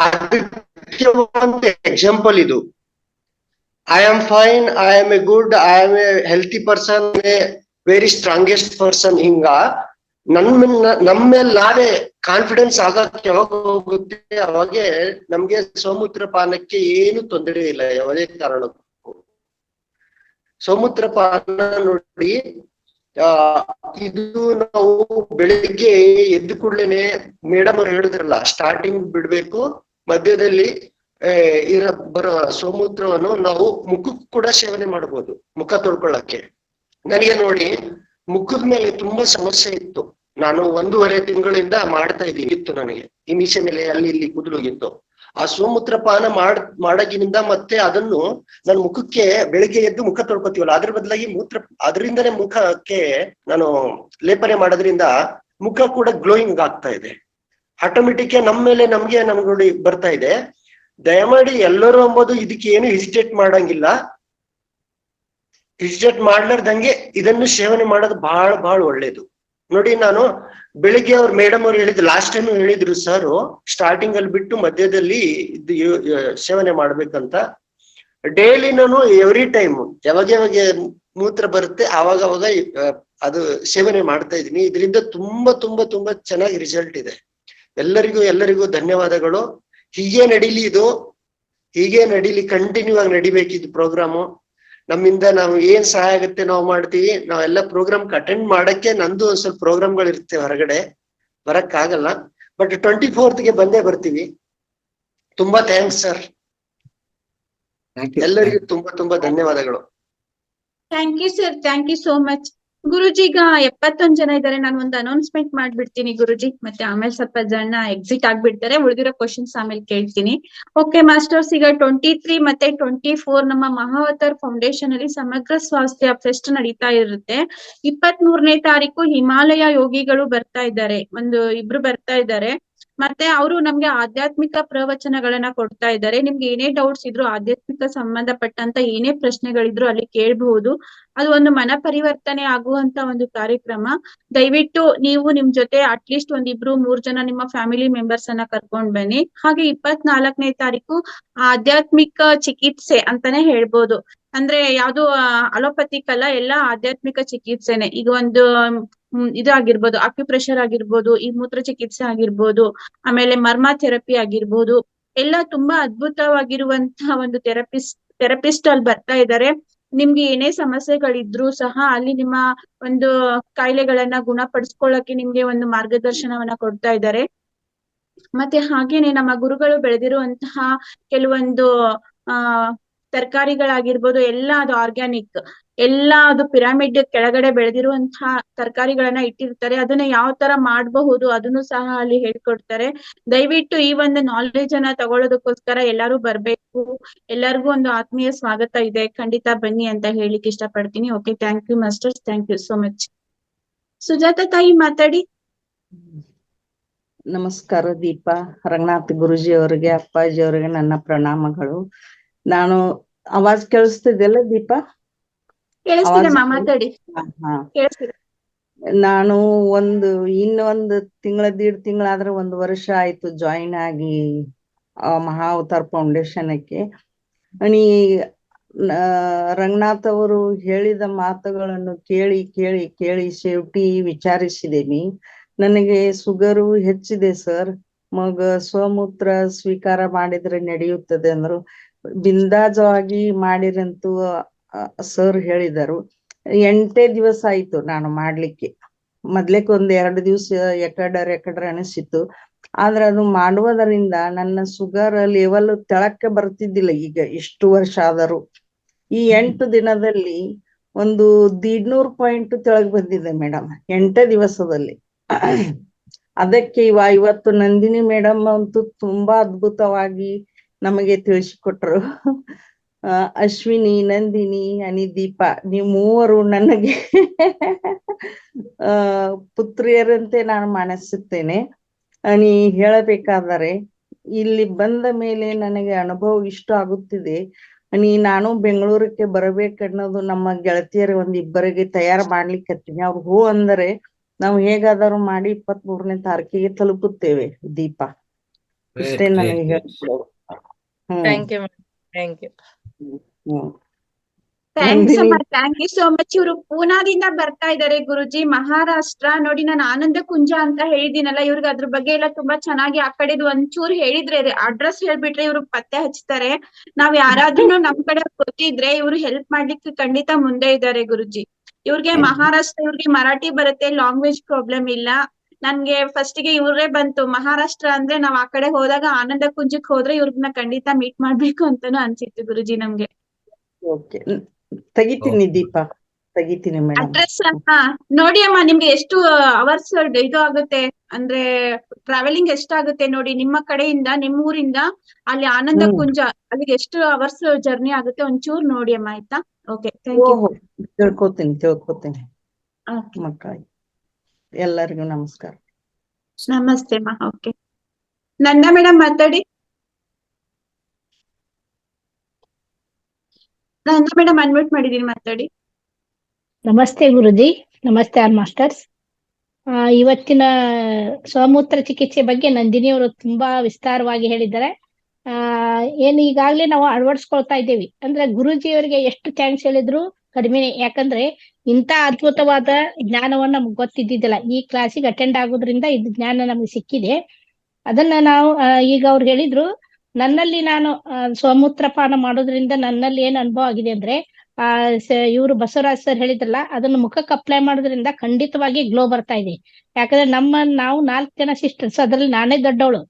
ಅದಕ್ಕೆ ಒಂದು ಎಕ್ಸಾಂಪಲ್ ಇದು. I am fine, I am A good, I am A healthy person, A very strongest person. ಹಿಂಗ ನಮ್ಮ ಮೇಲೆ ನಾವೇ ಕಾನ್ಫಿಡೆನ್ಸ್ ಆಗಕ್ಕೆ ಯಾವಾಗ ಹೋಗುತ್ತೆ, ಅವಾಗೆ ನಮ್ಗೆ ಸೋಮೂತ್ರ ಪಾನಕ್ಕೆ ಏನು ತೊಂದರೆ ಇಲ್ಲ, ಯಾವುದೇ ಕಾರಣಕ್ಕೂ. ಸೋಮೂತ್ರ ಪಾನ ನೋಡಿ, ಇದು ನಾವು ಬೆಳಿಗ್ಗೆ ಎದ್ದು ಕೂಡ್ಲೇನೆ ಮೇಡಮ್ ಅವ್ರು ಹೇಳಿದ್ರಲ್ಲ, ಸ್ಟಾರ್ಟಿಂಗ್ ಬಿಡ್ಬೇಕು, ಮಧ್ಯದಲ್ಲಿ ಬರೋ ಸೋಮೂತ್ರವನ್ನು ನಾವು ಮುಖಕ್ಕೂ ಕೂಡ ಸೇವನೆ ಮಾಡಬಹುದು, ಮುಖ ತೊಳ್ಕೊಳ್ಳಕ್ಕೆ. ನನಗೆ ನೋಡಿ ಮುಖದ ಮೇಲೆ ತುಂಬಾ ಸಮಸ್ಯೆ ಇತ್ತು. ನಾನು 1.5 ತಿಂಗಳಿಂದ ಮಾಡ್ತಾ ಇತ್ತು ನನಗೆ ಈ ಮೀಸೆ ಮೇಲೆ ಅಲ್ಲಿ ಇಲ್ಲಿ ಕೂದಲೋಗಿತ್ತು. ಆ ಸೋಮೂತ್ರ ಪಾನ ಮಾಡಗಿನಿಂದ ಮತ್ತೆ ಅದನ್ನು ನನ್ನ ಮುಖಕ್ಕೆ ಬೆಳಿಗ್ಗೆ ಎದ್ದು ಮುಖ ತೊಳ್ಕೊತೀವಲ್ಲ, ಅದ್ರ ಬದಲಾಗಿ ಅದರಿಂದನೇ ಮುಖಕ್ಕೆ ನಾನು ಲೇಪನೆ ಮಾಡೋದ್ರಿಂದ ಮುಖ ಕೂಡ ಗ್ಲೋಯಿಂಗ್ ಆಗ್ತಾ ಇದೆ. ಆಟೋಮೆಟಿಕ್ ನಮ್ಮ ಮೇಲೆ ನಮ್ಗೆ ನೋಡಿ ಬರ್ತಾ ಇದೆ. ದಯಮಾಡಿ ಎಲ್ಲರೂ ಅಂಬೋದು ಇದಕ್ಕೆ ಏನು ಹಿಸಿಟೇಟ್ ಮಾಡಂಗಿಲ್ಲ. ಹಿಸಿಟೇಟ್ ಮಾಡ್ಲಾರ್ದಂಗೆ ಇದನ್ನು ಸೇವನೆ ಮಾಡೋದು ಬಹಳ ಒಳ್ಳೇದು. ನೋಡಿ, ನಾನು ಬೆಳಿಗ್ಗೆ ಅವ್ರು ಮೇಡಮ್ ಅವ್ರು ಹೇಳಿದ್ರು, ಲಾಸ್ಟ್ ಟೈಮ್ ಹೇಳಿದ್ರು ಸರ್, ಸ್ಟಾರ್ಟಿಂಗ್ ಅಲ್ಲಿ ಬಿಟ್ಟು ಮಧ್ಯದಲ್ಲಿ ಸೇವನೆ ಮಾಡ್ಬೇಕಂತ. ಡೈಲಿ ನಾನು ಎವ್ರಿ ಟೈಮ್ ಯಾವಾಗ ಮೂತ್ರ ಬರುತ್ತೆ ಆವಾಗ ಅದು ಸೇವನೆ ಮಾಡ್ತಾ ಇದೀನಿ. ಇದರಿಂದ ತುಂಬಾ ಚೆನ್ನಾಗಿ ರಿಸಲ್ಟ್ ಇದೆ. ಎಲ್ಲರಿಗೂ ಧನ್ಯವಾದಗಳು. ಹೀಗೆ ನಡೀಲಿ, ಕಂಟಿನ್ಯೂ ಆಗಿ ನಡಿಬೇಕಿದ್ದು ಪ್ರೋಗ್ರಾಮು. ನಮ್ಮಿಂದ ನಾವು ಏನ್ ಸಹಾಯ ಆಗುತ್ತೆ ನಾವು ಮಾಡ್ತೀವಿ. ನಾವೆಲ್ಲ ಪ್ರೋಗ್ರಾಮ್ ಅಟೆಂಡ್ ಮಾಡಕ್ಕೆ ನಂದು ಒಂದ್ ಸ್ವಲ್ಪ ಪ್ರೋಗ್ರಾಮ್ಗಳು ಇರುತ್ತೆ, ಹೊರಗಡೆ ಬರಕ್ಕಾಗಲ್ಲ. ಬಟ್ 24th ಬಂದೇ ಬರ್ತೀವಿ. ತುಂಬಾ ಥ್ಯಾಂಕ್ಸ್ ಸರ್, ಎಲ್ಲರಿಗೂ ತುಂಬಾ ಧನ್ಯವಾದಗಳು. Thank you sir, thank you so much. Guruji, ಈಗ 71 ಜನ ಇದ್ದಾರೆ. ನಾನು ಒಂದು ಅನೌನ್ಸ್ಮೆಂಟ್ ಮಾಡ್ಬಿಡ್ತೀನಿ ಗುರುಜಿ, ಮತ್ತೆ ಆಮೇಲೆ ಸ್ವಲ್ಪ ಜನ ಎಕ್ಸಿಟ್ ಆಗ್ಬಿಡ್ತಾರೆ. ಉಳಿದಿರೋ ಕ್ವಶನ್ಸ್ ಆಮೇಲೆ ಕೇಳ್ತೀನಿ. ಓಕೆ ಮಾಸ್ಟರ್ಸ್, ಈಗ 23 ಮತ್ತೆ 24 ನಮ್ಮ ಮಹಾವತಾರ್ ಫೌಂಡೇಶನ್ ಅಲ್ಲಿ ಸಮಗ್ರ ಸ್ವಾಸ್ಥ್ಯ ಫೆಸ್ಟ್ ನಡೀತಾ ಇರುತ್ತೆ. 23ನೇ ತಾರೀಕು ಹಿಮಾಲಯ ಯೋಗಿಗಳು ಬರ್ತಾ ಇದ್ದಾರೆ, ಇಬ್ರು ಬರ್ತಾ ಇದ್ದಾರೆ. ಮತ್ತೆ ಅವರು ನಮ್ಗೆ ಆಧ್ಯಾತ್ಮಿಕ ಪ್ರವಚನಗಳನ್ನ ಕೊಡ್ತಾ ಇದ್ದಾರೆ. ನಿಮ್ಗೆ ಏನೇ ಡೌಟ್ಸ್ ಇದ್ರು, ಆಧ್ಯಾತ್ಮಿಕ ಸಂಬಂಧಪಟ್ಟಂತ ಏನೇ ಪ್ರಶ್ನೆಗಳಿದ್ರು ಅಲ್ಲಿ ಕೇಳಬಹುದು. ಅದು ಒಂದು ಮನ ಪರಿವರ್ತನೆ ಆಗುವಂತ ಒಂದು ಕಾರ್ಯಕ್ರಮ. ದಯವಿಟ್ಟು ನೀವು ನಿಮ್ ಜೊತೆ ಅಟ್ಲೀಸ್ಟ್ 1-2-3 ಜನ ನಿಮ್ಮ ಫ್ಯಾಮಿಲಿ ಮೆಂಬರ್ಸ್ ಅನ್ನ ಕರ್ಕೊಂಡ್ ಬನ್ನಿ. ಹಾಗೆ 24ನೇ ತಾರೀಕು ಆಧ್ಯಾತ್ಮಿಕ ಚಿಕಿತ್ಸೆ ಅಂತಾನೆ ಹೇಳ್ಬೋದು. ಅಂದ್ರೆ ಯಾವ್ದು ಅಲೋಪತಿಕ್ ಅಲ್ಲ, ಎಲ್ಲಾ ಆಧ್ಯಾತ್ಮಿಕ ಚಿಕಿತ್ಸೆನೆ. ಈಗ ಇದಾಗಿರ್ಬೋದು, ಅಕ್ಯುಪ್ರೆಷರ್ ಆಗಿರ್ಬೋದು, ಈ ಮೂತ್ರ ಚಿಕಿತ್ಸೆ ಆಗಿರ್ಬೋದು, ಆಮೇಲೆ ಮರ್ಮ ಥೆರಪಿ ಆಗಿರ್ಬೋದು, ಎಲ್ಲ ತುಂಬಾ ಅದ್ಭುತವಾಗಿರುವಂತಹ ಒಂದು ಥೆರಪಿಸ್ಟ್ ಅಲ್ಲಿ ಬರ್ತಾ ಇದ್ದಾರೆ. ನಿಮ್ಗೆ ಏನೇ ಸಮಸ್ಯೆಗಳಿದ್ರು ಸಹ ಅಲ್ಲಿ ನಿಮ್ಮ ಒಂದು ಕಾಯಿಲೆಗಳನ್ನ ಗುಣಪಡಿಸ್ಕೊಳ್ಳಕ್ಕೆ ನಿಮ್ಗೆ ಒಂದು ಮಾರ್ಗದರ್ಶನವನ್ನ ಕೊಡ್ತಾ ಇದ್ದಾರೆ. ಮತ್ತೆ ಹಾಗೇನೆ ನಮ್ಮ ಗುರುಗಳು ಬೆಳೆದಿರುವಂತಹ ಕೆಲವೊಂದು ತರಕಾರಿಗಳಾಗಿರ್ಬೋದು, ಎಲ್ಲ ಅದು ಆರ್ಗ್ಯಾನಿಕ್, ಎಲ್ಲ ಅದು ಪಿರಾಮಿಡ್ ಕೆಳಗಡೆ ಬೆಳೆದಿರುವಂತಹ ತರಕಾರಿಗಳನ್ನ ಇಟ್ಟಿರ್ತಾರೆ. ಅದನ್ನ ಯಾವ ತರ ಮಾಡಬಹುದು ಅದನ್ನು ಸಹ ಅಲ್ಲಿ ಹೇಳ್ಕೊಡ್ತಾರೆ. ದಯವಿಟ್ಟು ಈ ಒಂದು ನಾಲೆಜ್ ಅನ್ನ ತಗೊಳ್ಳೋದಕ್ಕೋಸ್ಕರ ಎಲ್ಲರೂ ಬರ್ಬೇಕು. ಎಲ್ಲರಿಗೂ ಒಂದು ಆತ್ಮೀಯ ಸ್ವಾಗತ ಇದೆ, ಖಂಡಿತ ಬನ್ನಿ ಅಂತ ಹೇಳಿಕ್ ಇಷ್ಟಪಡ್ತೀನಿ. Okay, thank you masters, thank you so much. Sujatha ತಾಯಿ ಮಾತಾಡಿ. ನಮಸ್ಕಾರ ದೀಪ. ರಂಗನಾಥ್ ಗುರುಜಿ ಅವರಿಗೆ, ಅಪ್ಪಾಜಿ ಅವರಿಗೆ ನನ್ನ ಪ್ರಣಾಮಗಳು. ನಾನು ಆವಾಜ್ ಕೇಳಿಸ್ತಿದೆಯಲ್ಲ ದೀಪ? ಕೇಳಿಸ್ತಿದೆ ಆವಾಜ್ ಮಾತಾಡಿ. ಹಾ. ಕೇಳಿಸ್ತಿದೆ. ನಾನು ಇನ್ನೊಂದು ದೀಡ್ ತಿಂಗಳಾದ್ರೆ 1 ವರ್ಷ ಆಯ್ತು ಜಾಯಿನ್ ಆಗಿ ಮಹಾ ಅವತಾರ್ ಫೌಂಡೇಶನ್ಕ್ಕೆ. ರಂಗನಾಥ್ ಅವರು ಹೇಳಿದ ಮಾತುಗಳನ್ನು ಕೇಳಿ ಕೇಳಿ ಕೇಳಿ ಸೇವಟಿ ವಿಚಾರಿಸಿದೇನಿ. ನನಗೆ ಸುಗರು ಹೆಚ್ಚಿದೆ ಸರ್. ಮಗ ಸ್ವಮೂತ್ರ ಸ್ವೀಕಾರ ಮಾಡಿದ್ರೆ ನಡೆಯುತ್ತದೆ ಅಂದ್ರು. ಬಿಂದಾಜವಾಗಿ ಮಾಡಿರಂತೂ ಸರ್ ಹೇಳಿದರು. 8 ದಿವಸ ಆಯ್ತು ನಾನು ಮಾಡ್ಲಿಕ್ಕೆ. ಮೊದ್ಲೇಕ್ 2 ದಿವಸ ಎಕಡ್ರ ಅನಿಸಿತ್ತು. ಆದ್ರೆ ಅದು ಮಾಡುವುದರಿಂದ ನನ್ನ ಸುಗರ್ ಲೆವೆಲ್ ತೆಳಕ್ಕೆ ಬರ್ತಿದ್ದಿಲ್ಲ. ಈಗ ಇಷ್ಟು ವರ್ಷ ಆದರೂ ಈ 8 ದಿನದಲ್ಲಿ 150 ಪಾಯಿಂಟ್ ತೆಳಗ್ ಬಂದಿದೆ ಮೇಡಮ್, 8 ದಿವಸದಲ್ಲಿ. ಅದಕ್ಕೆ ಇವತ್ತು ನಂದಿನಿ ಮೇಡಮ್ ಅಂತೂ ತುಂಬಾ ಅದ್ಭುತವಾಗಿ ನಮಗೆ ತಿಳಿಸಿಕೊಟ್ರು. ಅಶ್ವಿನಿ, ನಂದಿನಿ, ಅನಿದೀಪ, ನೀವು ಮೂವರು ನನಗೆ ಪುತ್ರಿಯರಂತೆ ನಾನು ಮಾನಿಸುತ್ತೇನೆ. ಹೇಳಬೇಕಾದರೆ ಇಲ್ಲಿ ಬಂದ ಮೇಲೆ ನನಗೆ ಅನುಭವ ಇಷ್ಟ ಆಗುತ್ತಿದೆ. ನಾನು ಬೆಂಗಳೂರಿಗೆ ಬರಬೇಕನ್ನೋದು ನಮ್ಮ ಗೆಳತಿಯರ 1-2ರಿಗೆ ತಯಾರು ಮಾಡ್ಲಿಕ್ಕತ್ತೀನಿ. ಅವ್ರು ಹೋ ಅಂದರೆ ನಾವು ಹೇಗಾದರೂ ಮಾಡಿ 23ನೇ ತಾರೀಕಿಗೆ ತಲುಪುತ್ತೇವೆ ದೀಪ. ಇಷ್ಟೇ ನನಗೆ ಹೇಳ್ಕೊಡೋದು. Thank you madam, thank you. Thank you so much. ಇವರು ಪೂನಾದಿಂದ ಬರ್ತಾ ಇದ್ದಾರೆ ಗುರುಜಿ, ಮಹಾರಾಷ್ಟ್ರ. ನೋಡಿ, ನಾನು ಆನಂದ ಕುಂಜ ಅಂತ ಹೇಳಿದ್ದೀನಲ್ಲ, ಇವ್ರಿಗೆ ಅದ್ರ ಬಗ್ಗೆ ಎಲ್ಲ ತುಂಬಾ ಚೆನ್ನಾಗಿ ಆ ಕಡೆದು ಒಂಚೂರು ಹೇಳಿದ್ರೆ, ಅಡ್ರೆಸ್ ಹೇಳ್ಬಿಟ್ರೆ ಇವ್ರು ಪತ್ತೆ ಹಚ್ತಾರೆ. ನಾವ್ ಯಾರಾದ್ರೂ ನಮ್ ಕಡೆ ಗೊತ್ತಿದ್ರೆ ಇವ್ರು ಹೆಲ್ಪ್ ಮಾಡ್ಲಿಕ್ಕೆ ಖಂಡಿತ ಮುಂದೆ ಇದ್ದಾರೆ ಗುರುಜಿ. ಇವ್ರಿಗೆ ಮಹಾರಾಷ್ಟ್ರ, ಇವ್ರಿಗೆ ಮರಾಠಿ ಬರುತ್ತೆ, ಲ್ಯಾಂಗ್ವೇಜ್ ಪ್ರಾಬ್ಲಮ್ ಇಲ್ಲ. ನನ್ಗೆ ಫಸ್ಟ್ ಗೆ ಇವ್ರೇ ಬಂತು ಮಹಾರಾಷ್ಟ್ರ ಅಂದ್ರೆ. ನಾವ್ ಆ ಕಡೆ ಹೋದಾಗ ಆನಂದ ಕುಂಜಕ್ ಹೋದ್ರೆ ಇವ್ರನ್ನ ಖಂಡಿತ ಮೀಟ್ ಮಾಡ್ಬೇಕು ಅಂತಾನು ಅನ್ಸಿತ್ತು ಗುರುಜಿ ನಮ್ಗೆ. ಓಕೆ, ತೆಗಿತೀನಿ ದೀಪ, ತೆಗಿತೀನಿ ಮೇಡಮ್. ಅಡ್ರೆಸ್ ನೋಡಿ ಅಮ್ಮ, ನಿಮ್ಗೆ ಎಷ್ಟು ಅವರ್ಸ್ ಇದು ಆಗುತ್ತೆ ಅಂದ್ರೆ ಟ್ರಾವೆಲಿಂಗ್ ಎಷ್ಟಾಗುತ್ತೆ ನೋಡಿ. ನಿಮ್ಮ ಕಡೆಯಿಂದ, ನಿಮ್ಮ ಊರಿಂದ ಅಲ್ಲಿ ಆನಂದ ಕುಂಜ ಅಲ್ಲಿಗೆ ಎಷ್ಟು ಅವರ್ಸ್ ಜರ್ನಿ ಆಗುತ್ತೆ ಒಂಚೂರು ನೋಡಿ ಅಮ್ಮ, ಆಯ್ತಾ? Okay, thank you. ತಿಳ್ಕೊತೀನಿ ಮಕ್ಕಳಿಗೆ. ಎಲ್ಲರಿಗೂ ನಮಸ್ಕಾರ. ನಮಸ್ತೆ ಅಮ್ಮ. ಓಕೆ, ನಂದಾ ಮೇಡಮ್ ಮಾತಾಡಿ. ನಂದಾ ಮೇಡಮ್ ಅನ್ಮ್ಯೂಟ್ ಮಾಡಿದೀನಿ, ಮಾತಾಡಿ. ನಮಸ್ತೆ ಗುರುಜಿ, ನಮಸ್ತೆ ಆಲ್ ಮಾಸ್ಟರ್ಸ್. ಇವತ್ತಿನ ಸ್ವಮೂತ್ರ ಚಿಕಿತ್ಸೆ ಬಗ್ಗೆ ನಂದಿನಿ ಅವರು ತುಂಬಾ ವಿಸ್ತಾರವಾಗಿ ಹೇಳಿದ್ದಾರೆ. ಏನು ಈಗಾಗ್ಲೇ ನಾವು ಅಳವಡಿಸ್ಕೊಳ್ತಾ ಇದ್ದೇವೆ. ಅಂದ್ರೆ ಗುರುಜಿ ಅವರಿಗೆ ಎಷ್ಟು ಥ್ಯಾಂಕ್ಸ್ ಹೇಳಿದ್ರು ಕಡಿಮೆನೆ. ಯಾಕಂದ್ರೆ ಇಂಥ ಅದ್ಭುತವಾದ ಜ್ಞಾನವನ್ನ ನಮ್ಗೆ ಗೊತ್ತಿದ್ದಿದ್ದಿಲ್ಲ. ಈ ಕ್ಲಾಸಿಗೆ ಅಟೆಂಡ್ ಆಗೋದ್ರಿಂದ ಇದು ಜ್ಞಾನ ನಮ್ಗೆ ಸಿಕ್ಕಿದೆ. ಅದನ್ನ ನಾವು ಈಗ ಅವ್ರು ಹೇಳಿದ್ರು, ನನ್ನಲ್ಲಿ ನಾನು ಸ್ವಮೂತ್ರ ಪಾನ ಮಾಡೋದ್ರಿಂದ ನನ್ನಲ್ಲಿ ಏನ್ ಅನುಭವ ಆಗಿದೆ ಅಂದ್ರೆ, ಇವರು ಬಸವರಾಜ್ ಸರ್ ಹೇಳಿದ್ರಲ್ಲ, ಅದನ್ನ ಮುಖಕ್ಕೆ ಅಪ್ಲೈ ಮಾಡೋದ್ರಿಂದ ಖಂಡಿತವಾಗಿ ಗ್ಲೋ ಬರ್ತಾ ಇದೆ. ಯಾಕಂದ್ರೆ ನಾವು 4 ಜನ ಸಿಸ್ಟರ್ಸ್, ಅದ್ರಲ್ಲಿ ನಾನೇ ದೊಡ್ಡವಳು.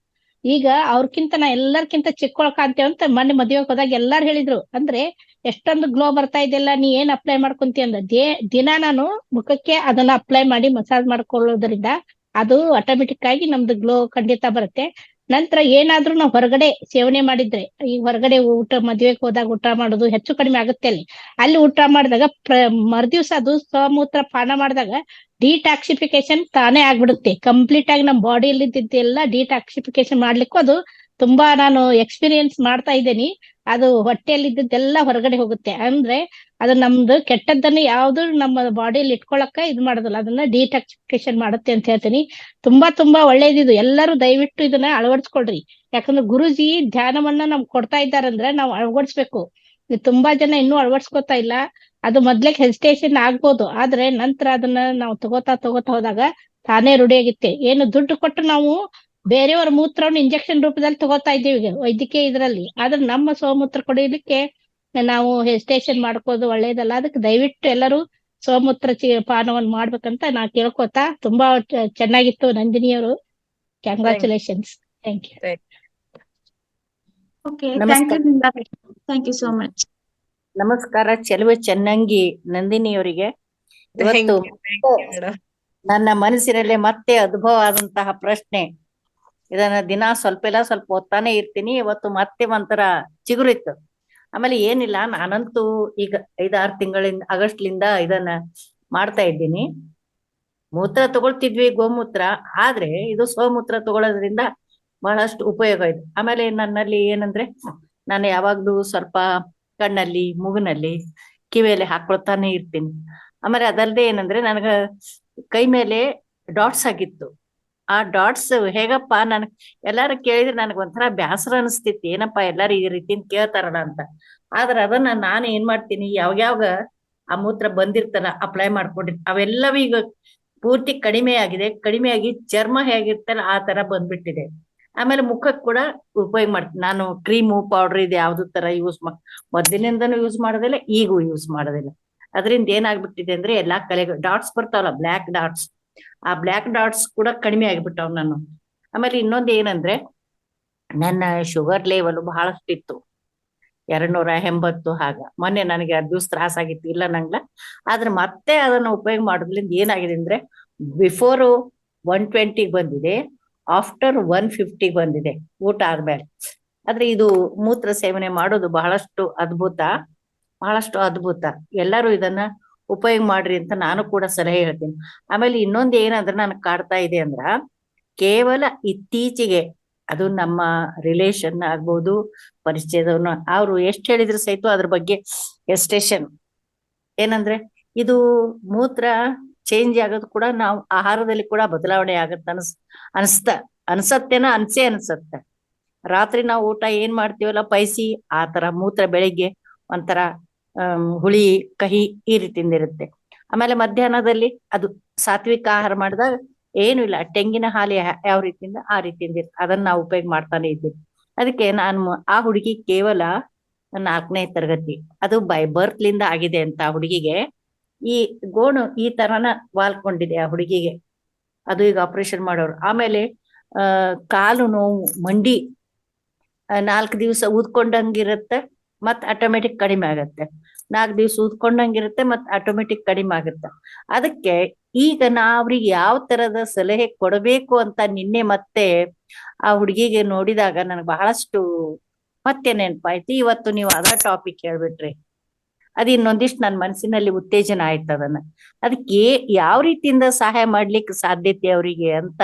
ಈಗ ಅವ್ರಕ್ಕಿಂತ ನಾ ಎಲ್ಲರ್ಕಿಂತ ಚಿಕ್ಕವಳ ಕಾಂತೇವ ಅಂತ ಮೊನ್ನೆ ಮದುವೆಗೆ ಹೋದಾಗ ಎಲ್ಲಾರು ಹೇಳಿದ್ರು. ಅಂದ್ರೆ ಎಷ್ಟೊಂದು ಗ್ಲೋ ಬರ್ತಾ ಇದೆಯಲ್ಲ, ನೀ ಏನ್ ಅಪ್ಲೈ ಮಾಡ್ಕೊಂತಿ ಅಂದ. ದಿನ ನಾನು ಮುಖಕ್ಕೆ ಅದನ್ನ ಅಪ್ಲೈ ಮಾಡಿ ಮಸಾಜ್ ಮಾಡ್ಕೊಳ್ಳೋದ್ರಿಂದ ಅದು ಆಟೋಮೆಟಿಕ್ ಆಗಿ ನಮ್ದು ಗ್ಲೋ ಖಂಡಿತ ಬರುತ್ತೆ. ನಂತರ ಏನಾದ್ರೂ ನಾವು ಹೊರಗಡೆ ಸೇವನೆ ಮಾಡಿದ್ರೆ, ಈಗ ಹೊರಗಡೆ ಮದ್ವೆಗೆ ಹೋದಾಗ ಊಟ ಮಾಡೋದು ಹೆಚ್ಚು ಕಡಿಮೆ ಆಗುತ್ತೆ. ಅಲ್ಲಿ ಊಟ ಮಾಡಿದಾಗ ಮರುದಿವ್ಸ ಅದು ಸ್ವಮೂತ್ರ ಪಾನ ಮಾಡಿದಾಗ ಡಿಟಾಕ್ಸಿಫಿಕೇಶನ್ ತಾನೇ ಆಗ್ಬಿಡುತ್ತೆ. ಕಂಪ್ಲೀಟ್ ಆಗಿ ನಮ್ಮ ಬಾಡಿಯಲ್ಲಿ ಇದ್ದಿದ್ದೆಲ್ಲ ಡಿಟಾಕ್ಸಿಫಿಕೇಶನ್ ಮಾಡ್ಲಿಕ್ಕೂ ಅದು ತುಂಬಾ ನಾನು ಎಕ್ಸ್ಪೀರಿಯನ್ಸ್ ಮಾಡ್ತಾ ಇದ್ದೇನೆ. ಅದು ಹೊಟ್ಟೆಯಲ್ಲಿ ಇದ್ದದ್ದೆಲ್ಲ ಹೊರಗಡೆ ಹೋಗುತ್ತೆ. ಅಂದ್ರೆ ಅದು ನಮ್ದು ಕೆಟ್ಟದ್ದನ್ನ ಯಾವ್ದು ನಮ್ಮ ಬಾಡಿಯಲ್ಲಿ ಇಟ್ಕೊಳಕ್ಕ ಇದು ಮಾಡೋದಿಲ್ಲ, ಅದನ್ನ ಡಿಟಾಕ್ಸಿಫಿಕೇಶನ್ ಮಾಡುತ್ತೆ ಅಂತ ಹೇಳ್ತೀನಿ. ತುಂಬಾ ಒಳ್ಳೇದಿದು. ಎಲ್ಲರೂ ದಯವಿಟ್ಟು ಇದನ್ನ ಅಳವಡಿಸ್ಕೊಳ್ರಿ. ಯಾಕಂದ್ರೆ ಗುರುಜಿ ಧ್ಯಾನವನ್ನ ನಮ್ಗೆ ಕೊಡ್ತಾ ಇದ್ದಾರಂದ್ರೆ ನಾವು ಅಳವಡಿಸ್ಬೇಕು. ತುಂಬಾ ಜನ ಇನ್ನೂ ಅಳವಡಿಸ್ಕೊತಾ ಇಲ್ಲ. ಅದು ಮೊದ್ಲಿಗೆ ಹೆಸಿಟೇಷನ್ ಆಗ್ಬೋದು, ಆದ್ರೆ ನಂತರ ಅದನ್ನ ನಾವು ತಗೋತಾ ಹೋದಾಗ ತಾನೇ ರೂಢಿಯಾಗುತ್ತೆ. ಏನು ದುಡ್ಡು ಕೊಟ್ಟು ನಾವು ಬೇರೆಯವರ ಮೂತ್ರವನ್ನು ಇಂಜೆಕ್ಷನ್ ರೂಪದಲ್ಲಿ ತಗೋತಾ ಇದ್ದೀವಿ ವೈದ್ಯಕೀಯ ಇದರಲ್ಲಿ. ಆದ್ರೆ ನಮ್ಮ ಸ್ವಮೂತ್ರ ಕೊಡಲಿಕ್ಕೆ ನಾವು ಹೆಸಿಟೇಷನ್ ಮಾಡ್ಕೋದು ಒಳ್ಳೇದಲ್ಲ. ಅದಕ್ಕೆ ದಯವಿಟ್ಟು ಎಲ್ಲರೂ ಸ್ವಮೂತ್ರ ಪಾನವನ್ನು ಮಾಡ್ಬೇಕಂತ ನಾ ಕೇಳ್ಕೊತಾ. ತುಂಬಾ ಚೆನ್ನಾಗಿತ್ತು ನಂದಿನಿಯವರು. Congratulations. Thank you. Okay, thank you so much. ನಮಸ್ಕಾರ. ಚೆಲುವೆ ಚೆನ್ನಂಗಿ ನಂದಿನಿಯವರಿಗೆ. ಇವತ್ತು ನನ್ನ ಮನಸ್ಸಿನಲ್ಲಿ ಮತ್ತೆ ಅನುಭವ ಆದಂತಹ ಪ್ರಶ್ನೆ. ಇದನ್ನ ದಿನ ಸ್ವಲ್ಪ ಓದ್ತಾನೆ ಇರ್ತೀನಿ. ಇವತ್ತು ಮತ್ತೆ ಒಂಥರ ಚಿಗುರಿತ್ತು. ಆಮೇಲೆ ಏನಿಲ್ಲ, ನಾನಂತೂ ಈಗ 5-6 ತಿಂಗಳಿಂದ, ಆಗಸ್ಟ್ಲಿಂದ ಇದನ್ನ ಮಾಡ್ತಾ ಇದ್ದೀನಿ. ಮೂತ್ರ ತಗೊಳ್ತಿದ್ವಿ ಗೋಮೂತ್ರ, ಆದ್ರೆ ಇದು ಸ್ವಮೂತ್ರ ತಗೊಳ್ಳೋದ್ರಿಂದ ಬಹಳಷ್ಟು ಉಪಯೋಗ ಇದೆ. ಆಮೇಲೆ ನನ್ನಲ್ಲಿ ಏನಂದ್ರೆ ನಾನು ಯಾವಾಗ್ಲೂ ಸ್ವಲ್ಪ ಕಣ್ಣಲ್ಲಿ, ಮೂಗಿನಲ್ಲಿ, ಕಿವಿಯಲ್ಲಿ ಹಾಕೊಳ್ತಾನೆ ಇರ್ತೀನಿ. ಆಮೇಲೆ ಅದಲ್ಲದೆ ಏನಂದ್ರೆ ನನಗ ಕೈ ಮೇಲೆ ಡಾಟ್ಸ್ ಆಗಿತ್ತು. ಆ ಡಾಟ್ಸ್ ಹೇಗಪ್ಪ ನನ್ ಎಲ್ಲಾರು ಕೇಳಿದ್ರೆ ನನಗ್ ಒಂಥರ ಬ್ಯಾಸರ ಅನಿಸ್ತಿತ್ತು, ಏನಪ್ಪಾ ಎಲ್ಲಾರು ಈ ರೀತಿಯಿಂದ ಕೇಳ್ತಾರಲ್ಲ ಅಂತ. ಆದ್ರೆ ಅದನ್ನ ನಾನು ಏನ್ ಮಾಡ್ತೀನಿ, ಯಾವಾಗ ಆ ಮೂತ್ರ ಬಂದಿರ್ತಲ್ಲ ಅಪ್ಲೈ ಮಾಡ್ಕೊಂಡಿರ್ತೀನಿ, ಅವೆಲ್ಲವೂ ಈಗ ಪೂರ್ತಿ ಕಡಿಮೆ ಆಗಿ ಚರ್ಮ ಹೇಗಿರ್ತಲ್ಲ ಆ ತರ ಬಂದ್ಬಿಟ್ಟಿದೆ. ಆಮೇಲೆ ಮುಖಕ್ಕೆ ಕೂಡ ಉಪಯೋಗ ಮಾಡ್ತೀನಿ ನಾನು. ಕ್ರೀಮು ಪೌಡರ್ ಇದು ಯಾವ್ದು ತರ ಮೊದಲಿನಿಂದನೂ ಯೂಸ್ ಮಾಡೋದಿಲ್ಲ, ಈಗೂ ಯೂಸ್ ಮಾಡೋದಿಲ್ಲ. ಅದರಿಂದ ಏನಾಗ್ಬಿಟ್ಟಿದೆ ಅಂದ್ರೆ ಎಲ್ಲಾ ಕಲೆಗಳು ಡಾಟ್ಸ್ ಬರ್ತಾವಲ್ಲ, ಬ್ಲ್ಯಾಕ್ ಡಾಟ್ಸ್, ಆ ಬ್ಲ್ಯಾಕ್ ಡಾಟ್ಸ್ ಕೂಡ ಕಡಿಮೆ ಆಗ್ಬಿಟ್ಟವ್ ನಾನು. ಆಮೇಲೆ ಇನ್ನೊಂದು ಏನಂದ್ರೆ ನನ್ನ ಶುಗರ್ ಲೆವೆಲ್ ಬಹಳಷ್ಟು ಇತ್ತು, 280 ಹಾಗ. ಮೊನ್ನೆ ನನಗೆ 2 ದಿವಸ ತ್ರಾಸ ಆಗಿತ್ತು, ಇಲ್ಲ ನಂಗ್ಲ. ಆದ್ರೆ ಮತ್ತೆ ಅದನ್ನ ಉಪಯೋಗ ಮಾಡೋದ್ರಿಂದ ಏನಾಗಿದೆ ಅಂದ್ರೆ ಬಿಫೋರ್ 120 ಬಂದಿದೆ, ಆಫ್ಟರ್ 150 ಬಂದಿದೆ ಊಟ ಆದ್ಮೇಲೆ. ಆದ್ರೆ ಇದು ಮೂತ್ರ ಸೇವನೆ ಮಾಡೋದು ಬಹಳಷ್ಟು ಅದ್ಭುತ. ಎಲ್ಲರೂ ಇದನ್ನ ಉಪಯೋಗ ಮಾಡ್ರಿ ಅಂತ ನಾನು ಕೂಡ ಸಲಹೆ ಹೇಳ್ತೀನಿ. ಆಮೇಲೆ ಇನ್ನೊಂದು ಏನಂದ್ರೆ ನನಗೆ ಕಾಡ್ತಾ ಇದೆ ಅಂದ್ರ, ಕೇವಲ ಇತ್ತೀಚೆಗೆ ಅದು ನಮ್ಮ ರಿಲೇಷನ್ ಆಗ್ಬೋದು, ಪರಿಚಯದವ್ರನ್ನ, ಅವ್ರು ಎಷ್ಟ್ ಹೇಳಿದ್ರು ಸಹಿತ ಅದ್ರ ಬಗ್ಗೆ ಎಸ್ಟೇಷನ್ ಏನಂದ್ರೆ ಇದು ಮೂತ್ರ ಚೇಂಜ್ ಆಗೋದು ಕೂಡ ನಾವು ಆಹಾರದಲ್ಲಿ ಕೂಡ ಬದಲಾವಣೆ ಆಗತ್ತೆ ಅನ್ಸತ್ತೆ. ರಾತ್ರಿ ನಾವು ಊಟ ಏನ್ ಮಾಡ್ತೀವಲ್ಲ ಪೈಸಿ, ಆ ತರ ಮೂತ್ರ ಬೆಳಿಗ್ಗೆ ಒಂಥರ ಹುಳಿ ಕಹಿ ಈ ರೀತಿಯಿಂದ ಇರುತ್ತೆ. ಆಮೇಲೆ ಮಧ್ಯಾಹ್ನದಲ್ಲಿ ಅದು ಸಾತ್ವಿಕ ಆಹಾರ ಮಾಡಿದಾಗ ಏನು ಇಲ್ಲ, ತೆಂಗಿನ ಹಾಲು ಯಾವ ರೀತಿಯಿಂದ ಆ ರೀತಿಯಿಂದ ಇರುತ್ತೆ, ಅದನ್ನ ನಾವು ಉಪಯೋಗ ಮಾಡ್ತಾನೆ ಇದ್ದೀವಿ. ಅದಕ್ಕೆ ನಾನು ಆ ಹುಡುಗಿ ಕೇವಲ 4ನೇ ತರಗತಿ, ಅದು ಬೈ ಬರ್ತ್ಲಿಂದ ಆಗಿದೆ ಅಂತ ಆ ಹುಡುಗಿಗೆ. ಈ ಗೋಣು ಈ ತರನ ವಾಲ್ಕೊಂಡಿದೆ ಆ ಹುಡುಗಿಗೆ, ಅದು ಈಗ ಆಪರೇಷನ್ ಮಾಡೋರು. ಆಮೇಲೆ ಕಾಲು ನೋವು, ಮಂಡಿ 4 ದಿವಸ ಊದ್ಕೊಂಡಂಗಿರುತ್ತೆ, ಮತ್ ಆಟೋಮೆಟಿಕ್ ಕಡಿಮೆ ಆಗತ್ತೆ. 4 ದಿವಸ ಊದ್ಕೊಂಡಂಗಿರುತ್ತೆ, ಮತ್ ಆಟೋಮೆಟಿಕ್ ಕಡಿಮೆ ಆಗುತ್ತೆ. ಅದಕ್ಕೆ ಈಗ ಅವ್ರಿಗೆ ಯಾವ ತರದ ಸಲಹೆ ಕೊಡಬೇಕು ಅಂತ ನಿನ್ನೆ ಮತ್ತೆ ಆ ಹುಡುಗಿಗೆ ನೋಡಿದಾಗ ನನಗೆ ಬಹಳಷ್ಟು ಮತ್ತೆ ನೆನಪಾಯ್ತು. ಇವತ್ತು ನೀವು ಅದ ಟಾಪಿಕ್ ಹೇಳ್ಬಿಟ್ರಿ, ಅದು ಇನ್ನೊಂದಿಷ್ಟು ನನ್ನ ಮನಸ್ಸಿನಲ್ಲಿ ಉತ್ತೇಜನ ಆಯ್ತು. ಅದಕ್ಕೆ ಯಾವ ರೀತಿಯಿಂದ ಸಹಾಯ ಮಾಡ್ಲಿಕ್ಕೆ ಸಾಧ್ಯತೆ ಅವರಿಗೆ ಅಂತ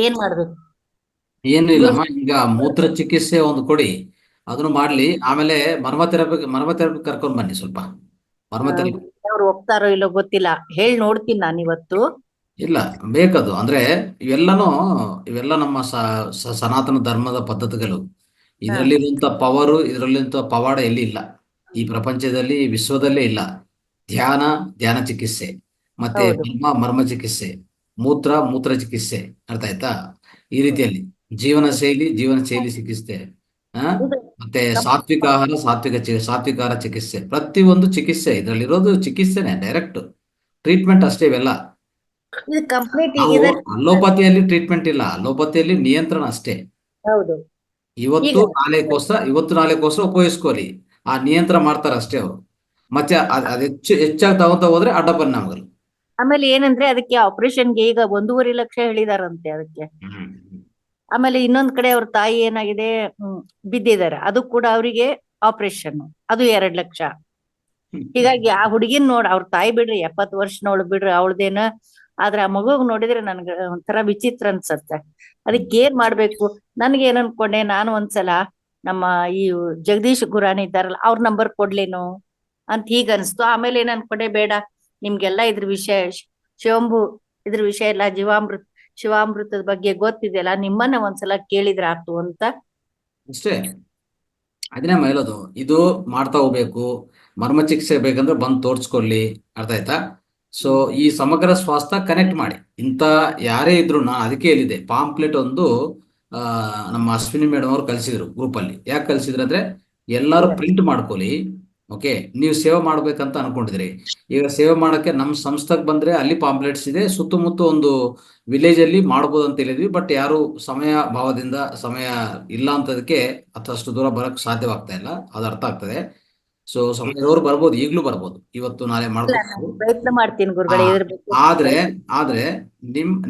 ಏನ್ ಮಾಡ್ಬೇಕು? ಏನು ಇಲ್ಲಮ್ಮ, ಈಗ ಮೂತ್ರ ಚಿಕಿತ್ಸೆ ಒಂದು ಕೊಡಿ, ಅದನ್ನು ಮಾಡ್ಲಿ. ಆಮೇಲೆ ಮರ್ಮ ಥೆರಪಿ ಕರ್ಕೊಂಡ್ ಬನ್ನಿ ಸ್ವಲ್ಪ. ಮರ್ಮ ಥೆರಪಿ ಅವ್ರು ಹೋಗ್ತಾರೋ ಇಲ್ಲೋ ಗೊತ್ತಿಲ್ಲ, ಹೇಳಿ ನೋಡ್ತೀನಿ ನಾನು ಇವತ್ತು. ಇಲ್ಲ ಬೇಕದು. ಅಂದ್ರೆ ಇವೆಲ್ಲ ನಮ್ಮ ಸನಾತನ ಧರ್ಮದ ಪದ್ಧತಿಗಳು. ಇದರಲ್ಲಿರುವಂತ ಪವರು, ಇದರಲ್ಲಿರುವಂತ ಪವಾಡ ಎಲ್ಲಿ ಇಲ್ಲ ಈ ಪ್ರಪಂಚದಲ್ಲಿ, ವಿಶ್ವದಲ್ಲೇ ಇಲ್ಲ. ಧ್ಯಾನ ಚಿಕಿತ್ಸೆ, ಮತ್ತೆ ಮರ್ಮ ಚಿಕಿತ್ಸೆ, ಮೂತ್ರ ಚಿಕಿತ್ಸೆ, ಅರ್ಥ ಆಯ್ತಾ? ಈ ರೀತಿಯಲ್ಲಿ ಜೀವನ ಶೈಲಿ ಚಿಕಿತ್ಸೆ, ಮತ್ತೆ ಸಾತ್ವಿಕ ಆಹಾರ, ಸಾತ್ವಿಕ ಆಹಾರ ಚಿಕಿತ್ಸೆ, ಪ್ರತಿಯೊಂದು ಚಿಕಿತ್ಸೆ ಇದರಲ್ಲಿರೋದು ಚಿಕಿತ್ಸೆನೆ, ಡೈರೆಕ್ಟ್ ಟ್ರೀಟ್ಮೆಂಟ್ ಅಷ್ಟೇ ಇವೆಲ್ಲ. ಅಲೋಪತಿಯಲ್ಲಿ ಟ್ರೀಟ್ಮೆಂಟ್ ಇಲ್ಲ, ಅಲೋಪತಿಯಲ್ಲಿ ನಿಯಂತ್ರಣ ಅಷ್ಟೇ. ಇವತ್ತು ನಾಳೆಗೋಸ್ಕರ ಉಪಯೋಗಿಸ್ಕೊಳ್ಳಿ, ಆ ನಿಯಂತ್ರಣ ಮಾಡ್ತಾರ ಅಷ್ಟೇ ಅವರು. ಮತ್ತೆ ಹೆಚ್ಚಾಗಿ ತಗೊಂತ ಹೋದ್ರೆ ಅಡ್ಡ ಪರಿಣಾಮಗಳು. ಆಮೇಲೆ ಏನಂದ್ರೆ ಅದಕ್ಕೆ ಆಪರೇಷನ್ಗೆ ಈಗ 1.5 ಲಕ್ಷ ಹೇಳಿದಾರಂತೆ ಅದಕ್ಕೆ. ಆಮೇಲೆ ಇನ್ನೊಂದ್ ಕಡೆ ಅವ್ರ ತಾಯಿ ಏನಾಗಿದೆ, ಬಿದ್ದಿದ್ದಾರೆ, ಅದು ಕೂಡ ಅವರಿಗೆ ಆಪರೇಷನ್, ಅದು 2 ಲಕ್ಷ. ಹೀಗಾಗಿ ಆ ಹುಡುಗಿನ್ ಅವ್ರ ತಾಯಿ ಬಿಡ್ರಿ, 70 ವರ್ಷನವಳು ಬಿಡ್ರಿ, ಅವಳದೇನ. ಆದ್ರೆ ಆ ಮಗುಗ್ ನೋಡಿದ್ರೆ ನನ್ಗೆ ಒಂಥರ ವಿಚಿತ್ರ ಅನ್ಸತ್ತೆ. ಅದಕ್ಕೆ ಏನ್ ಮಾಡ್ಬೇಕು? ನನ್ಗೆ ಏನ್ ಅನ್ಕೊಂಡೆ, ನಾನು ಒಂದ್ಸಲ ನಮ್ಮ ಈ ಜಗದೀಶ್ ಗುರಾಣಿ ಇದ್ದಾರಲ್ಲ ಅವ್ರ ನಂಬರ್ ಕೊಡ್ಲೇನು ಅಂತ ಹೀಗ ಅನ್ಸ್ತು. ಆಮೇಲೆ ಏನ್ ಅನ್ಕೊಂಡೆ, ಬೇಡ, ನಿಮ್ಗೆಲ್ಲಾ ಇದ್ರ ವಿಷಯ ಶಿವಂಭು ಇದ್ರ ವಿಷಯ ಎಲ್ಲ ಶಿವಾಮೃತದ ಬಗ್ಗೆ ಗೊತ್ತಿದೆಯಲ್ಲ, ನಿಮ್ಮನ್ನ ಒಂದ್ಸಲ ಕೇಳಿದ್ರ ಆತು ಅಂತ ಅಷ್ಟೇ. ಅದನ್ನೇ ಹೇಳೋದು, ಇದು ಮಾಡ್ತಾ ಹೋಗ್ಬೇಕು. ಮರ್ಮ ಚಿಕಿತ್ಸೆ ಬೇಕಂದ್ರೆ ಬಂದು ತೋರ್ಸ್ಕೊಳ್ಳಿ, ಅರ್ಥ ಆಯ್ತಾ? ಸೊ ಈ ಸಮಗ್ರ ಸ್ವಾಸ್ಥ್ಯ ಕನೆಕ್ಟ್ ಮಾಡಿ. ಇಂಥ ಯಾರೇ ಇದ್ರು, ನಾನು ಅದಕ್ಕೆ ಹೇಳಿದೆ, ಪಾಂಪ್ಲೆಟ್ ಒಂದು ನಮ್ಮ ಅಶ್ವಿನಿ ಮೇಡಮ್ ಅವ್ರು ಕಲಿಸಿದ್ರು ಗ್ರೂಪಲ್ಲಿ. ಯಾಕೆ ಕಲಿಸಿದ್ರು ಅಂದ್ರೆ, ಎಲ್ಲರೂ ಪ್ರಿಂಟ್ ಮಾಡ್ಕೊಳ್ಳಿ. ಓಕೆ, ನೀವು ಸೇವೆ ಮಾಡ್ಬೇಕಂತ ಅನ್ಕೊಂಡಿದ್ರಿ. ಈಗ ಸೇವೆ ಮಾಡಕ್ಕೆ ನಮ್ಮ ಸಂಸ್ಥೆಗೆ ಬಂದ್ರೆ ಅಲ್ಲಿ ಪಾಂಪ್ಲೆಟ್ಸ್ ಇದೆ, ಸುತ್ತಮುತ್ತ ಒಂದು ವಿಲೇಜ್ ಅಲ್ಲಿ ಮಾಡ್ಬೋದು ಅಂತ ಹೇಳಿದ್ವಿ. ಬಟ್ ಯಾರು ಸಮಯ ಇಲ್ಲ ಅಂತದಕ್ಕೆ ಅಷ್ಟು ದೂರ ಬರಕ್ ಸಾಧ್ಯವಾಗ್ತಾ ಇಲ್ಲ, ಅದು ಅರ್ಥ ಆಗ್ತದೆ. ಸೊ ಸಮಯದವರು ಬರ್ಬೋದು, ಈಗ್ಲೂ ಬರ್ಬೋದು, ಇವತ್ತು ನಾಳೆ ಮಾಡ್ಬೋದು. ಪ್ರಯತ್ನ ಮಾಡ್ತೀನಿ ಗುರುಗಳೇ. ಆದ್ರೆ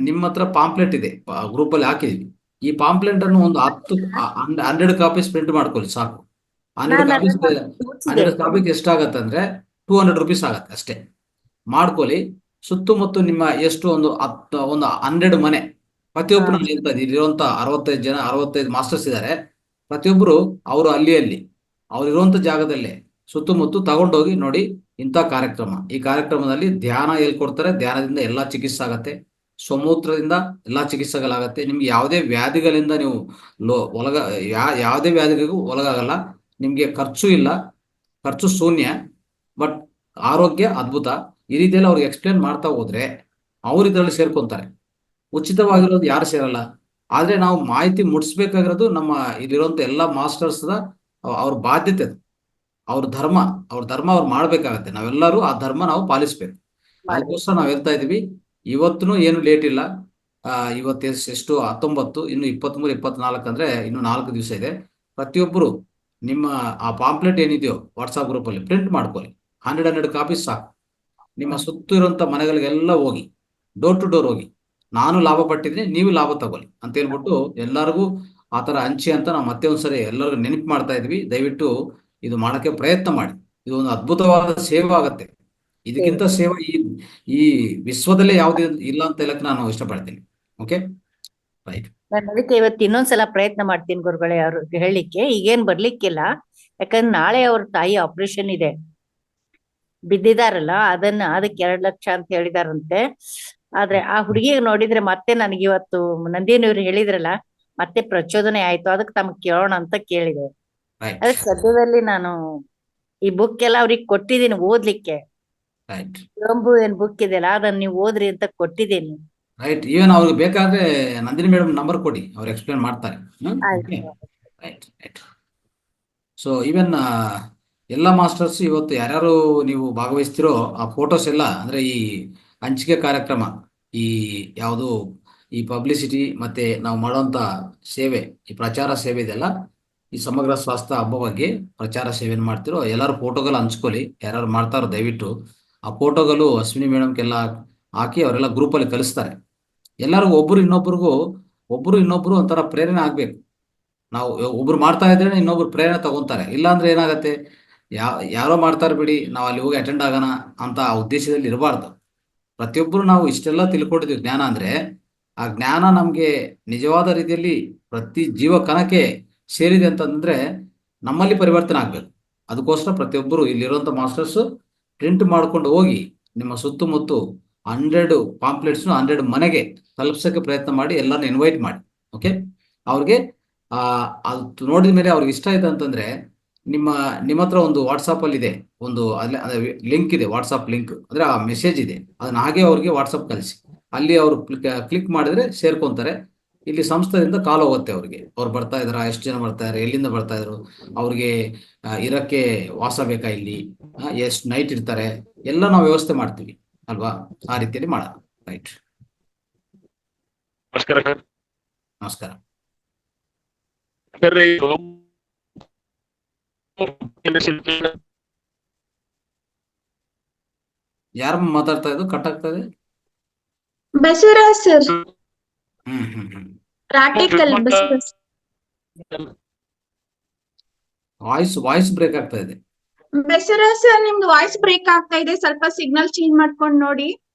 ನಿಮ್ಮ ಹತ್ರ ಪಾಂಪ್ಲೆಟ್ ಇದೆ, ಗ್ರೂಪ್ ಅಲ್ಲಿ ಹಾಕಿದೀವಿ. ಈ ಪಾಂಪ್ಲೆಟ್ ಅನ್ನು ಒಂದು 100 ಕಾಪೀಸ್ ಪ್ರಿಂಟ್ ಮಾಡ್ಕೊಳ್ಳಿ ಸಾಕು. 100 ಕಾಪೀಸ್ ಎಷ್ಟಾಗತ್ತೆ ಅಂದ್ರೆ 200 ರೂಪೀಸ್ ಆಗತ್ತೆ ಅಷ್ಟೇ. ಮಾಡ್ಕೊಳ್ಳಿ. ಸುತ್ತಮುತ್ತ ನಿಮ್ಮ ಎಷ್ಟು ಒಂದು 100 ಮನೆ, ಪ್ರತಿಯೊಬ್ಬರು ನಾನು ಹೇಳ್ತಾ ಇದ್ದೀನಿ, ಇರುವಂತ 65 ಮಾಸ್ಟರ್ಸ್ ಇದ್ದಾರೆ. ಪ್ರತಿಯೊಬ್ಬರು ಅವರು ಅಲ್ಲಿ ಅವ್ರು ಇರುವಂತ ಜಾಗದಲ್ಲೇ ಸುತ್ತಮುತ್ತ ತಗೊಂಡೋಗಿ ನೋಡಿ ಇಂಥ ಕಾರ್ಯಕ್ರಮ. ಈ ಕಾರ್ಯಕ್ರಮದಲ್ಲಿ ಧ್ಯಾನ ಹೇಳ್ಕೊಡ್ತಾರೆ. ಧ್ಯಾನದಿಂದ ಎಲ್ಲಾ ಚಿಕಿತ್ಸೆ ಆಗತ್ತೆ. ಸಮೂತ್ರದಿಂದ ಎಲ್ಲಾ ಚಿಕಿತ್ಸೆಗಳಾಗತ್ತೆ. ನಿಮ್ಗೆ ಯಾವುದೇ ವ್ಯಾಧಿಗಳಿಂದ ನೀವು ಯಾವುದೇ ವ್ಯಾಧಿಗಳಿಗೂ ಒಳಗಾಗಲ್ಲ. ನಿಮ್ಗೆ ಖರ್ಚು ಇಲ್ಲ, ಖರ್ಚು ಶೂನ್ಯ, ಬಟ್ ಆರೋಗ್ಯ ಅದ್ಭುತ. ಈ ರೀತಿಯಲ್ಲಿ ಅವ್ರಿಗೆ ಎಕ್ಸ್ಪ್ಲೇನ್ ಮಾಡ್ತಾ ಹೋದ್ರೆ ಅವ್ರು ಇದರಲ್ಲಿ ಸೇರ್ಕೊಂತಾರೆ. ಉಚಿತವಾಗಿರೋದು ಯಾರು ಸೇರಲ್ಲ. ಆದ್ರೆ ನಾವು ಮಾಹಿತಿ ಮುಟ್ಟಿಸ್ಬೇಕಾಗಿರೋದು ನಮ್ಮ ಇಲ್ಲಿರುವಂತ ಎಲ್ಲ ಮಾಸ್ಟರ್ಸ್ ಅವ್ರ ಬಾಧ್ಯತೆ ಅದು. ಅವ್ರ ಧರ್ಮ ಅವ್ರು ಮಾಡ್ಬೇಕಾಗತ್ತೆ. ನಾವೆಲ್ಲರೂ ಆ ಧರ್ಮ ನಾವು ಪಾಲಿಸ್ಬೇಕು. ಅದಕ್ಕೋಸ್ಕರ ನಾವ್ ಹೇಳ್ತಾ ಇದೀವಿ, ಇವತ್ತೂ ಏನು ಲೇಟ್ ಇಲ್ಲ. ಇವತ್ತು ಎಷ್ಟು 19, ಇನ್ನು 23, 24 ಅಂದ್ರೆ ಇನ್ನು 4 ದಿವಸ ಇದೆ. ಪ್ರತಿಯೊಬ್ಬರು ನಿಮ್ಮ ಆ ಪಾಂಪ್ಲೆಟ್ ಏನಿದೆಯೋ ವಾಟ್ಸಾಪ್ ಗ್ರೂಪ್ ಅಲ್ಲಿ ಪ್ರಿಂಟ್ ಮಾಡ್ಕೊಳ್ಳಿ. 100 ಕಾಪೀಸ್ ಸಾಕು. ನಿಮ್ಮ ಸುತ್ತ ಇರುವಂತ ಮನೆಗಳಿಗೆಲ್ಲ ಹೋಗಿ, ಡೋರ್ ಟು ಡೋರ್ ಹೋಗಿ, ನಾನು ಲಾಭ ಪಟ್ಟಿದ್ರೆ ನೀವು ಲಾಭ ತಗೊಳ್ಳಿ ಅಂತ ಹೇಳ್ಬಿಟ್ಟು ಎಲ್ಲರಿಗೂ ಆ ತರ ಹಂಚಿ ಅಂತ ನಾವು ಮತ್ತೆ ಒಂದ್ಸರಿ ಎಲ್ಲರಿಗೂ ನೆನಪು ಮಾಡ್ತಾ ಇದ್ವಿ. ದಯವಿಟ್ಟು ಇದು ಮಾಡಕ್ಕೆ ಪ್ರಯತ್ನ ಮಾಡಿ. ಇದು ಒಂದು ಅದ್ಭುತವಾದ ಸೇವೆ ಆಗತ್ತೆ. ಇದಕ್ಕಿಂತ ಸೇವೆ ಈ ವಿಶ್ವದಲ್ಲೇ ಯಾವುದೇ ಇಲ್ಲ ಅಂತ ಹೇಳಕ್ ನಾನು ಇಷ್ಟಪಡ್ತೀನಿ. Okay, right. ನಾನು ಅದಕ್ಕೆ ಇವತ್ತು ಇನ್ನೊಂದ್ಸಲ ಪ್ರಯತ್ನ ಮಾಡ್ತೀನಿ ಗುರುಗಳೇ, ಅವ್ರಿಗೆ ಹೇಳಿಕ್ಕೆ. ಈಗೇನ್ ಬರ್ಲಿಕ್ಕಿಲ್ಲ, ಯಾಕಂದ್ರೆ ನಾಳೆ ಅವ್ರ ತಾಯಿ ಆಪರೇಷನ್ ಇದೆ, ಬಿದ್ದಿದಾರಲ್ಲ, ಅದಕ್ಕೆ 2 ಲಕ್ಷ ಅಂತ ಹೇಳಿದಾರಂತೆ. ಆದ್ರೆ ಆ ಹುಡುಗಿಗೆ ನೋಡಿದ್ರೆ ಮತ್ತೆ ನನಗೆ ಇವತ್ತು ನಂದಿನಿಯವ್ರು ಹೇಳಿದ್ರಲ್ಲ, ಮತ್ತೆ ಪ್ರಚೋದನೆ ಆಯ್ತು. ಅದಕ್ಕೆ ತಮ್ಗೆ ಕೇಳೋಣ ಅಂತ ಕೇಳಿದೆ. ಅದಕ್ಕೆ ಸದ್ಯದಲ್ಲಿ ನಾನು ಈ ಬುಕ್ ಎಲ್ಲ ಅವ್ರಿಗೆ ಕೊಟ್ಟಿದ್ದೀನಿ ಓದ್ಲಿಕ್ಕೆ. ಕುವೆಂಪು ಏನ್ ಬುಕ್ ಇದೆಯಲ್ಲ ಅದನ್ನ ನೀವು ಓದ್ರಿ ಅಂತ ಕೊಟ್ಟಿದ್ದೀನಿ. ರೈಟ್. ಈವನ್ ಅವ್ರಿಗೆ ಬೇಕಾದ್ರೆ ನಂದಿನಿ ಮೇಡಮ್ ನಂಬರ್ ಕೊಡಿ, ಅವ್ರು ಎಕ್ಸ್ಪ್ಲೇನ್ ಮಾಡ್ತಾರೆ. Right right. ಸೊ ಈವನ್ ಎಲ್ಲ ಮಾಸ್ಟರ್ಸ್ ಇವತ್ತು ಯಾರ್ಯಾರು ನೀವು ಭಾಗವಹಿಸ್ತಿರೋ ಆ ಫೋಟೋಸ್ ಎಲ್ಲ, ಅಂದ್ರೆ ಈ ಹಂಚಿಕೆ ಕಾರ್ಯಕ್ರಮ, ಈ ಯಾವುದು ಈ ಪಬ್ಲಿಸಿಟಿ ಮತ್ತೆ ನಾವು ಮಾಡುವಂತ ಸೇವೆ, ಈ ಪ್ರಚಾರ ಸೇವೆ ಇದೆಲ್ಲ, ಈ ಸಮಗ್ರ ಸ್ವಾಸ್ಥ್ಯ ಹಬ್ಬ ಬಗ್ಗೆ ಪ್ರಚಾರ ಸೇವೆಯನ್ನು ಮಾಡ್ತಿರೋ ಎಲ್ಲರೂ ಫೋಟೋಗಳು ಹಂಚ್ಕೊಳ್ಳಿ. ಯಾರು ಮಾಡ್ತಾರೋ ದಯವಿಟ್ಟು ಆ ಫೋಟೋಗಳು ಅಶ್ವಿನಿ ಮೇಡಮ್ಗೆಲ್ಲ ಹಾಕಿ ಅವರೆಲ್ಲ ಗ್ರೂಪಲ್ಲಿ ಕಳಿಸ್ತಾರೆ. ಎಲ್ಲರಿಗೂ ಒಬ್ರು ಇನ್ನೊಬ್ರು ಒಂಥರ ಪ್ರೇರಣೆ ಆಗ್ಬೇಕು. ನಾವು ಒಬ್ರು ಮಾಡ್ತಾ ಇದ್ರೆ ಇನ್ನೊಬ್ರು ಪ್ರೇರಣೆ ತಗೊಂತಾರೆ. ಇಲ್ಲಾಂದ್ರೆ ಏನಾಗತ್ತೆ, ಯಾರೋ ಮಾಡ್ತಾರೆ ಬಿಡಿ, ನಾವು ಅಲ್ಲಿ ಹೋಗಿ ಅಟೆಂಡ್ ಆಗೋಣ ಅಂತ ಆ ಉದ್ದೇಶದಲ್ಲಿ ಇರಬಾರ್ದು. ಪ್ರತಿಯೊಬ್ಬರು ನಾವು ಇಷ್ಟೆಲ್ಲ ತಿಳ್ಕೊಂಡಿದ್ದೀವಿ ಜ್ಞಾನ ಅಂದ್ರೆ, ಆ ಜ್ಞಾನ ನಮ್ಗೆ ನಿಜವಾದ ರೀತಿಯಲ್ಲಿ ಪ್ರತಿ ಜೀವ ಕಣಕ್ಕೆ ಸೇರಿದೆ ಅಂತಂದ್ರೆ ನಮ್ಮಲ್ಲಿ ಪರಿವರ್ತನೆ ಆಗ್ಬೇಕು. ಅದಕ್ಕೋಸ್ಕರ ಪ್ರತಿಯೊಬ್ಬರು ಇಲ್ಲಿರುವಂತ ಮಾಸ್ಟರ್ಸ್ ಪ್ರಿಂಟ್ ಮಾಡ್ಕೊಂಡು ಹೋಗಿ ನಿಮ್ಮ ಸುತ್ತಮುತ್ತ 100 ಪಾಂಪ್ಲೆಟ್ಸ್ 100 ಮನೆಗೆ ತಲುಪ್ಸಕ್ಕೆ ಪ್ರಯತ್ನ ಮಾಡಿ, ಎಲ್ಲರನ್ನ ಇನ್ವೈಟ್ ಮಾಡಿ. ಓಕೆ, ಅವ್ರಿಗೆ ಅದು ನೋಡಿದ ಮೇಲೆ ಅವ್ರಿಗೆ ಇಷ್ಟ ಆಯ್ತು ಅಂತಂದ್ರೆ ನಿಮ್ಮ ಹತ್ರ ಒಂದು ವಾಟ್ಸಾಪ್ ಅಲ್ಲಿ ಇದೆ, ಒಂದು ಲಿಂಕ್ ಇದೆ, ವಾಟ್ಸಾಪ್ ಲಿಂಕ್ ಅಂದ್ರೆ ಆ ಮೆಸೇಜ್ ಇದೆ, ಅದನ್ನ ಹಾಗೆ ಅವ್ರಿಗೆ ವಾಟ್ಸಾಪ್ ಕಳಿಸಿ. ಅಲ್ಲಿ ಅವರು ಕ್ಲಿಕ್ ಮಾಡಿದ್ರೆ ಸೇರ್ಕೊಂತಾರೆ. ಇಲ್ಲಿ ಸಂಸ್ಥೆಯಿಂದ ಕಾಲ್ ಹೋಗುತ್ತೆ ಅವ್ರಿಗೆ, ಅವ್ರು ಬರ್ತಾ ಇದಾರ, ಎಷ್ಟು ಜನ ಬರ್ತಾ ಇದಾರೆ, ಎಲ್ಲಿಂದ ಬರ್ತಾ ಇದ್ರು, ಅವ್ರಿಗೆ ಇರಕ್ಕೆ ವಾಸ ಬೇಕಾ, ಇಲ್ಲಿ ಎಷ್ಟು ನೈಟ್ ಇರ್ತಾರೆ, ಎಲ್ಲ ನಾವು ವ್ಯವಸ್ಥೆ ಮಾಡ್ತೀವಿ ಅಲ್ವಾ. ಆ ರೀತಿಯಲ್ಲಿ ಮಾಡೋಣ. ರೈಟ್. ನಮಸ್ಕಾರ ಸರ್. ನಮಸ್ಕಾರ. ಯಾರು ಮಾತಾಡ್ತಾ ಇದ್ದು? ಕಟ್ ಆಗ್ತಾ ಇದೆ. ಬಸವರಾಜ್ ಸರ್, ರಾಟಿಕಲ್ ಬಸವರಾಜ್. ವಾಯ್ಸ್ ಬ್ರೇಕ್ ಆಗ್ತಾ ಇದೆ. ಬಸವರಾಜ್ ಸರ್, ನಿಮ್ದು ವಾಯ್ಸ್ ಬ್ರೇಕ್ ಆಗ್ತಾ ಇದೆ, ಸ್ವಲ್ಪ ಸಿಗ್ನಲ್ ಚೇಂಜ್ ಮಾಡ್ಕೊಂಡು ನೋಡಿ.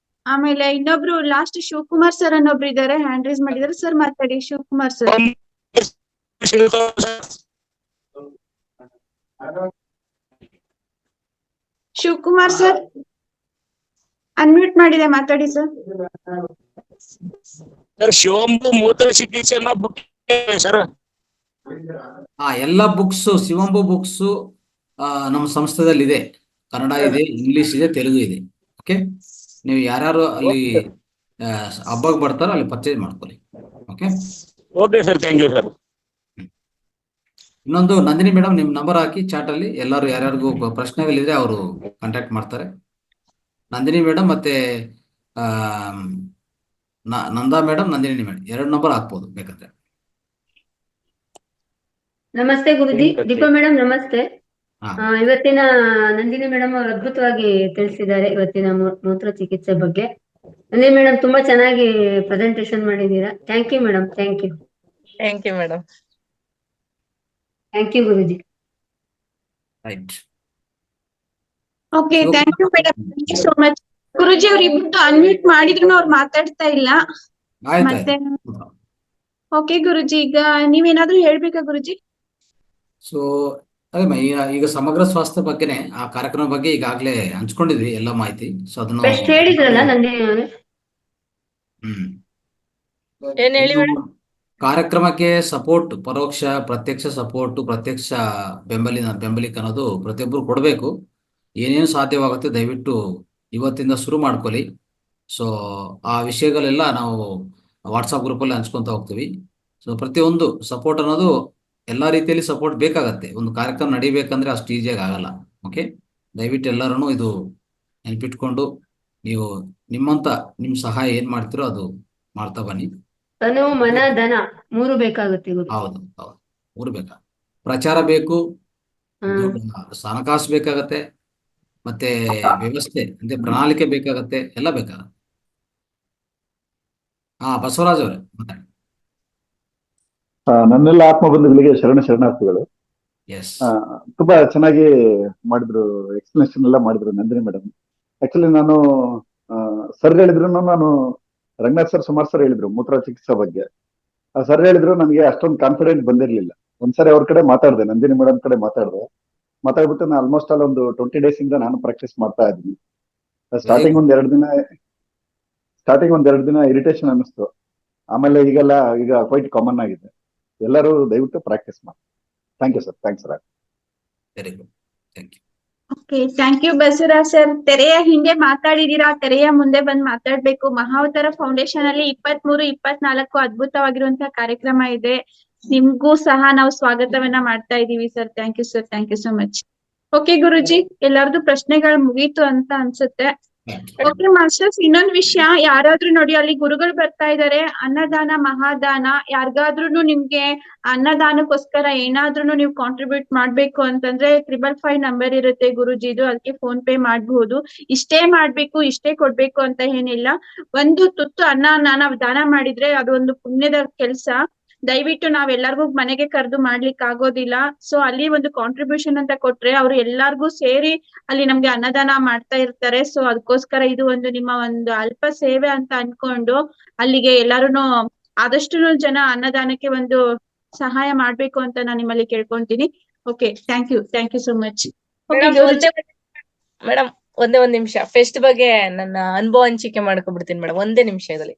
ಆಮೇಲೆ ಇನ್ನೊಬ್ರು ಲಾಸ್ಟ್ ಶಿವಕುಮಾರ್ ಸರ್ ಅನ್ನೊಬ್ರು ಇದಾರೆ, ಹ್ಯಾಂಡ್ ರೈಸ್ ಮಾಡಿದಾರೆ. ಸರ್ ಮಾತಾಡಿ, Shivakumar sir. Shivakumar sir unmute ಮಾಡಿದೆ, ಮಾತಾಡಿ ಸರ್. ಸರ್, ಶಿವಂಬು ಮೂತ್ರ ಚಿಕಿತ್ಸೆ ಬುಕ್ ಸರ್. ಎಲ್ಲ ಬುಕ್ಸ್, ಶಿವಂಬು ಬುಕ್ಸ್ ನಮ್ಮ ಸಂಸ್ಥೆದಲ್ಲಿ ಇದೆ. ಕನ್ನಡ ಇದೆ, ಇಂಗ್ಲಿಷ್ ಇದೆ, ತೆಲುಗು ಇದೆ. ಓಕೆ, ನೀವು ಯಾರ್ಯಾರು ಅಲ್ಲಿ ಹಬ್ಬಕ್ಕೆ ಬರ್ತಾರೋ ಅಲ್ಲಿ ಪರ್ಚೇಸ್ ಮಾಡ್ಕೊಳ್ಳಿ. Okay okay sir, thank you sir. ಇನ್ನೊಂದು, ನಂದಿನಿ ಮೇಡಮ್ ನಿಮ್ ನಂಬರ್ ಹಾಕಿ ಚಾಟ್ ಅಲ್ಲಿ, ಎಲ್ಲರೂ ಯಾರ್ಯಾರಿಗೂ ಪ್ರಶ್ನೆಗಳಿದ್ರೆ ಅವರು ಕಾಂಟ್ಯಾಕ್ಟ್ ಮಾಡ್ತಾರೆ. ನಂದಿನಿ ಮೇಡಮ್ ಮತ್ತೆ ನಂದಾ ಮೇಡಮ್, ನಂದಿನಿ ಮೇಡಮ್ 2 ನಂಬರ್ ಹಾಕ್ಬೋದು ಬೇಕಾದ್ರೆ. ನಮಸ್ತೆ ಗುರುಜಿ. ದೀಪಾ ಮೇಡಮ್ ನಮಸ್ತೆ. ಇವತ್ತಿನ ನಂದಿನಿ ಮೇಡಮ್ ಅವರು ಅದ್ಭುತವಾಗಿ ತಿಳಿಸಿದ್ದಾರೆ ಇವತ್ತಿನ ಮೂತ್ರ ಚಿಕಿತ್ಸೆ ಬಗ್ಗೆ. ನಂದಿನಿ ಮೇಡಮ್ ತುಂಬಾ ಚೆನ್ನಾಗಿ ಪ್ರೆಸೆಂಟೇಶನ್ ಮಾಡಿದೀರಾ. Thank you madam. Thank you. Thank you madam. Thank you Guruji. Right. Okay, thank you madam. Thank you so much. Guruji ಅವ್ರು ಇಬ್ರು ಅನ್ಮ್ಯೂಟ್ ಮಾಡಿದ್ರು ಅವ್ರು ಮಾತಾಡ್ತಾ ಇಲ್ಲ. ಮತ್ತೆ ಆಯ್ತಾಯ್ತು. ಓಕೆ ಗುರುಜಿ, ಈಗ ನೀವೇನಾದ್ರೂ ಹೇಳ್ಬೇಕಾ ಗುರುಜಿ? ಸೊ ಅದೇ ಈಗ ಸಮಗ್ರ ಸ್ವಾಸ್ಥ್ಯ ಬಗ್ಗೆನೆ ಆ ಕಾರ್ಯಕ್ರಮ ಬಗ್ಗೆ ಈಗಾಗಲೇ ಹಂಚ್ಕೊಂಡಿದ್ವಿ ಎಲ್ಲ ಮಾಹಿತಿ. ಸೊ ಅದನ್ನು ಬೆಸ್ಟ್ ಹೇಳಿದ್ರಲ್ಲ ನಂದಿನಿ ಅವರೇ. ಹ್ಮ್ ಏನ್ ಹೇಳಿ ಇನ್ನು ಮೇಡಮ್? ಕಾರ್ಯಕ್ರಮಕ್ಕೆ ಸಪೋರ್ಟ್, ಪರೋಕ್ಷ ಪ್ರತ್ಯಕ್ಷ ಸಪೋರ್ಟ್, ಪ್ರತ್ಯಕ್ಷ ಬೆಂಬಲಿಕ ಅನ್ನೋದು ಪ್ರತಿಯೊಬ್ಬರು ಕೊಡಬೇಕು. ಏನೇನು ಸಾಧ್ಯವಾಗುತ್ತೆ ದಯವಿಟ್ಟು ಇವತ್ತಿಂದ ಶುರು ಮಾಡ್ಕೊಳ್ಳಿ. ಸೊ ಆ ವಿಷಯಗಳೆಲ್ಲ ನಾವು ವಾಟ್ಸಪ್ ಗ್ರೂಪಲ್ಲಿ ಹಂಚ್ಕೊತಾ ಹೋಗ್ತೀವಿ. ಸೊ ಪ್ರತಿಯೊಂದು ಸಪೋರ್ಟ್ ಅನ್ನೋದು ಎಲ್ಲ ರೀತಿಯಲ್ಲಿ ಸಪೋರ್ಟ್ ಬೇಕಾಗತ್ತೆ. ಒಂದು ಕಾರ್ಯಕ್ರಮ ನಡಿಬೇಕಂದ್ರೆ ಅಷ್ಟು ಈಸಿಯಾಗಿ ಆಗಲ್ಲ. ಓಕೆ, ದಯವಿಟ್ಟು ಎಲ್ಲರೂ ಇದು ನೆನ್ಪಿಟ್ಕೊಂಡು ನೀವು ನಿಮ್ಮ ಸಹಾಯ ಏನ್ ಮಾಡ್ತೀರೋ ಅದು ಮಾಡ್ತಾ ಬನ್ನಿ. ತನು ಮನ ಧನ 3 ಬೇಕಾಗುತ್ತೆ ಗುರು. ಹೌದು ಹೌದು, ಮೂರು ಬೇಕಾ. ಪ್ರಚಾರ ಬೇಕು, ಹಣಕಾಸು ಬೇಕಾಗತ್ತೆ, ಮತ್ತೆ ವ್ಯವಸ್ಥೆ ಅಂದ್ರೆ ಪ್ರಣಾಳಿಕೆ ಬೇಕಾಗತ್ತೆ, ಎಲ್ಲ ಬೇಕಾಗತ್ತೆ. ಬಸವರಾಜ್ ಅವರೇ ಮಾತಾಡಿ. ನನ್ನೆಲ್ಲ ಆತ್ಮ ಬಂಧುಗಳಿಗೆ ಶರಣಾರ್ಥಿಗಳು. ಎಸ್, ತುಂಬಾ ಚೆನ್ನಾಗಿ ಮಾಡಿದ್ರು, ಎಕ್ಸ್ಪ್ಲನೇಷನ್ ಎಲ್ಲ ಮಾಡಿದ್ರು ನಂದಿನಿ ಮೇಡಮ್. ಆಕ್ಚುಲಿ ನಾನು ಸರ್ ಹೇಳಿದ್ರು, ನಾನು ರಂಗನಾಥ್ ಸರ್, ಸುಮಾರು ಸರ್ ಹೇಳಿದ್ರು ಮೂತ್ರ ಚಿಕಿತ್ಸೆ ಬಗ್ಗೆ. ಸರ್ ಹೇಳಿದ್ರು, ನನಗೆ ಅಷ್ಟೊಂದು ಕಾನ್ಫಿಡೆಂಟ್ ಬಂದಿರ್ಲಿಲ್ಲ. ಒಂದ್ಸರಿ ಅವ್ರ ಕಡೆ ಮಾತಾಡಿದೆ, ನಂದಿನಿ ಮೇಡಮ್ ಕಡೆ ಮಾತಾಡ್ಬಿಟ್ಟು ನಾನು ಆಲ್ಮೋಸ್ಟ್ ಆಲ್ ಒಂದು 20 days ಇಂದ ನಾನು ಪ್ರಾಕ್ಟೀಸ್ ಮಾಡ್ತಾ ಇದ್ದೀನಿ. ಸ್ಟಾರ್ಟಿಂಗ್ ಒಂದ್ 2 ದಿನ ಇರಿಟೇಷನ್ ಅನ್ನಿಸ್ತು. ಆಮೇಲೆ ಈಗ ಕ್ವೈಟ್ ಕಾಮನ್ ಆಗಿದೆ. ಎಲ್ಲರೂ ದಯವಿಟ್ಟು ಪ್ರಾಕ್ಟೀಸ್ ಮಾಡಿ. Thank you sir. Thanks sir. Very good, thank you. Okay, thank you Basavaraj sir. ತೆರೆಯ ಹಿಂದೆ ಮಾತಾಡಿದೀರಾ, ತೆರೆಯ ಮುಂದೆ ಬಂದ್ ಮಾತಾಡ್ಬೇಕು. ಮಹಾವತಾರ ಫೌಂಡೇಶನ್ ಅಲ್ಲಿ 23, 24 ಅದ್ಭುತವಾಗಿರುವಂತಹ ಕಾರ್ಯಕ್ರಮ ಇದೆ. ನಿಮ್ಗೂ ಸಹ ನಾವು ಸ್ವಾಗತವನ್ನ ಮಾಡ್ತಾ ಇದೀವಿ sir. Thank you sir, thank you so much. Okay ಗುರುಜಿ, ಎಲ್ಲಾರ್ದು ಪ್ರಶ್ನೆಗಳು ಮುಗೀತು ಅಂತ ಅನ್ಸುತ್ತೆ. ಓಕೆ ಮಾಸ್ಟರ್ಸ್, ಇನ್ನೊಂದ್ ವಿಷಯ, ಯಾರಾದ್ರೂ ನೋಡಿ ಅಲ್ಲಿ ಗುರುಗಳು ಬರ್ತಾ ಇದಾರೆ, ಅನ್ನದಾನ ಮಹಾದಾನ, ಯಾರಿಗಾದ್ರೂ ನಿಮ್ಗೆ ಅನ್ನದಾನಕ್ಕೋಸ್ಕರ ಏನಾದ್ರೂ ನೀವು ಕಾಂಟ್ರಿಬ್ಯೂಟ್ ಮಾಡ್ಬೇಕು ಅಂತಂದ್ರೆ 555 ನಂಬರ್ ಇರುತ್ತೆ ಗುರುಜಿದು, ಅದಕ್ಕೆ ಫೋನ್ ಪೇ ಮಾಡ್ಬಹುದು. ಇಷ್ಟೇ ಮಾಡ್ಬೇಕು, ಇಷ್ಟೇ ಕೊಡ್ಬೇಕು ಅಂತ ಏನಿಲ್ಲ. ಒಂದು ತುತ್ತು ಅನ್ನ ನಾವು ದಾನ ಮಾಡಿದ್ರೆ ಅದು ಒಂದು ಪುಣ್ಯದ ಕೆಲ್ಸ. ದಯವಿಟ್ಟು ನಾವೆಲ್ಲರಿಗೂ ಮನೆಗೆ ಕರೆದು ಮಾಡ್ಲಿಕ್ಕೆ ಆಗೋದಿಲ್ಲ. ಸೊ ಅಲ್ಲಿ ಒಂದು ಕಾಂಟ್ರಿಬ್ಯೂಷನ್ ಅಂತ ಕೊಟ್ರೆ ಅವ್ರು ಎಲ್ಲಾರ್ಗೂ ಸೇರಿ ಅಲ್ಲಿ ನಮ್ಗೆ ಅನ್ನದಾನ ಮಾಡ್ತಾ ಇರ್ತಾರೆ. ಸೊ ಅದಕ್ಕೋಸ್ಕರ ಇದು ಒಂದು ನಿಮ್ಮ ಒಂದು ಅಲ್ಪ ಸೇವೆ ಅಂತ ಅನ್ಕೊಂಡು ಅಲ್ಲಿಗೆ ಎಲ್ಲಾರುನು ಆದಷ್ಟು ಜನ ಅನ್ನದಾನಕ್ಕೆ ಒಂದು ಸಹಾಯ ಮಾಡ್ಬೇಕು ಅಂತ ನಾನು ನಿಮ್ಮಲ್ಲಿ ಕೇಳ್ಕೊಂತೀನಿ. Okay, thank you so much. Madam ಒಂದೇ ಒಂದ್ ನಿಮಿಷ, ಫೆಸ್ಟ್ ಬಗ್ಗೆ ನನ್ನ ಅನುಭವ ಹಂಚಿಕೆ ಮಾಡ್ಕೊಬಿಡ್ತೀನಿ ಮೇಡಮ್, ಒಂದೇ ನಿಮಿಷದಲ್ಲಿ.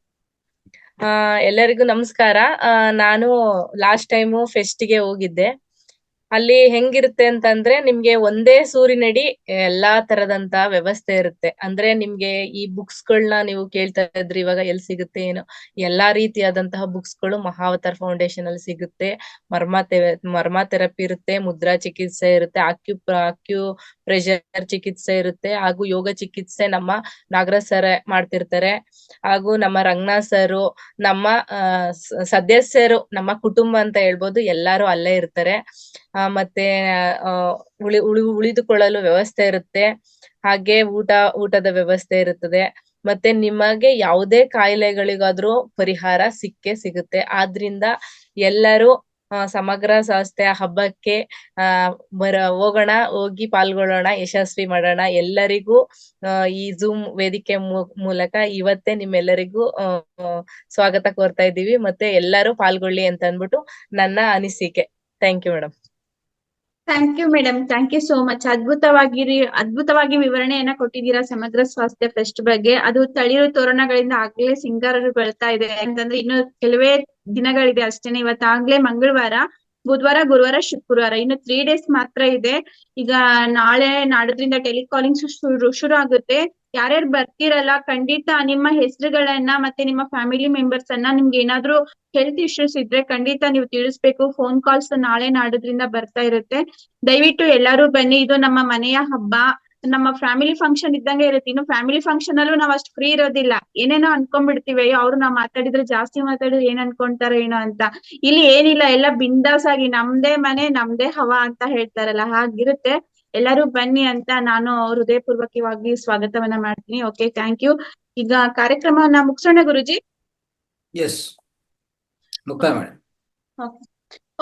ಎಲ್ಲರಿಗೂ ನಮಸ್ಕಾರ. ನಾನು ಲಾಸ್ಟ್ ಟೈಮು ಫೆಸ್ಟ್ಗೆ ಹೋಗಿದ್ದೆ. ಅಲ್ಲಿ ಹೆಂಗಿರುತ್ತೆ ಅಂತಂದ್ರೆ ನಿಮ್ಗೆ ಒಂದೇ ಸೂರಿನಡಿ ಎಲ್ಲಾ ತರದಂತ ವ್ಯವಸ್ಥೆ ಇರುತ್ತೆ. ಅಂದ್ರೆ ನಿಮ್ಗೆ ಈ ಬುಕ್ಸ್ ಗಳನ್ನ ನೀವು ಕೇಳ್ತಾ ಇದ್ರಿ, ಇವಾಗ ಎಲ್ಲಿ ಸಿಗುತ್ತೆ ಏನೋ, ಎಲ್ಲಾ ರೀತಿಯಾದಂತಹ ಬುಕ್ಸ್ ಗಳು ಮಹಾವತಾರ್ ಫೌಂಡೇಶನ್ ಅಲ್ಲಿ ಸಿಗುತ್ತೆ. ಮರ್ಮ ಥೆರಪಿ ಇರುತ್ತೆ, ಮುದ್ರಾ ಚಿಕಿತ್ಸೆ ಇರುತ್ತೆ, ಅಕ್ಯು ಪ್ರೆಷರ್ ಚಿಕಿತ್ಸೆ ಇರುತ್ತೆ, ಹಾಗೂ ಯೋಗ ಚಿಕಿತ್ಸೆ ನಮ್ಮ ನಾಗರಾಜ್ ಸರ್ ಮಾಡ್ತಿರ್ತಾರೆ, ಹಾಗೂ ನಮ್ಮ ರಂಗನಾಥ್ ಸರ್, ನಮ್ಮ ಸದಸ್ಯರು, ನಮ್ಮ ಕುಟುಂಬ ಅಂತ ಹೇಳ್ಬೋದು, ಎಲ್ಲಾರು ಅಲ್ಲೇ ಇರ್ತಾರೆ. ಮತ್ತೆ ಉಳಿದುಕೊಳ್ಳಲು ವ್ಯವಸ್ಥೆ ಇರುತ್ತೆ, ಹಾಗೆ ಊಟದ ವ್ಯವಸ್ಥೆ ಇರುತ್ತದೆ. ಮತ್ತೆ ನಿಮಗೆ ಯಾವುದೇ ಕಾಯಿಲೆಗಳಿಗಾದ್ರೂ ಪರಿಹಾರ ಸಿಗುತ್ತೆ. ಆದ್ರಿಂದ ಎಲ್ಲರೂ ಸಮಗ್ರ ಸ್ವಾಸ್ಥ್ಯ ಹಬ್ಬಕ್ಕೆ ಹೋಗಿ ಪಾಲ್ಗೊಳ್ಳೋಣ, ಯಶಸ್ವಿ ಮಾಡೋಣ. ಎಲ್ಲರಿಗೂ ಈ ಝೂಮ್ ವೇದಿಕೆ ಮೂಲಕ ಇವತ್ತೇ ನಿಮ್ಮೆಲ್ಲರಿಗೂ ಸ್ವಾಗತ ಕೋರ್ತಾ ಇದ್ದೀವಿ. ಮತ್ತೆ ಎಲ್ಲರೂ ಪಾಲ್ಗೊಳ್ಳಿ ಅಂತ ಅಂದ್ಬಿಟ್ಟು ನನ್ನ ಅನಿಸಿಕೆ. Thank you madam. Thank you madam, thank you so much. ಅದ್ಭುತವಾಗಿ ವಿವರಣೆಯನ್ನ ಕೊಟ್ಟಿದ್ದೀರಾ ಸಮಗ್ರ ಸ್ವಾಸ್ಥ್ಯ ಫೆಸ್ಟ್ ಬಗ್ಗೆ. ಅದು ತಳಿರು ತೋರಣಗಳಿಂದ ಆಗ್ಲೇ ಸಿಂಗಾರರು ಬೆಳ್ತಾ ಇದೆ. ಅಂತಂದ್ರೆ ಇನ್ನು ಕೆಲವೇ ದಿನಗಳಿದೆ ಅಷ್ಟೇನೆ. ಇವತ್ತಾಗ್ಲೇ ಮಂಗಳವಾರ, ಬುಧವಾರ, ಗುರುವಾರ, ಶುಕ್ರವಾರ, ಇನ್ನು 3 days ಮಾತ್ರ ಇದೆ. ಈಗ ನಾಳೆ ನಾಡದ್ರಿಂದ ಟೆಲಿಕಾಲಿಂಗ್ ಶುರು ಆಗುತ್ತೆ. ಯಾರ್ಯಾರು ಬರ್ತಿರಲ್ಲ, ಖಂಡಿತ ನಿಮ್ಮ ಹೆಸರುಗಳನ್ನ ಮತ್ತೆ ನಿಮ್ಮ ಫ್ಯಾಮಿಲಿ ಮೆಂಬರ್ಸ್ ಅನ್ನ, ನಿಮ್ಗೆ ಏನಾದ್ರೂ ಹೆಲ್ತ್ ಇಶ್ಯೂಸ್ ಇದ್ರೆ ಖಂಡಿತ ನೀವು ತಿಳಿಸ್ಬೇಕು. ಫೋನ್ ಕಾಲ್ಸ್ ನಾಳೆ ನಾಡದ್ರಿಂದ ಬರ್ತಾ ಇರುತ್ತೆ. ದಯವಿಟ್ಟು ಎಲ್ಲಾರು ಬನ್ನಿ. ಇದು ನಮ್ಮ ಮನೆಯ ಹಬ್ಬ, ನಮ್ಮ ಫ್ಯಾಮಿಲಿ ಫಂಕ್ಷನ್ ಇದ್ದಂಗೆ ಇರುತ್ತೆ. ಇನ್ನು ಫ್ಯಾಮಿಲಿ ಫಂಕ್ಷನ್ ಅಲ್ಲೂ ನಾವ್ ಅಷ್ಟು ಫ್ರೀ ಇರೋದಿಲ್ಲ. ಏನೇನೋ ಅನ್ಕೊಂಡ್ಬಿಡ್ತೀವಿ, ಅವ್ರು ನಾವ್ ಮಾತಾಡಿದ್ರೆ ಜಾಸ್ತಿ ಮಾತಾಡಿದ್ರೆ ಏನ್ ಅನ್ಕೊಂತಾರೋ ಏನೋ ಅಂತ. ಇಲ್ಲಿ ಏನಿಲ್ಲ, ಎಲ್ಲ ಬಿಂದಾಸ್ ಆಗಿ ನಮ್ದೇ ಮನೆ ನಮ್ದೇ ಹವಾ ಅಂತ ಹೇಳ್ತಾರಲ್ಲ, ಹಾಗಿರುತ್ತೆ. ಎಲ್ಲರೂ ಬನ್ನಿ ಅಂತ ನಾನು ಹೃದಯಪೂರ್ವಕವಾಗಿ ಸ್ವಾಗತವನ್ನ ಮಾಡ್ತೀನಿ. Okay, thank you. ಈಗ ಕಾರ್ಯಕ್ರಮವನ್ನ ಮುಗಿಸೋಣ ಗುರುಜಿ. ಎಸ್, ಮುಕ್ತಾಯ ಮಾಡಿ.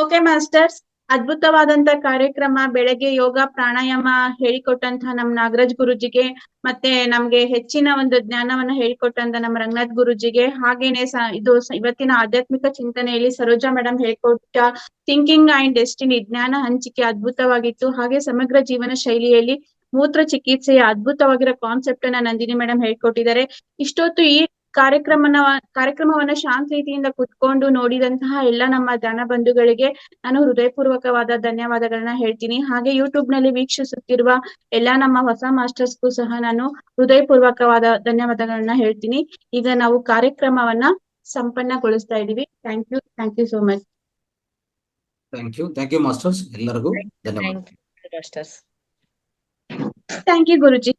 ಓಕೆ ಮಾಸ್ಟರ್ಸ್, ಅದ್ಭುತವಾದಂತ ಕಾರ್ಯಕ್ರಮ. ಬೆಳಗ್ಗೆ ಯೋಗ ಪ್ರಾಣಾಯಾಮ ಹೇಳಿಕೊಟ್ಟಂತಹ ನಮ್ ನಾಗರಾಜ್ ಗುರುಜಿಗೆ, ಮತ್ತೆ ನಮ್ಗೆ ಹೆಚ್ಚಿನ ಒಂದು ಜ್ಞಾನವನ್ನ ಹೇಳಿಕೊಟ್ಟಂತ ನಮ್ಮ ರಂಗನಾಥ್ ಗುರುಜಿಗೆ, ಹಾಗೇನೆ ಇವತ್ತಿನ ಆಧ್ಯಾತ್ಮಿಕ ಚಿಂತನೆಯಲ್ಲಿ ಸರೋಜಾ ಮೇಡಮ್ ಹೇಳ್ಕೊಟ್ಟ ಥಿಂಕಿಂಗ್ ಅಂಡ್ ಡೆಸ್ಟಿನಿ ಜ್ಞಾನ ಹಂಚಿಕೆ ಅದ್ಭುತವಾಗಿತ್ತು. ಹಾಗೆ ಸಮಗ್ರ ಜೀವನ ಶೈಲಿಯಲ್ಲಿ ಮೂತ್ರ ಚಿಕಿತ್ಸೆಯ ಅದ್ಭುತವಾಗಿರೋ ಕಾನ್ಸೆಪ್ಟ್ ಅನ್ನ ನಂದಿನಿ ಮೇಡಮ್ ಹೇಳ್ಕೊಟ್ಟಿದ್ದಾರೆ. ಇಷ್ಟೊತ್ತು ಈ ಕಾರ್ಯಕ್ರಮವನ್ನ ಶಾಂತ ರೀತಿಯಿಂದ ಕುತ್ಕೊಂಡು ನೋಡಿದಂತಹ ಎಲ್ಲ ನಮ್ಮ ಧ್ಯಾನ ಬಂಧುಗಳಿಗೆ ನಾನು ಹೃದಯಪೂರ್ವಕವಾದ ಧನ್ಯವಾದಗಳನ್ನ ಹೇಳ್ತೀನಿ. ಹಾಗೆ ಯೂಟ್ಯೂಬ್ ನಲ್ಲಿ ವೀಕ್ಷಿಸುತ್ತಿರುವ ಎಲ್ಲಾ ನಮ್ಮ ಹೊಸ ಮಾಸ್ಟರ್ಸ್ಗೂ ಸಹ ನಾನು ಹೃದಯಪೂರ್ವಕವಾದ ಧನ್ಯವಾದಗಳನ್ನ ಹೇಳ್ತೀನಿ. ಈಗ ನಾವು ಕಾರ್ಯಕ್ರಮವನ್ನ ಸಂಪನ್ನಗೊಳಿಸ್ತಾ ಇದೀವಿ. Thank you so much. Thank you masters, ಎಲ್ಲರಿಗೂ ಧನ್ಯವಾದ. ಮಾಸ್ಟರ್ಸ್. Thank you Guruji.